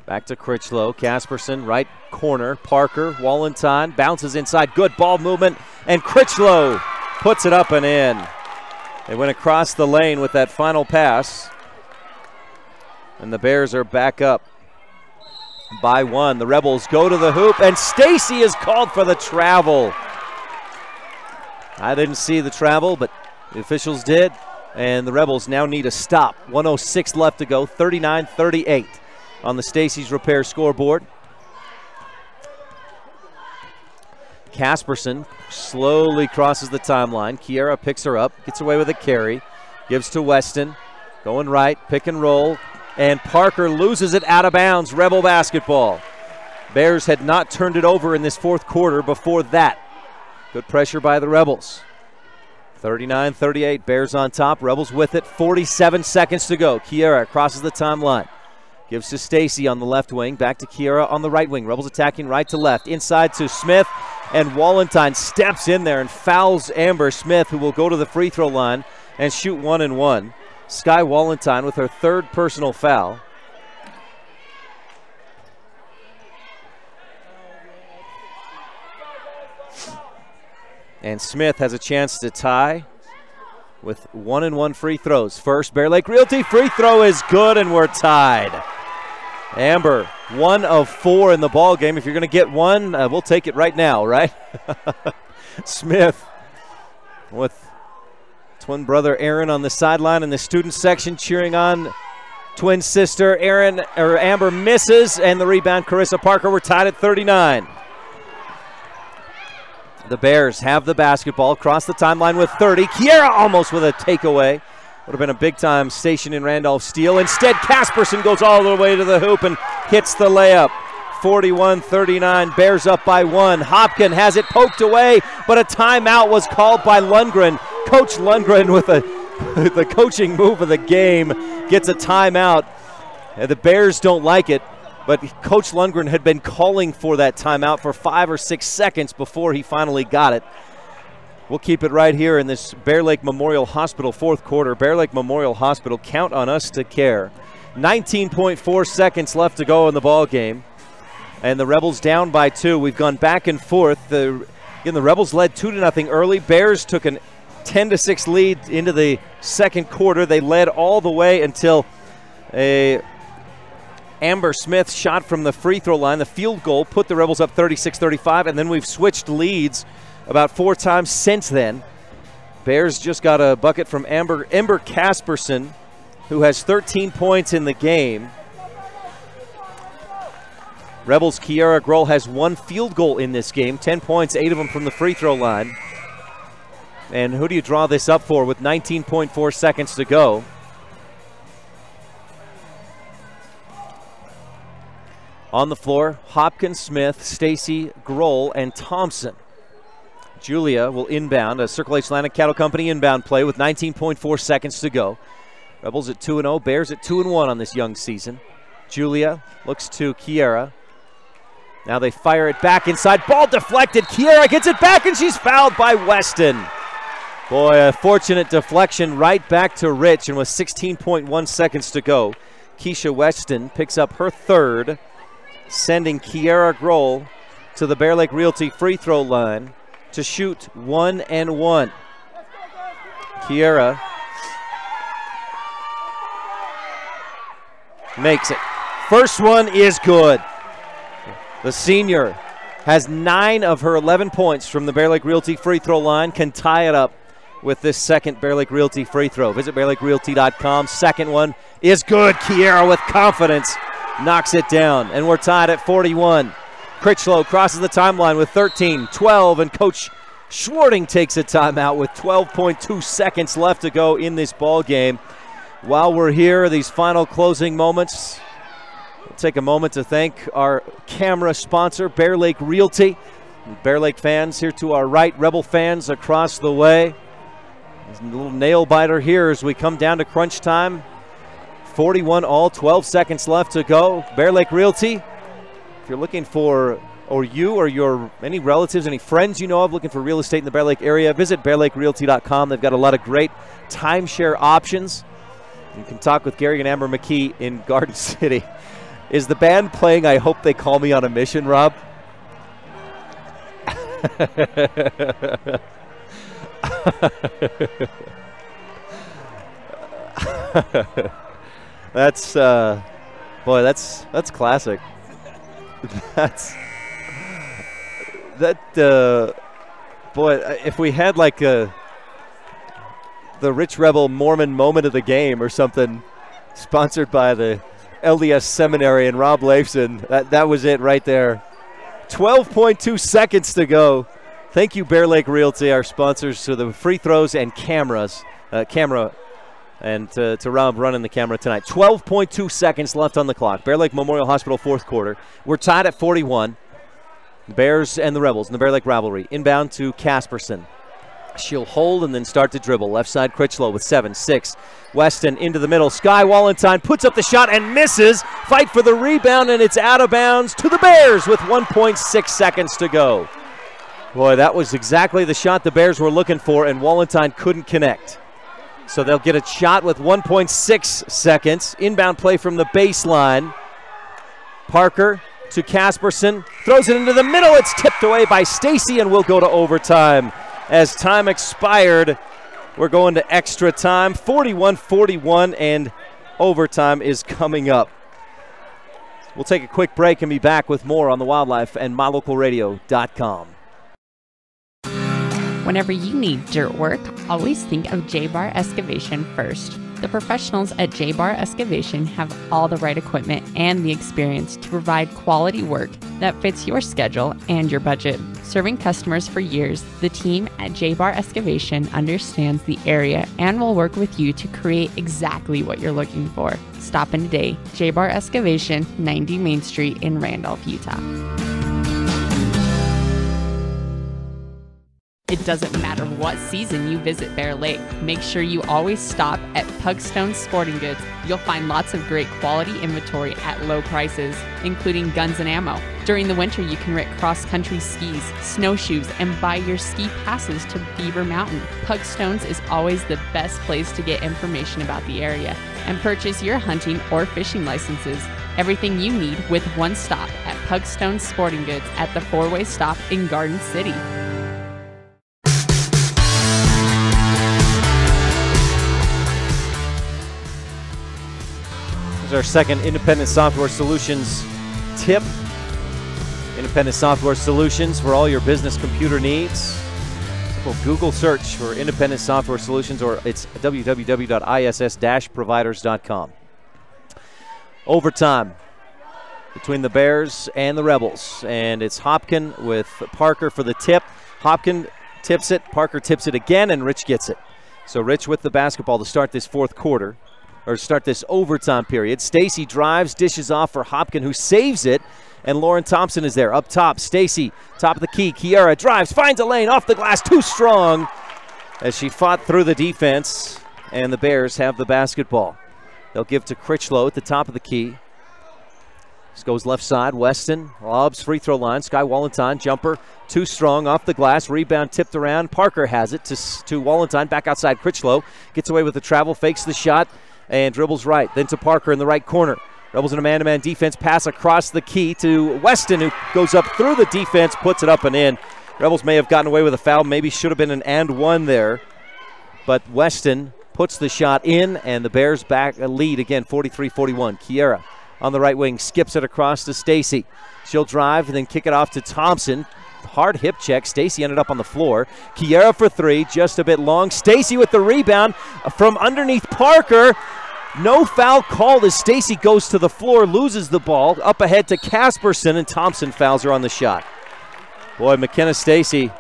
Back to Critchlow. Casperson, right corner. Parker, Walentine, bounces inside. Good ball movement, and Critchlow puts it up and in. They went across the lane with that final pass, and the Bears are back up by 1. The Rebels go to the hoop, and Stacy is called for the travel. I didn't see the travel, but the officials did, and the Rebels now need a stop. 1:06 left to go, 39-38 on the Stacey's Repair scoreboard. Casperson slowly crosses the timeline. Kiera picks her up, gets away with a carry, gives to Weston, going right, pick and roll. And Parker loses it out of bounds. Rebel basketball. Bears had not turned it over in this fourth quarter before that. Good pressure by the Rebels. 39-38, Bears on top. Rebels with it. 47 seconds to go. Kiera crosses the timeline. Gives to Stacy on the left wing. Back to Kiera on the right wing. Rebels attacking right to left. Inside to Smith. And Walentine steps in there and fouls Amber Smith, who will go to the free throw line and shoot 1 and 1. Sky Walentine with her third personal foul. And Smith has a chance to tie with 1 and 1 free throws. First, Bear Lake Realty free throw is good, and we're tied. Amber, 1 of 4 in the ball game. If you're going to get one, we'll take it right now, right? Smith with twin brother Aaron on the sideline in the student section cheering on twin sister Amber misses, and the rebound Carissa Parker. We're tied at 39. The Bears have the basketball across the timeline with 30. Kiera almost with a takeaway, Would have been a big-time station in Randolph steal. Instead, Casperson goes all the way to the hoop and hits the layup. 41-39, Bears up by 1. Hopkin has it poked away, but a timeout was called by Lundgren. Coach Lundgren with the coaching move of the game gets a timeout. The Bears don't like it, but Coach Lundgren had been calling for that timeout for 5 or 6 seconds before he finally got it. We'll keep it right here in this Bear Lake Memorial Hospital fourth quarter. Bear Lake Memorial Hospital, count on us to care. 19.4 seconds left to go in the ball game. And the Rebels down by 2. We've gone back and forth. The Rebels led 2-0 early. Bears took a 10-6 lead into the second quarter. They led all the way until Amber Smith shot from the free throw line. The field goal put the Rebels up 36-35, and then we've switched leads about 4 times since then. Bears just got a bucket from Ember Casperson, who has 13 points in the game. Rebels' Kiara Grohl has 1 field goal in this game, 10 points, 8 of them from the free throw line. And who do you draw this up for with 19.4 seconds to go? On the floor, Hopkins, Smith, Stacy, Grohl, and Thompson. Julia will inbound, a Circle H Atlantic Cattle Company inbound play with 19.4 seconds to go. Rebels at 2-0, Bears at 2-1 on this young season. Julia looks to Kiara. Now they fire it back inside. Ball deflected. Kiara gets it back, and she's fouled by Weston. Boy, a fortunate deflection right back to Rich, and with 16.1 seconds to go, Keisha Weston picks up her 3rd, sending Kiara Grohl to the Bear Lake Realty free throw line to shoot 1 and 1. Kiara makes it. First one is good. The senior has 9 of her 11 points from the Bear Lake Realty free throw line, can tie it up with this second Bear Lake Realty free throw. Visit BearLakeRealty.com. Second one is good. Kiara with confidence knocks it down, and we're tied at 41. Critchlow crosses the timeline with 13, 12, and Coach Schwarting takes a timeout with 12.2 seconds left to go in this ball game. While we're here, these final closing moments, we'll take a moment to thank our camera sponsor, Bear Lake Realty. Bear Lake fans here to our right, Rebel fans across the way. There's a little nail biter here as we come down to crunch time. 41 all, 12 seconds left to go. Bear Lake Realty, if you're looking for, or you or your any relatives, any friends you know of looking for real estate in the Bear Lake area, visit BearLakeRealty.com. They've got a lot of great timeshare options. You can talk with Gary and Amber McKee in Garden City. Is the band playing I Hope They Call Me on a Mission, Rob? That's boy, that's classic. Boy, if we had like the Rich Rebel Mormon moment of the game or something, sponsored by the LDS Seminary and Rob Leifson, that was it right there. 12.2 seconds to go. Thank you, Bear Lake Realty, our sponsors, to the free throws and camera, and to Rob running the camera tonight. 12.2 seconds left on the clock. Bear Lake Memorial Hospital fourth quarter. We're tied at 41. Bears and the Rebels in the Bear Lake rivalry. Inbound to Casperson. She'll hold and then start to dribble. Left side, Critchlow with 7-6. Weston into the middle. Sky Wallentyne puts up the shot and misses. Fight for the rebound, and it's out of bounds to the Bears with 1.6 seconds to go. Boy, that was exactly the shot the Bears were looking for, and Wallentyne couldn't connect. So they'll get a shot with 1.6 seconds. Inbound play from the baseline. Parker to Casperson. Throws it into the middle. It's tipped away by Stacy, and we'll go to overtime. As time expired, we're going to extra time. 41-41, and overtime is coming up. We'll take a quick break and be back with more on the Wildlife and MyLocalRadio.com. Whenever you need dirt work, always think of J-Bar Excavation first. The professionals at J-Bar Excavation have all the right equipment and the experience to provide quality work that fits your schedule and your budget. Serving customers for years, the team at J-Bar Excavation understands the area and will work with you to create exactly what you're looking for. Stop in today. J-Bar Excavation, 90 Main Street in Randolph, Utah. It doesn't matter what season you visit Bear Lake. Make sure you always stop at Pugstone Sporting Goods. You'll find lots of great quality inventory at low prices, including guns and ammo. During the winter, you can rent cross-country skis, snowshoes, and buy your ski passes to Beaver Mountain. Pugstones is always the best place to get information about the area and purchase your hunting or fishing licenses. Everything you need with one stop at Pugstone Sporting Goods at the four-way stop in Garden City. Our second Independent Software Solutions tip. Independent Software Solutions for all your business computer needs. Simple Google search for Independent Software Solutions, or it's www.iss-providers.com. Overtime between the Bears and the Rebels, and it's Hopkin with Parker for the tip. Hopkin tips it, Parker tips it again, and Rich gets it. So Rich with the basketball to start this fourth quarter. Or start this overtime period. Stacy drives, dishes off for Hopkin, who saves it, and Lauren Thompson is there. Up top, Stacy, top of the key. Kiara drives, finds a lane, off the glass, too strong, as she fought through the defense, and the Bears have the basketball. They'll give to Critchlow at the top of the key. This goes left side, Weston, lobs, free throw line. Sky Walentine, jumper, too strong, off the glass, rebound tipped around. Parker has it to Walentine, back outside Critchlow. Gets away with the travel, fakes the shot, and dribbles right, then to Parker in the right corner. Rebels in a man-to-man defense, pass across the key to Weston, who goes up through the defense, puts it up and in. Rebels may have gotten away with a foul, maybe should have been an and one there, but Weston puts the shot in, and the Bears back a lead again, 43-41. Kiera on the right wing, skips it across to Stacy. She'll drive and then kick it off to Thompson. Hard hip check. Stacy ended up on the floor. Kiera for three, just a bit long. Stacy with the rebound from underneath Parker. No foul called as Stacy goes to the floor, loses the ball. Up ahead to Casperson, and Thompson fouls her on the shot. Boy, McKenna Stacy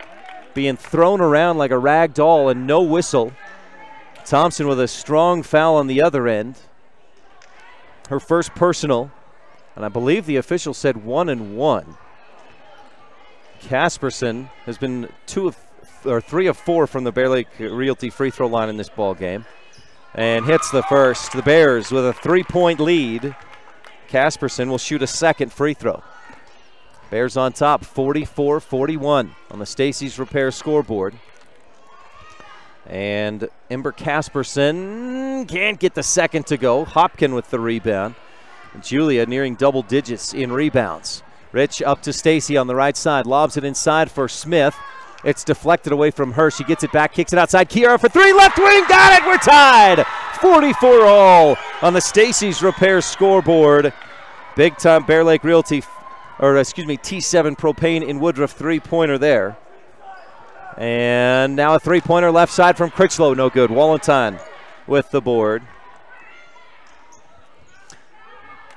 being thrown around like a rag doll and no whistle. Thompson with a strong foul on the other end. Her first personal, and I believe the official said 1-1. Casperson has been 3 of 4 from the Bear Lake Realty free throw line in this ball game, and hits the first. The Bears with a 3-point lead. Casperson will shoot a second free throw. Bears on top, 44-41 on the Stacy's Repair scoreboard. And Ember Casperson can't get the second to go. Hopkin with the rebound. And Julia nearing double digits in rebounds. Rich up to Stacy on the right side, lobs it inside for Smith. It's deflected away from her. She gets it back, kicks it outside. Kiara for three, left wing, got it, we're tied. 44-all on the Stacy's Repair scoreboard. Big time Bear Lake Realty, T7 Propane in Woodruff three-pointer there. And now a three-pointer left side from Critchlow, no good. Walentine with the board.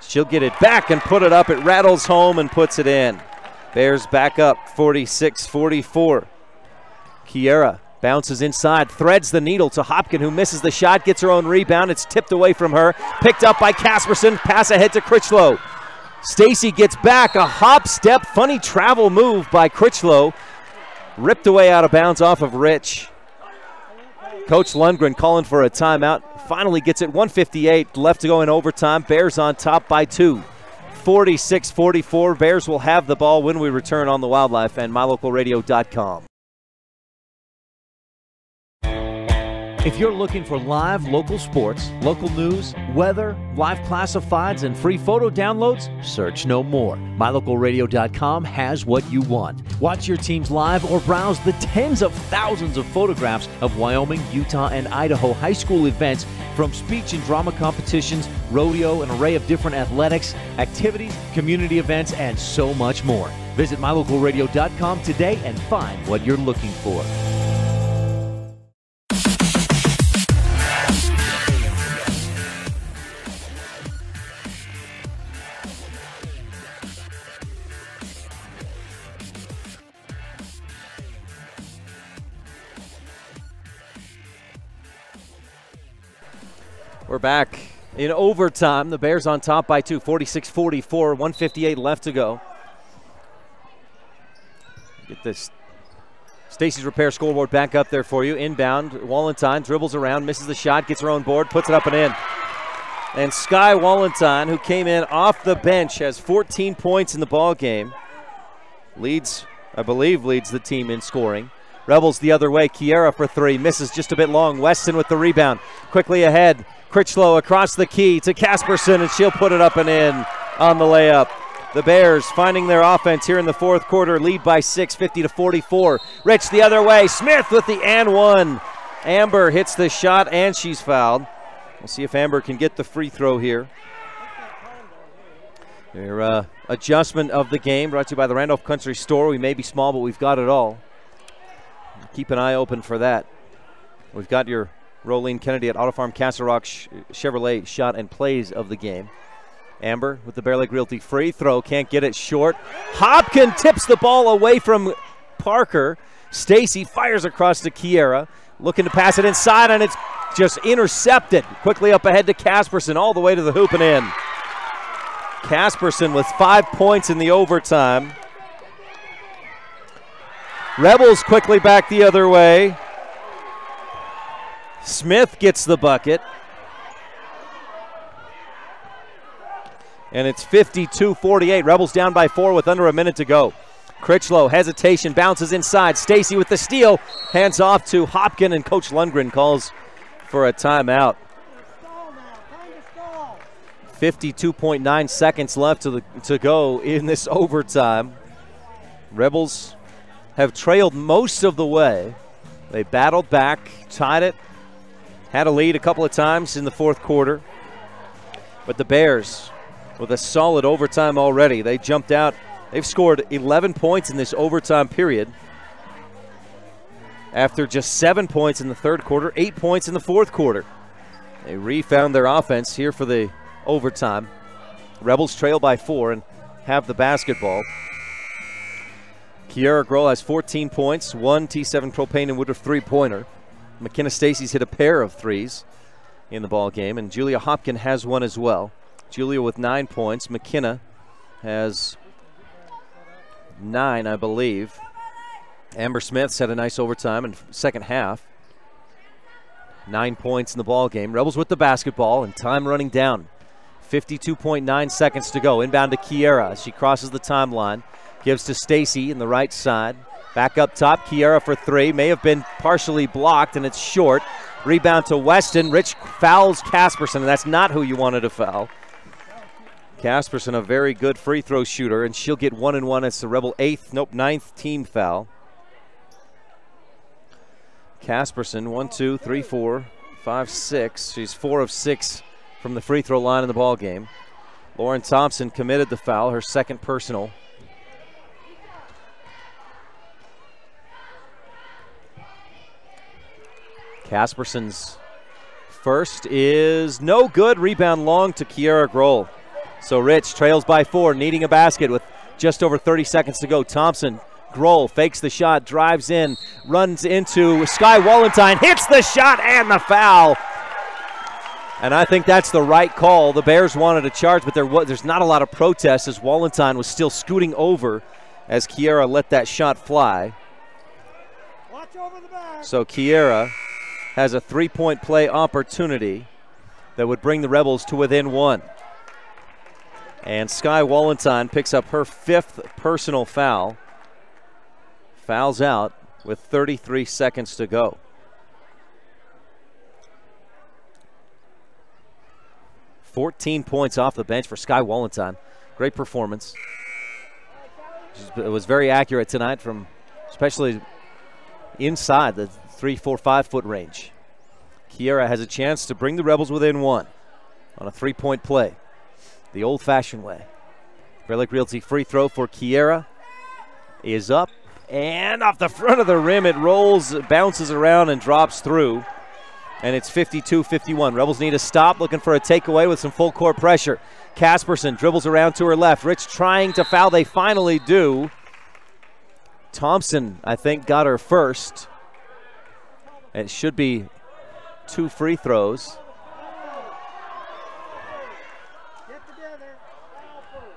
She'll get it back and put it up. It rattles home and puts it in. Bears back up, 46-44. Kiera bounces inside, threads the needle to Hopkin, who misses the shot, gets her own rebound. It's tipped away from her, picked up by Casperson, pass ahead to Critchlow. Stacy gets back, a hop, step, funny travel move by Critchlow. Ripped away out of bounds off of Rich. Coach Lundgren calling for a timeout. Finally gets it, 1:58 left to go in overtime. Bears on top by 2. 46-44. Bears will have the ball when we return on the Wildlife and mylocalradio.com. If you're looking for live local sports, local news, weather, live classifieds, and free photo downloads, search no more. MyLocalRadio.com has what you want. Watch your teams live or browse the tens of thousands of photographs of Wyoming, Utah, and Idaho high school events, from speech and drama competitions, rodeo, an array of different athletics, activities, community events, and so much more. Visit MyLocalRadio.com today and find what you're looking for. We're back in overtime. The Bears on top by 2, 46-44, 1:58 left to go. Get this Stacy's Repair scoreboard back up there for you. Inbound, Walentine dribbles around, misses the shot, gets her own board, puts it up and in. And Sky Walentine, who came in off the bench, has 14 points in the ball game. Leads the team in scoring. Rebels the other way. Kiera for 3, misses just a bit long. Weston with the rebound. Quickly ahead. Critchlow across the key to Casperson, and she'll put it up and in on the layup. The Bears finding their offense here in the fourth quarter, lead by 6, 50-44. Rich the other way. Smith with the and one. Amber hits the shot, and she's fouled. We'll see if Amber can get the free throw here. Your adjustment of the game brought to you by the Randolph Country Store. We may be small, but we've got it all. Keep an eye open for that. We've got your Rolene Kennedy at Auto Farm Castle Rock Chevrolet shot and plays of the game. Amber with the Bear Lake Realty free throw. Can't get it short. Hopkins tips the ball away from Parker. Stacy fires across to Kiera. Looking to pass it inside, and it's just intercepted. Quickly up ahead to Casperson, all the way to the hoop and in. Casperson with 5 points in the overtime. Rebels quickly back the other way. Smith gets the bucket. And it's 52-48. Rebels down by 4 with under a minute to go. Critchlow, hesitation, bounces inside. Stacy with the steal. Hands off to Hopkins, and Coach Lundgren calls for a timeout. 52.9 seconds left to go in this overtime. Rebels have trailed most of the way. They battled back, tied it, had a lead a couple of times in the fourth quarter. But the Bears, with a solid overtime already, they jumped out. They've scored 11 points in this overtime period. After just 7 points in the third quarter, 8 points in the fourth quarter. They refound their offense here for the overtime. Rebels trail by 4 and have the basketball. Kiera Grohl has 14 points, 1 T7 Propane and Woodruff three-pointer. McKenna Stacy's hit a pair of threes in the ball game, and Julia Hopkins has one as well. Julia with 9 points. McKenna has 9, I believe. Amber Smith's had a nice overtime in second half. 9 points in the ball game. Rebels with the basketball, and time running down. 52.9 seconds to go. Inbound to Kiera. She crosses the timeline. Gives to Stacy in the right side. Back up top, Kiera for 3. May have been partially blocked, and it's short. Rebound to Weston. Rich fouls Casperson, and that's not who you wanted to foul. Casperson, a very good free throw shooter, and she'll get 1 and 1. It's the Rebel 9th team foul. Casperson, 1, 2, 3, 4, 5, 6. She's 4 of 6 from the free throw line in the ball game. Lauren Thompson committed the foul, her second personal. Casperson's first is no good. Rebound long to Kiera Grohl. So Rich trails by 4, needing a basket with just over 30 seconds to go. Thompson, Grohl fakes the shot, drives in, runs into Sky Walentine, hits the shot and the foul. And I think that's the right call. The Bears wanted a charge, but there's not a lot of protest as Walentine was still scooting over as Kiera let that shot fly. Watch over the back. So Kiera has a 3-point play opportunity that would bring the Rebels to within 1. And Sky Walentine picks up her 5th personal foul. Fouls out with 33 seconds to go. $14 points off the bench for Sky Walentine. Great performance. It was very accurate tonight, from especially inside the 3, 4, 5 foot range. Kiera has a chance to bring the Rebels within 1 on a 3-point play, the old-fashioned way. Bear Lake Realty free throw for Kiera is up, and off the front of the rim it rolls, bounces around, and drops through. And it's 52-51. Rebels need a stop, looking for a takeaway with some full court pressure. Casperson dribbles around to her left. Rich trying to foul. They finally do. Thompson, I think, got her first. And it should be 2 free throws.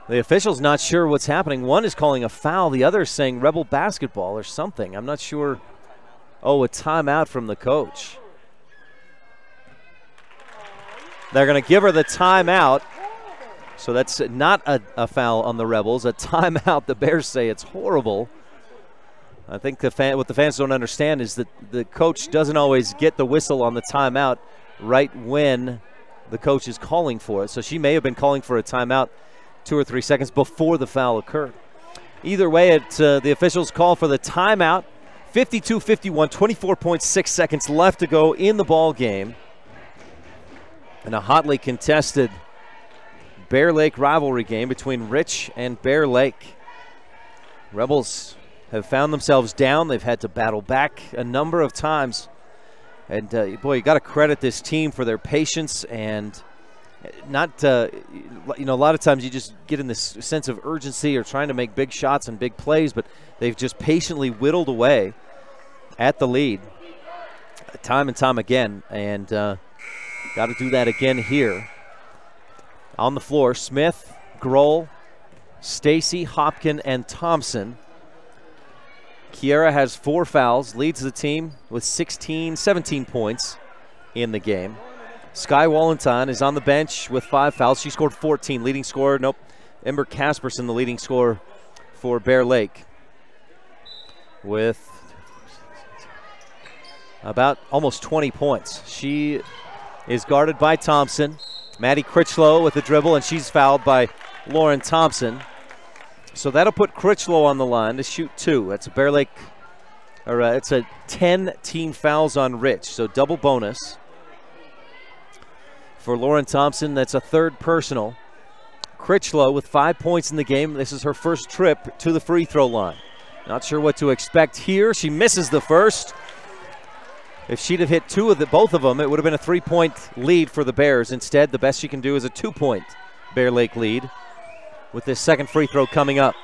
The official's not sure what's happening. One is calling a foul. The other is saying Rebel basketball or something. I'm not sure. Oh, a timeout from the coach. They're going to give her the timeout. So that's not a foul on the Rebels. A timeout. The Bears say it's horrible. I think what the fans don't understand is that the coach doesn't always get the whistle on the timeout right when the coach is calling for it. So she may have been calling for a timeout 2 or 3 seconds before the foul occurred. Either way, the officials call for the timeout. 52-51, 24.6 seconds left to go in the ball game. And a hotly contested Bear Lake rivalry game between Rich and Bear Lake. Rebels have found themselves down. They've had to battle back a number of times. And, boy, you got to credit this team for their patience and not, a lot of times you just get in this sense of urgency or trying to make big shots and big plays, but they've just patiently whittled away at the lead time and time again. And got to do that again here. On the floor, Smith, Grohl, Stacy, Hopkin, and Thompson. Kiera has 4 fouls, leads the team with 17 points in the game. Sky Wallenstein is on the bench with 5 fouls. She scored 14. Leading scorer, nope. Ember Casperson, the leading scorer for Bear Lake, with about almost 20 points. She is guarded by Thompson. Maddie Critchlow with the dribble, and she's fouled by Lauren Thompson. So that'll put Critchlow on the line to shoot 2. That's a Bear Lake, or it's a 10 team fouls on Rich, so double bonus. For Lauren Thompson, that's a 3rd personal. Critchlow with 5 points in the game. This is her first trip to the free throw line. Not sure what to expect here. She misses the first. If she'd have hit both of them, it would have been a 3-point lead for the Bears. Instead, the best she can do is a 2-point Bear Lake lead with this second free throw coming up.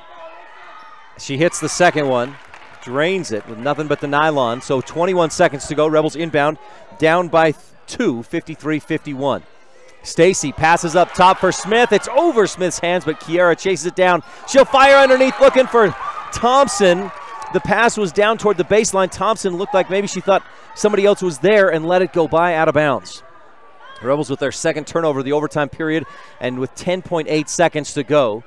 She hits the second one, drains it with nothing but the nylon. So 21 seconds to go. Rebels inbound, down by 2, 53-51. Stacy passes up top for Smith. It's over Smith's hands, but Kiera chases it down. She'll fire underneath looking for Thompson. The pass was down toward the baseline. Thompson looked like maybe she thought somebody else was there and let it go by out of bounds. The Rebels with their second turnover of the overtime period, and with 10.8 seconds to go.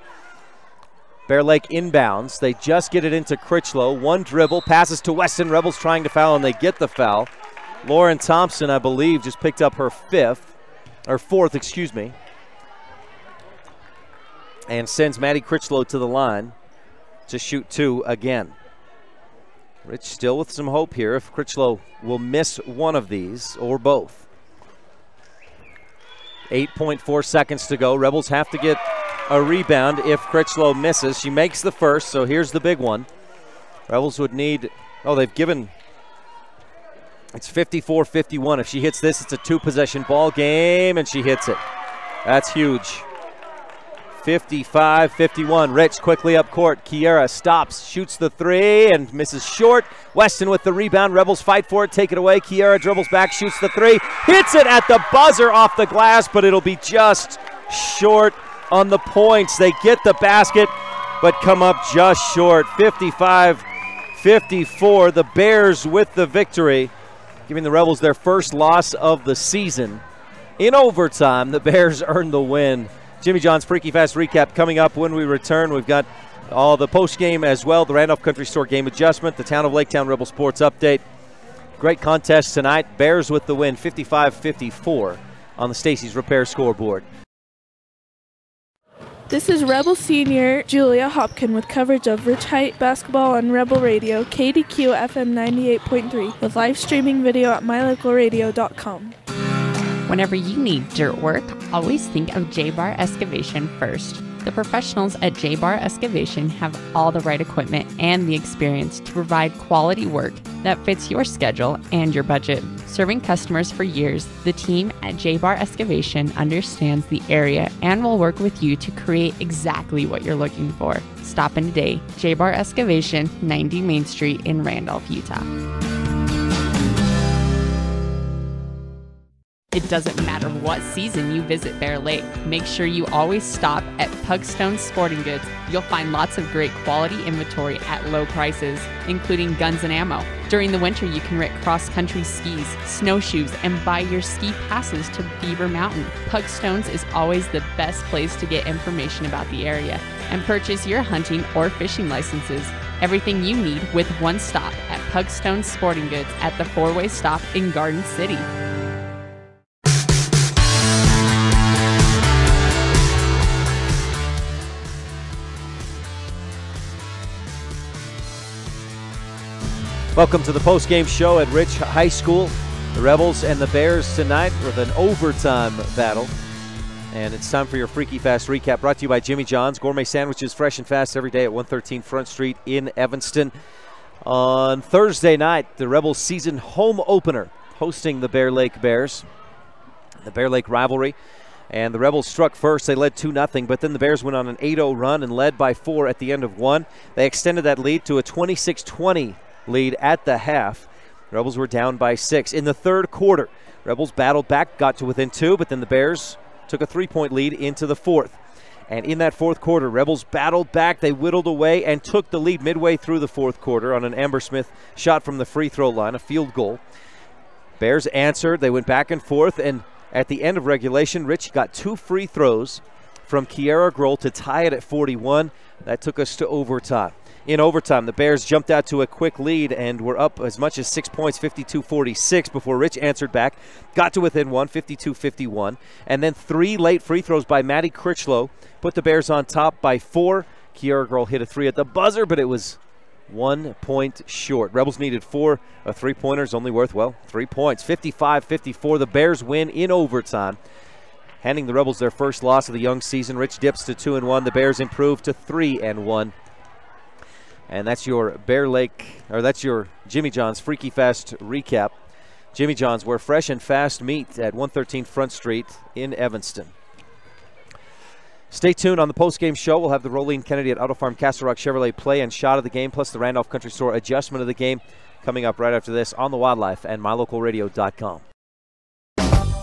Bear Lake inbounds. They just get it into Critchlow. One dribble, passes to Weston. Rebels trying to foul, and they get the foul. Lauren Thompson, I believe, just picked up her 4th, excuse me. And sends Maddie Critchlow to the line to shoot 2 again. Rich still with some hope here if Critchlow will miss one of these or both. 8.4 seconds to go. Rebels have to get a rebound if Critchlow misses. She makes the first, so here's the big one. Rebels would need, they've given, it's 54-51. If she hits this, it's a 2-possession ball game, and she hits it. That's huge. 55-51. Rich quickly up court. Kiera stops, shoots the 3, and misses short. Weston with the rebound. Rebels fight for it, take it away. Kiera dribbles back, shoots the 3, hits it at the buzzer off the glass, but it'll be just short on the points. They get the basket, but come up just short. 55-54. The Bears with the victory, giving the Rebels their first loss of the season. In overtime, the Bears earn the win. Jimmy John's Freaky Fast recap coming up when we return. We've got all the post-game as well, the Randolph Country Store game adjustment, the Town of Laketown Rebel Sports update. Great contest tonight. Bears with the win, 55-54 on the Stacy's Repair scoreboard. This is Rebel Senior Julia Hopkin with coverage of Rich Height basketball on Rebel Radio, KADQ FM 98.3, with live streaming video at mylocalradio.com. Whenever you need dirt work, always think of J-Bar Excavation first. The professionals at J-Bar Excavation have all the right equipment and the experience to provide quality work that fits your schedule and your budget. Serving customers for years, the team at J-Bar Excavation understands the area and will work with you to create exactly what you're looking for. Stop in today. J-Bar Excavation, 90 Main Street in Randolph, Utah. It doesn't matter what season you visit Bear Lake. Make sure you always stop at Pugstone Sporting Goods. You'll find lots of great quality inventory at low prices, including guns and ammo. During the winter, you can rent cross-country skis, snowshoes, and buy your ski passes to Beaver Mountain. Pugstones is always the best place to get information about the area and purchase your hunting or fishing licenses. Everything you need with one stop at Pugstone Sporting Goods at the four-way stop in Garden City. Welcome to the post-game show at Rich High School. The Rebels and the Bears tonight with an overtime battle. And it's time for your Freaky Fast recap, brought to you by Jimmy John's. Gourmet sandwiches, fresh and fast every day at 113 Front Street in Evanston. On Thursday night, the Rebels season home opener, hosting the Bear Lake Bears. The Bear Lake rivalry. And the Rebels struck first. They led 2-0, but then the Bears went on an 8-0 run and led by 4 at the end of 1. They extended that lead to a 26-20 lead at the half. The Rebels were down by 6. In the third quarter, Rebels battled back, got to within 2, but then the Bears took a 3-point lead into the fourth. And in that fourth quarter, Rebels battled back. They whittled away and took the lead midway through the fourth quarter on an Amber Smith shot from the free throw line, a field goal. Bears answered. They went back and forth, and at the end of regulation, Rich got 2 free throws from Kiara Grohl to tie it at 41. That took us to overtime. In overtime, the Bears jumped out to a quick lead and were up as much as 6 points, 52-46, before Rich answered back, got to within 1, 52-51. And then 3 late free throws by Maddie Critchlow put the Bears on top by 4. Kiara Grohl hit a 3 at the buzzer, but it was 1 point short. Rebels needed 4 3-pointers, only worth, 3 points. 55-54, the Bears win in overtime, handing the Rebels their first loss of the young season. Rich dips to 2-1. The Bears improve to 3-1. And that's your that's your Jimmy John's Freaky Fast recap. Jimmy John's, where fresh and fast meet at 113 Front Street in Evanston. Stay tuned on the post-game show. We'll have the Rolene Kennedy at Auto Farm Castle Rock Chevrolet play and shot of the game, plus the Randolph Country Store adjustment of the game coming up right after this on the Wildlife and mylocalradio.com.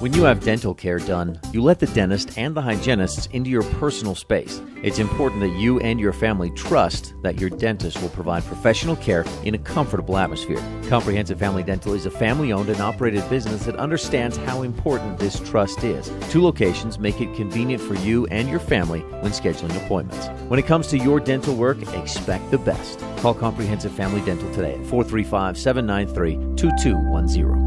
When you have dental care done, you let the dentist and the hygienists into your personal space. It's important that you and your family trust that your dentist will provide professional care in a comfortable atmosphere. Comprehensive Family Dental is a family-owned and operated business that understands how important this trust is. 2 locations make it convenient for you and your family when scheduling appointments. When it comes to your dental work, expect the best. Call Comprehensive Family Dental today at 435-793-2210.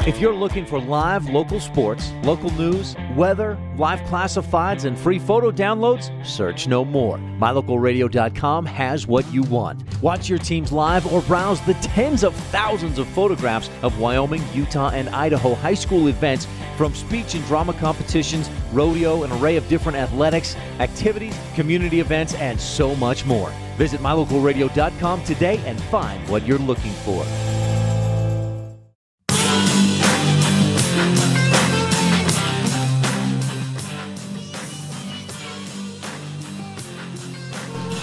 If you're looking for live local sports, local news, weather, live classifieds, and free photo downloads, search no more. MyLocalRadio.com has what you want. Watch your teams live or browse the tens of thousands of photographs of Wyoming, Utah, and Idaho high school events, from speech and drama competitions, rodeo, an array of different athletics, activities, community events, and so much more. Visit MyLocalRadio.com today and find what you're looking for.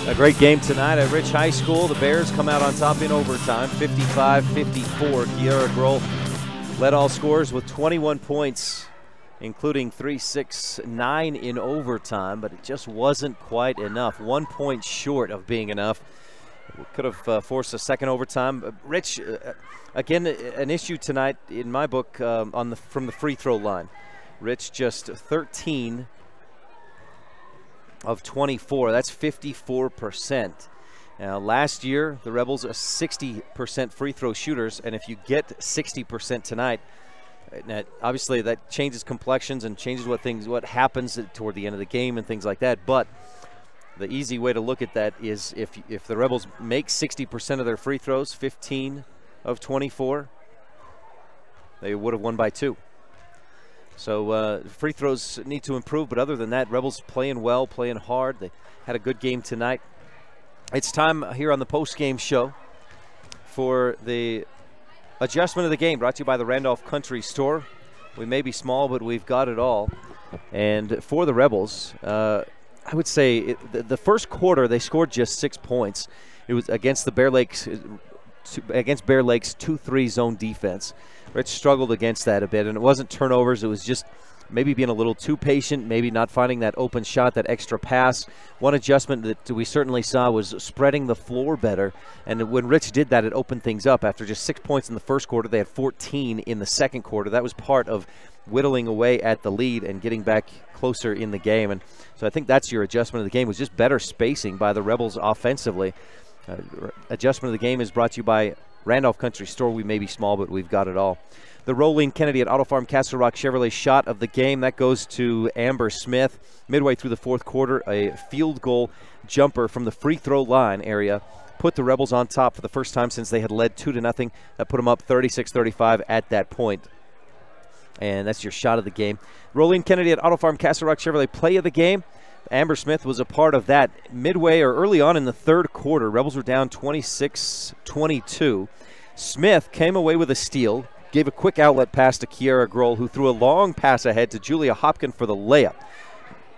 A great game tonight at Rich High School. The Bears come out on top in overtime, 55-54. Kiara Grohl led all scorers with 21 points, including 3, 6, 9 in overtime, but it just wasn't quite enough. 1 point short of being enough. Could have forced a second overtime. Rich, again, an issue tonight in my book from the free throw line. Rich just 13 of 24. That's 54%. Now, last year, the Rebels are 60% free throw shooters, and if you get 60% tonight, obviously that changes complexions and changes what happens toward the end of the game and things like that. But the easy way to look at that is if the Rebels make 60% of their free throws, 15 of 24, they would have won by 2. So free throws need to improve, but other than that, Rebels playing well, playing hard. They had a good game tonight. It's time here on the post-game show for the adjustment of the game, brought to you by the Randolph Country Store. We may be small, but we've got it all. And for the Rebels, I would say the first quarter they scored just 6 points. It was against the Bear Lake against Bear Lake's 2-3 zone defense. Rich struggled against that a bit, and it wasn't turnovers. It was just maybe being a little too patient, maybe not finding that open shot, that extra pass. One adjustment that we certainly saw was spreading the floor better, and when Rich did that, it opened things up. After just 6 points in the first quarter, they had 14 in the second quarter. That was part of whittling away at the lead and getting back closer in the game. And so I think that's your adjustment of the game, was just better spacing by the Rebels offensively. Adjustment of the game is brought to you by Randolph Country Store. We may be small, but we've got it all. The Rolene Kennedy at Auto Farm Castle Rock Chevrolet shot of the game, that goes to Amber Smith. Midway through the fourth quarter, a field goal jumper from the free throw line area put the Rebels on top for the first time since they had led 2-0. That put them up 36-35 at that point. And that's your shot of the game. Rolene Kennedy at Auto Farm Castle Rock Chevrolet play of the game. Amber Smith was a part of that. Midway or early on in the third quarter, Rebels were down 26-22. Smith came away with a steal, gave a quick outlet pass to Kiara Grohl, who threw a long pass ahead to Julia Hopkin for the layup.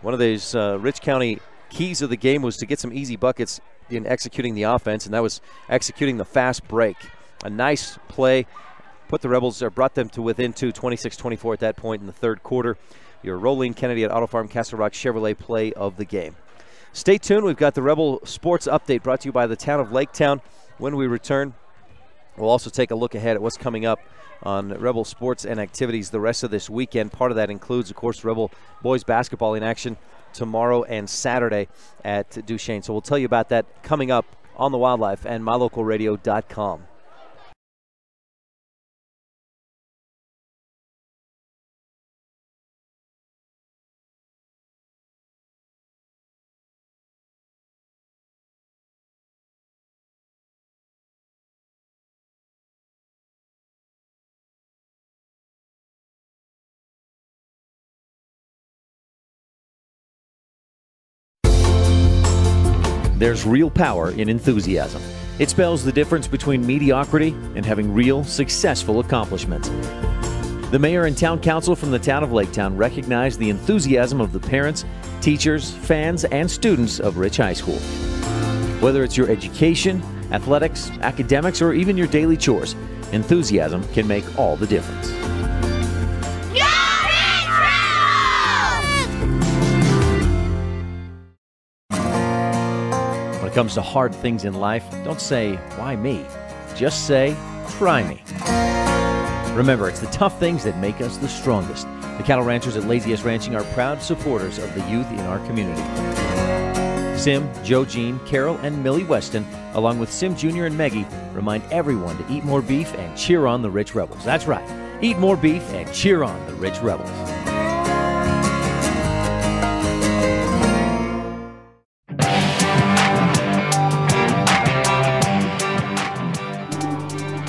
One of those Rich County keys of the game was to get some easy buckets in executing the offense, and that was executing the fast break. A nice play. Put the Rebels, or brought them to within 26-24 at that point in the third quarter. Your Rolene Kennedy at Auto Farm Castle Rock Chevrolet play of the game. Stay tuned. We've got the Rebel Sports Update brought to you by the town of Laketown. When we return, we'll also take a look ahead at what's coming up on Rebel sports and activities the rest of this weekend. Part of that includes, of course, Rebel boys basketball in action tomorrow and Saturday at Duchesne. So we'll tell you about that coming up on the Wildlife and mylocalradio.com. There's real power in enthusiasm. It spells the difference between mediocrity and having real, successful accomplishments. The mayor and town council from the town of Laketown recognize the enthusiasm of the parents, teachers, fans, and students of Rich High School. Whether it's your education, athletics, academics, or even your daily chores, enthusiasm can make all the difference. When it comes to hard things in life, don't say, why me? Just say, try me. Remember, it's the tough things that make us the strongest. The cattle ranchers at Laziest Ranching are proud supporters of the youth in our community. Sim, Joe Jean, Carol, and Millie Weston, along with Sim Jr. and Maggie, remind everyone to eat more beef and cheer on the Rich Rebels. That's right. Eat more beef and cheer on the Rich Rebels.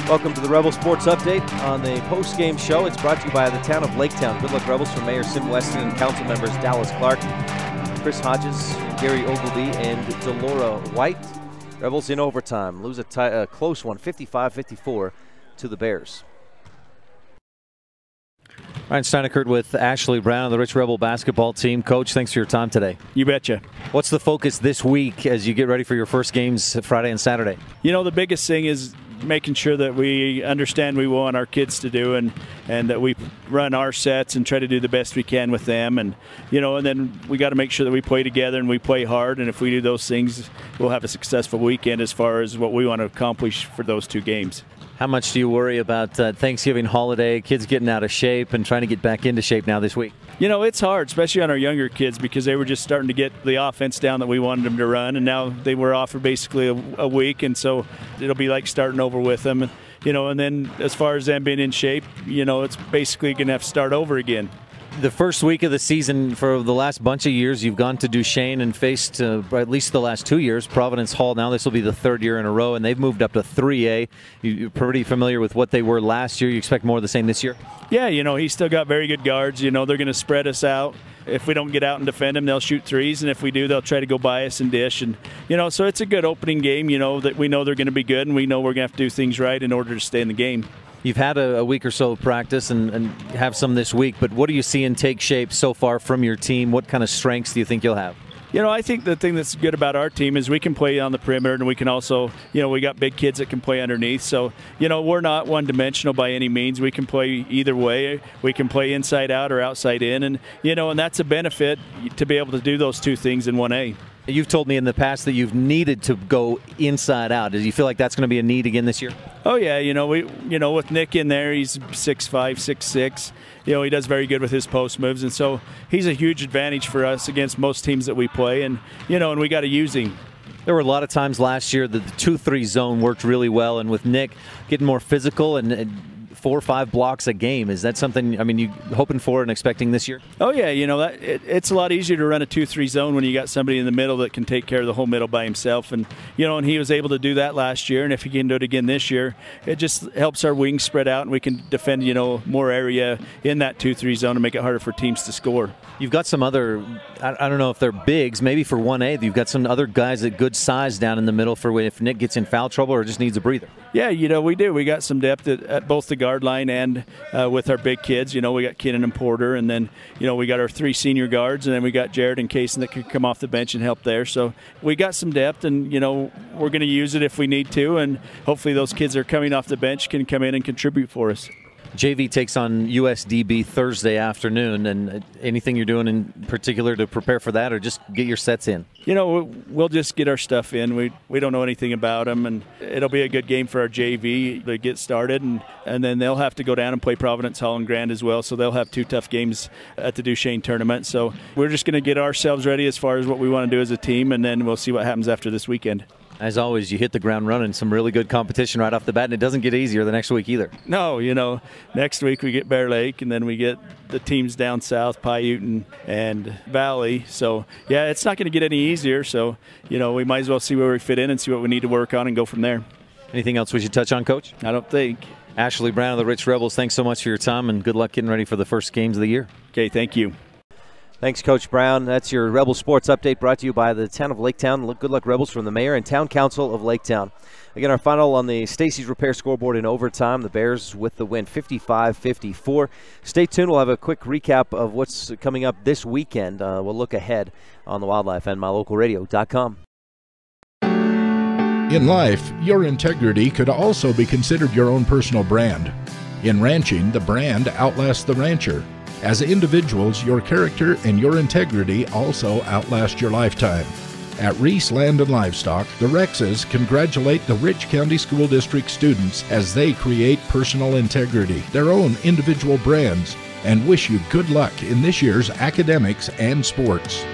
Welcome to the Rebel Sports Update on the post-game show. It's brought to you by the town of Laketown. Good luck, Rebels, from Mayor Sim Weston and council members Dallas Clark, Chris Hodges, Gary Ogilvie, and Delora White. Rebels in overtime lose a close one, 55-54 to the Bears. Ryan Steineckert with Ashley Brown, the Rich Rebel basketball team. Coach, thanks for your time today. You betcha. What's the focus this week as you get ready for your first games Friday and Saturday? You know, the biggest thing is making sure that we understand we want our kids to do and that we run our sets and try to do the best we can with them. And, you know, and then we got to make sure that we play together and we play hard. And if we do those things, we'll have a successful weekend as far as what we want to accomplish for those two games. How much do you worry about Thanksgiving holiday, kids getting out of shape and trying to get back into shape now this week? You know, it's hard, especially on our younger kids, because they were just starting to get the offense down that we wanted them to run, and now they were off for basically a week, and so it'll be like starting over with them. You know, and then as far as them being in shape, you know, it's basically going to have to start over again. The first week of the season for the last bunch of years, you've gone to Duchesne and faced, at least the last 2 years, Providence Hall. Now this will be the third year in a row, and they've moved up to 3A. You're pretty familiar with what they were last year. You expect more of the same this year? Yeah, you know, he's still got very good guards. You know, they're going to spread us out. If we don't get out and defend them, they'll shoot threes, and if we do, they'll try to go by us and dish. And, you know, so it's a good opening game, you know, that we know they're going to be good, and we know we're going to have to do things right in order to stay in the game. You've had a week or so of practice and have some this week, but what do you see in take shape so far from your team? What kind of strengths do you think you'll have? I think the thing that's good about our team is we can play on the perimeter, and we can also, we got big kids that can play underneath. So, we're not one-dimensional by any means. We can play either way. We can play inside out or outside in, and that's a benefit to be able to do those two things in 1A. You've told me in the past that you've needed to go inside out. Do you feel like that's going to be a need again this year? Oh yeah, with Nick in there, he's 6'5", 6'6". He does very good with his post moves, and so he's a huge advantage for us against most teams that we play, and and we got to use him. There were a lot of times last year that the 2-3 zone worked really well, and with Nick getting more physical and 4 or 5 blocks a game, is that something you hoping for and expecting this year? Oh yeah, it's a lot easier to run a 2-3 zone when you got somebody in the middle that can take care of the whole middle by himself, and and he was able to do that last year, and if he can do it again this year, it just helps our wings spread out and we can defend more area in that 2-3 zone and make it harder for teams to score. You've got some other, I don't know if they're bigs, maybe for 1A, you've got some other guys at good size down in the middle for if Nick gets in foul trouble or just needs a breather. Yeah, we do. We got some depth at both the guard line and with our big kids. We got Keenan and Porter, and then, we got our 3 senior guards, and then we got Jared and Kaysen that could come off the bench and help there. So we got some depth, and, we're going to use it if we need to, and hopefully those kids that are coming off the bench can come in and contribute for us. JV takes on USDB Thursday afternoon, and anything you're doing in particular to prepare for that, or just get your sets in? We'll just get our stuff in. We don't know anything about them, and it'll be a good game for our JV to get started, and then they'll have to go down and play Providence Hall and Grand as well, so they'll have 2 tough games at the Duchesne tournament. So we're just going to get ourselves ready as far as what we want to do as a team, and then we'll see what happens after this weekend. As always, you hit the ground running, some really good competition right off the bat, and it doesn't get easier the next week either. No, next week we get Bear Lake, and then we get the teams down south, Paiute and Valley. So, yeah, it's not going to get any easier. So, we might as well see where we fit in and see what we need to work on and go from there. Anything else we should touch on, Coach? I don't think. Ashley Brown of the Rich Rebels, thanks so much for your time, and good luck getting ready for the first games of the year. Okay, thank you. Thanks, Coach Brown. That's your Rebel Sports Update brought to you by the town of Laketown. Good luck, Rebels, from the Mayor and Town Council of Laketown. Again, our final on the Stacy's Repair scoreboard in overtime. The Bears with the win, 55-54. Stay tuned. We'll have a quick recap of what's coming up this weekend. We'll look ahead on the Wildlife and MyLocalRadio.com. In life, your integrity could also be considered your own personal brand. In ranching, the brand outlasts the rancher. As individuals, your character and your integrity also outlast your lifetime. At Reese Land and Livestock, the Rexes congratulate the Rich County School District students as they create personal integrity, their own individual brands, and wish you good luck in this year's academics and sports.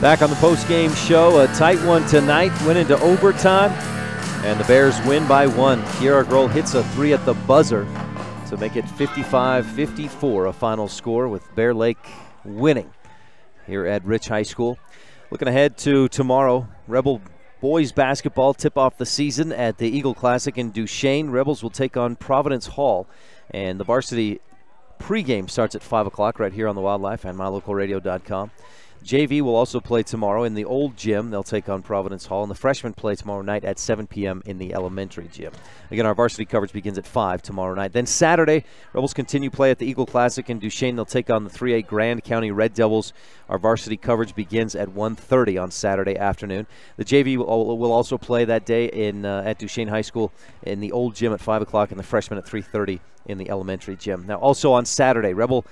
Back on the post-game show, a tight one tonight, went into overtime, and the Bears win by 1. Kiara Grohl hits a 3 at the buzzer to make it 55-54, a final score, with Bear Lake winning here at Rich High School. Looking ahead to tomorrow, Rebel boys basketball tip-off the season at the Eagle Classic in Duchesne. Rebels will take on Providence Hall, and the varsity pregame starts at 5 o'clock right here on the Wildlife and MyLocalRadio.com. JV will also play tomorrow in the old gym. They'll take on Providence Hall, and the freshmen play tomorrow night at 7 p.m. in the elementary gym. Again, our varsity coverage begins at 5 tomorrow night. Then Saturday, Rebels continue play at the Eagle Classic in Duchesne. They'll take on the 3A Grand County Red Devils. Our varsity coverage begins at 1:30 on Saturday afternoon. The JV will also play that day at Duchesne High School in the old gym at 5 o'clock, and the freshmen at 3:30 in the elementary gym. Now, also on Saturday, Rebel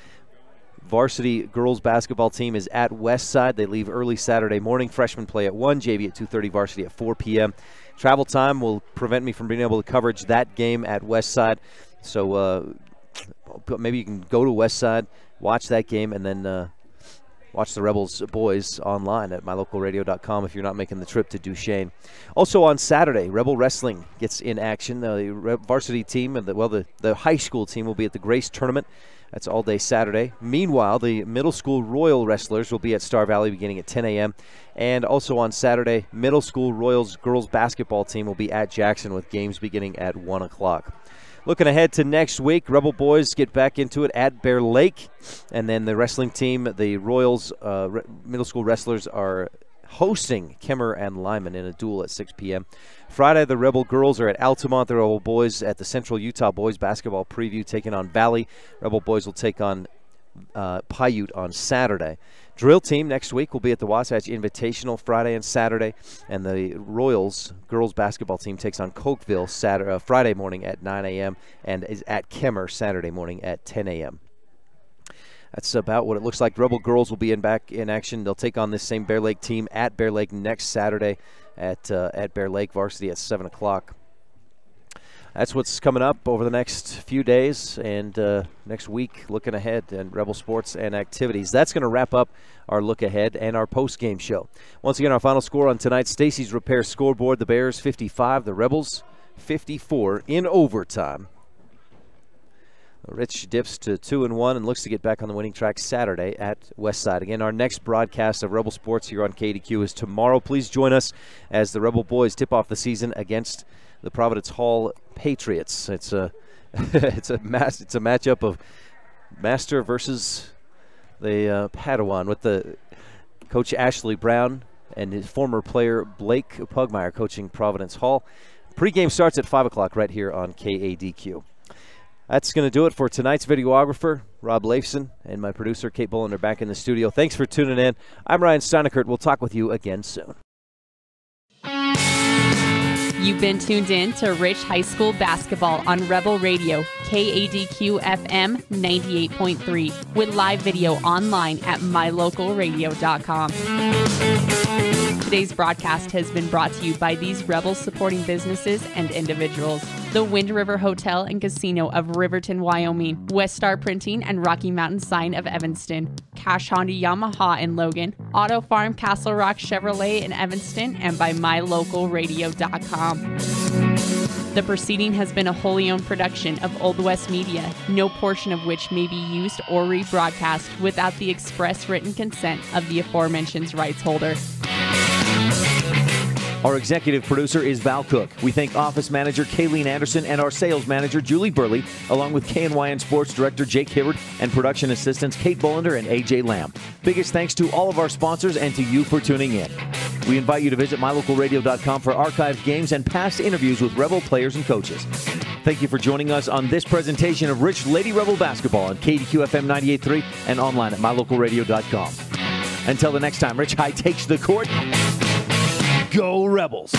varsity girls basketball team is at Westside. They leave early Saturday morning. Freshmen play at 1, JV at 2:30, varsity at 4 p.m. Travel time will prevent me from being able to coverage that game at Westside. So maybe you can go to Westside, watch that game, and then watch the Rebels boys online at mylocalradio.com if you're not making the trip to Duchesne. Also on Saturday, Rebel Wrestling gets in action. The varsity team, and the high school team will be at the Grace Tournament. That's all day Saturday. Meanwhile, the middle school Royal Wrestlers will be at Star Valley beginning at 10 a.m. And also on Saturday, middle school Royals girls basketball team will be at Jackson with games beginning at 1 o'clock. Looking ahead to next week, Rebel boys get back into it at Bear Lake. And then the wrestling team, the Royals middle school wrestlers, are hosting Kemmer and Lyman in a duel at 6 p.m. Friday, the Rebel girls are at Altamont. The Rebel boys at the Central Utah Boys Basketball Preview taking on Valley. Rebel boys will take on Paiute on Saturday. Drill team next week will be at the Wasatch Invitational Friday and Saturday, and the Royals girls basketball team takes on Cokeville Friday morning at 9 a.m. and is at Kemmer Saturday morning at 10 a.m. That's about what it looks like. Rebel girls will be back in action. They'll take on this same Bear Lake team at Bear Lake next Saturday at Bear Lake varsity at 7 o'clock. That's what's coming up over the next few days and next week, looking ahead and Rebel sports and activities. That's going to wrap up our look ahead and our post-game show. Once again, our final score on tonight's Stacy's Repair scoreboard, the Bears 55, the Rebels 54 in overtime. Rich dips to 2-1 and looks to get back on the winning track Saturday at Westside. Again, our next broadcast of Rebel Sports here on KADQ is tomorrow. Please join us as the Rebel boys tip off the season against the Providence Hall Patriots. It's a matchup of Master versus the Padawan, with the coach Ashley Brown and his former player Blake Pugmire coaching Providence Hall. Pre-game starts at 5 o'clock right here on KADQ. That's going to do it for tonight's videographer, Rob Leifson, and my producer, Kate Bullen, are back in the studio. Thanks for tuning in. I'm Ryan Steineckert. We'll talk with you again soon. You've been tuned in to Rich High School basketball on Rebel Radio, KADQ FM 98.3, with live video online at mylocalradio.com. Today's broadcast has been brought to you by these Rebel supporting businesses and individuals: the Wind River Hotel and Casino of Riverton, Wyoming, West Star Printing and Rocky Mountain Sign of Evanston, Cash Honda Yamaha in Logan, Auto Farm Castle Rock Chevrolet in Evanston, and by mylocalradio.com. The proceeding has been a wholly owned production of Old West Media, no portion of which may be used or rebroadcast without the express written consent of the aforementioned rights holder. Our executive producer is Val Cook. We thank office manager Kayleen Anderson and our sales manager Julie Burley, along with KNYN sports director Jake Hibbard and production assistants Kate Bullender and AJ Lamb. Biggest thanks to all of our sponsors and to you for tuning in. We invite you to visit mylocalradio.com for archived games and past interviews with Rebel players and coaches. Thank you for joining us on this presentation of Rich Lady Rebel basketball on KADQ FM 98.3 and online at mylocalradio.com. Until the next time, Rich High takes the court. Go Rebels!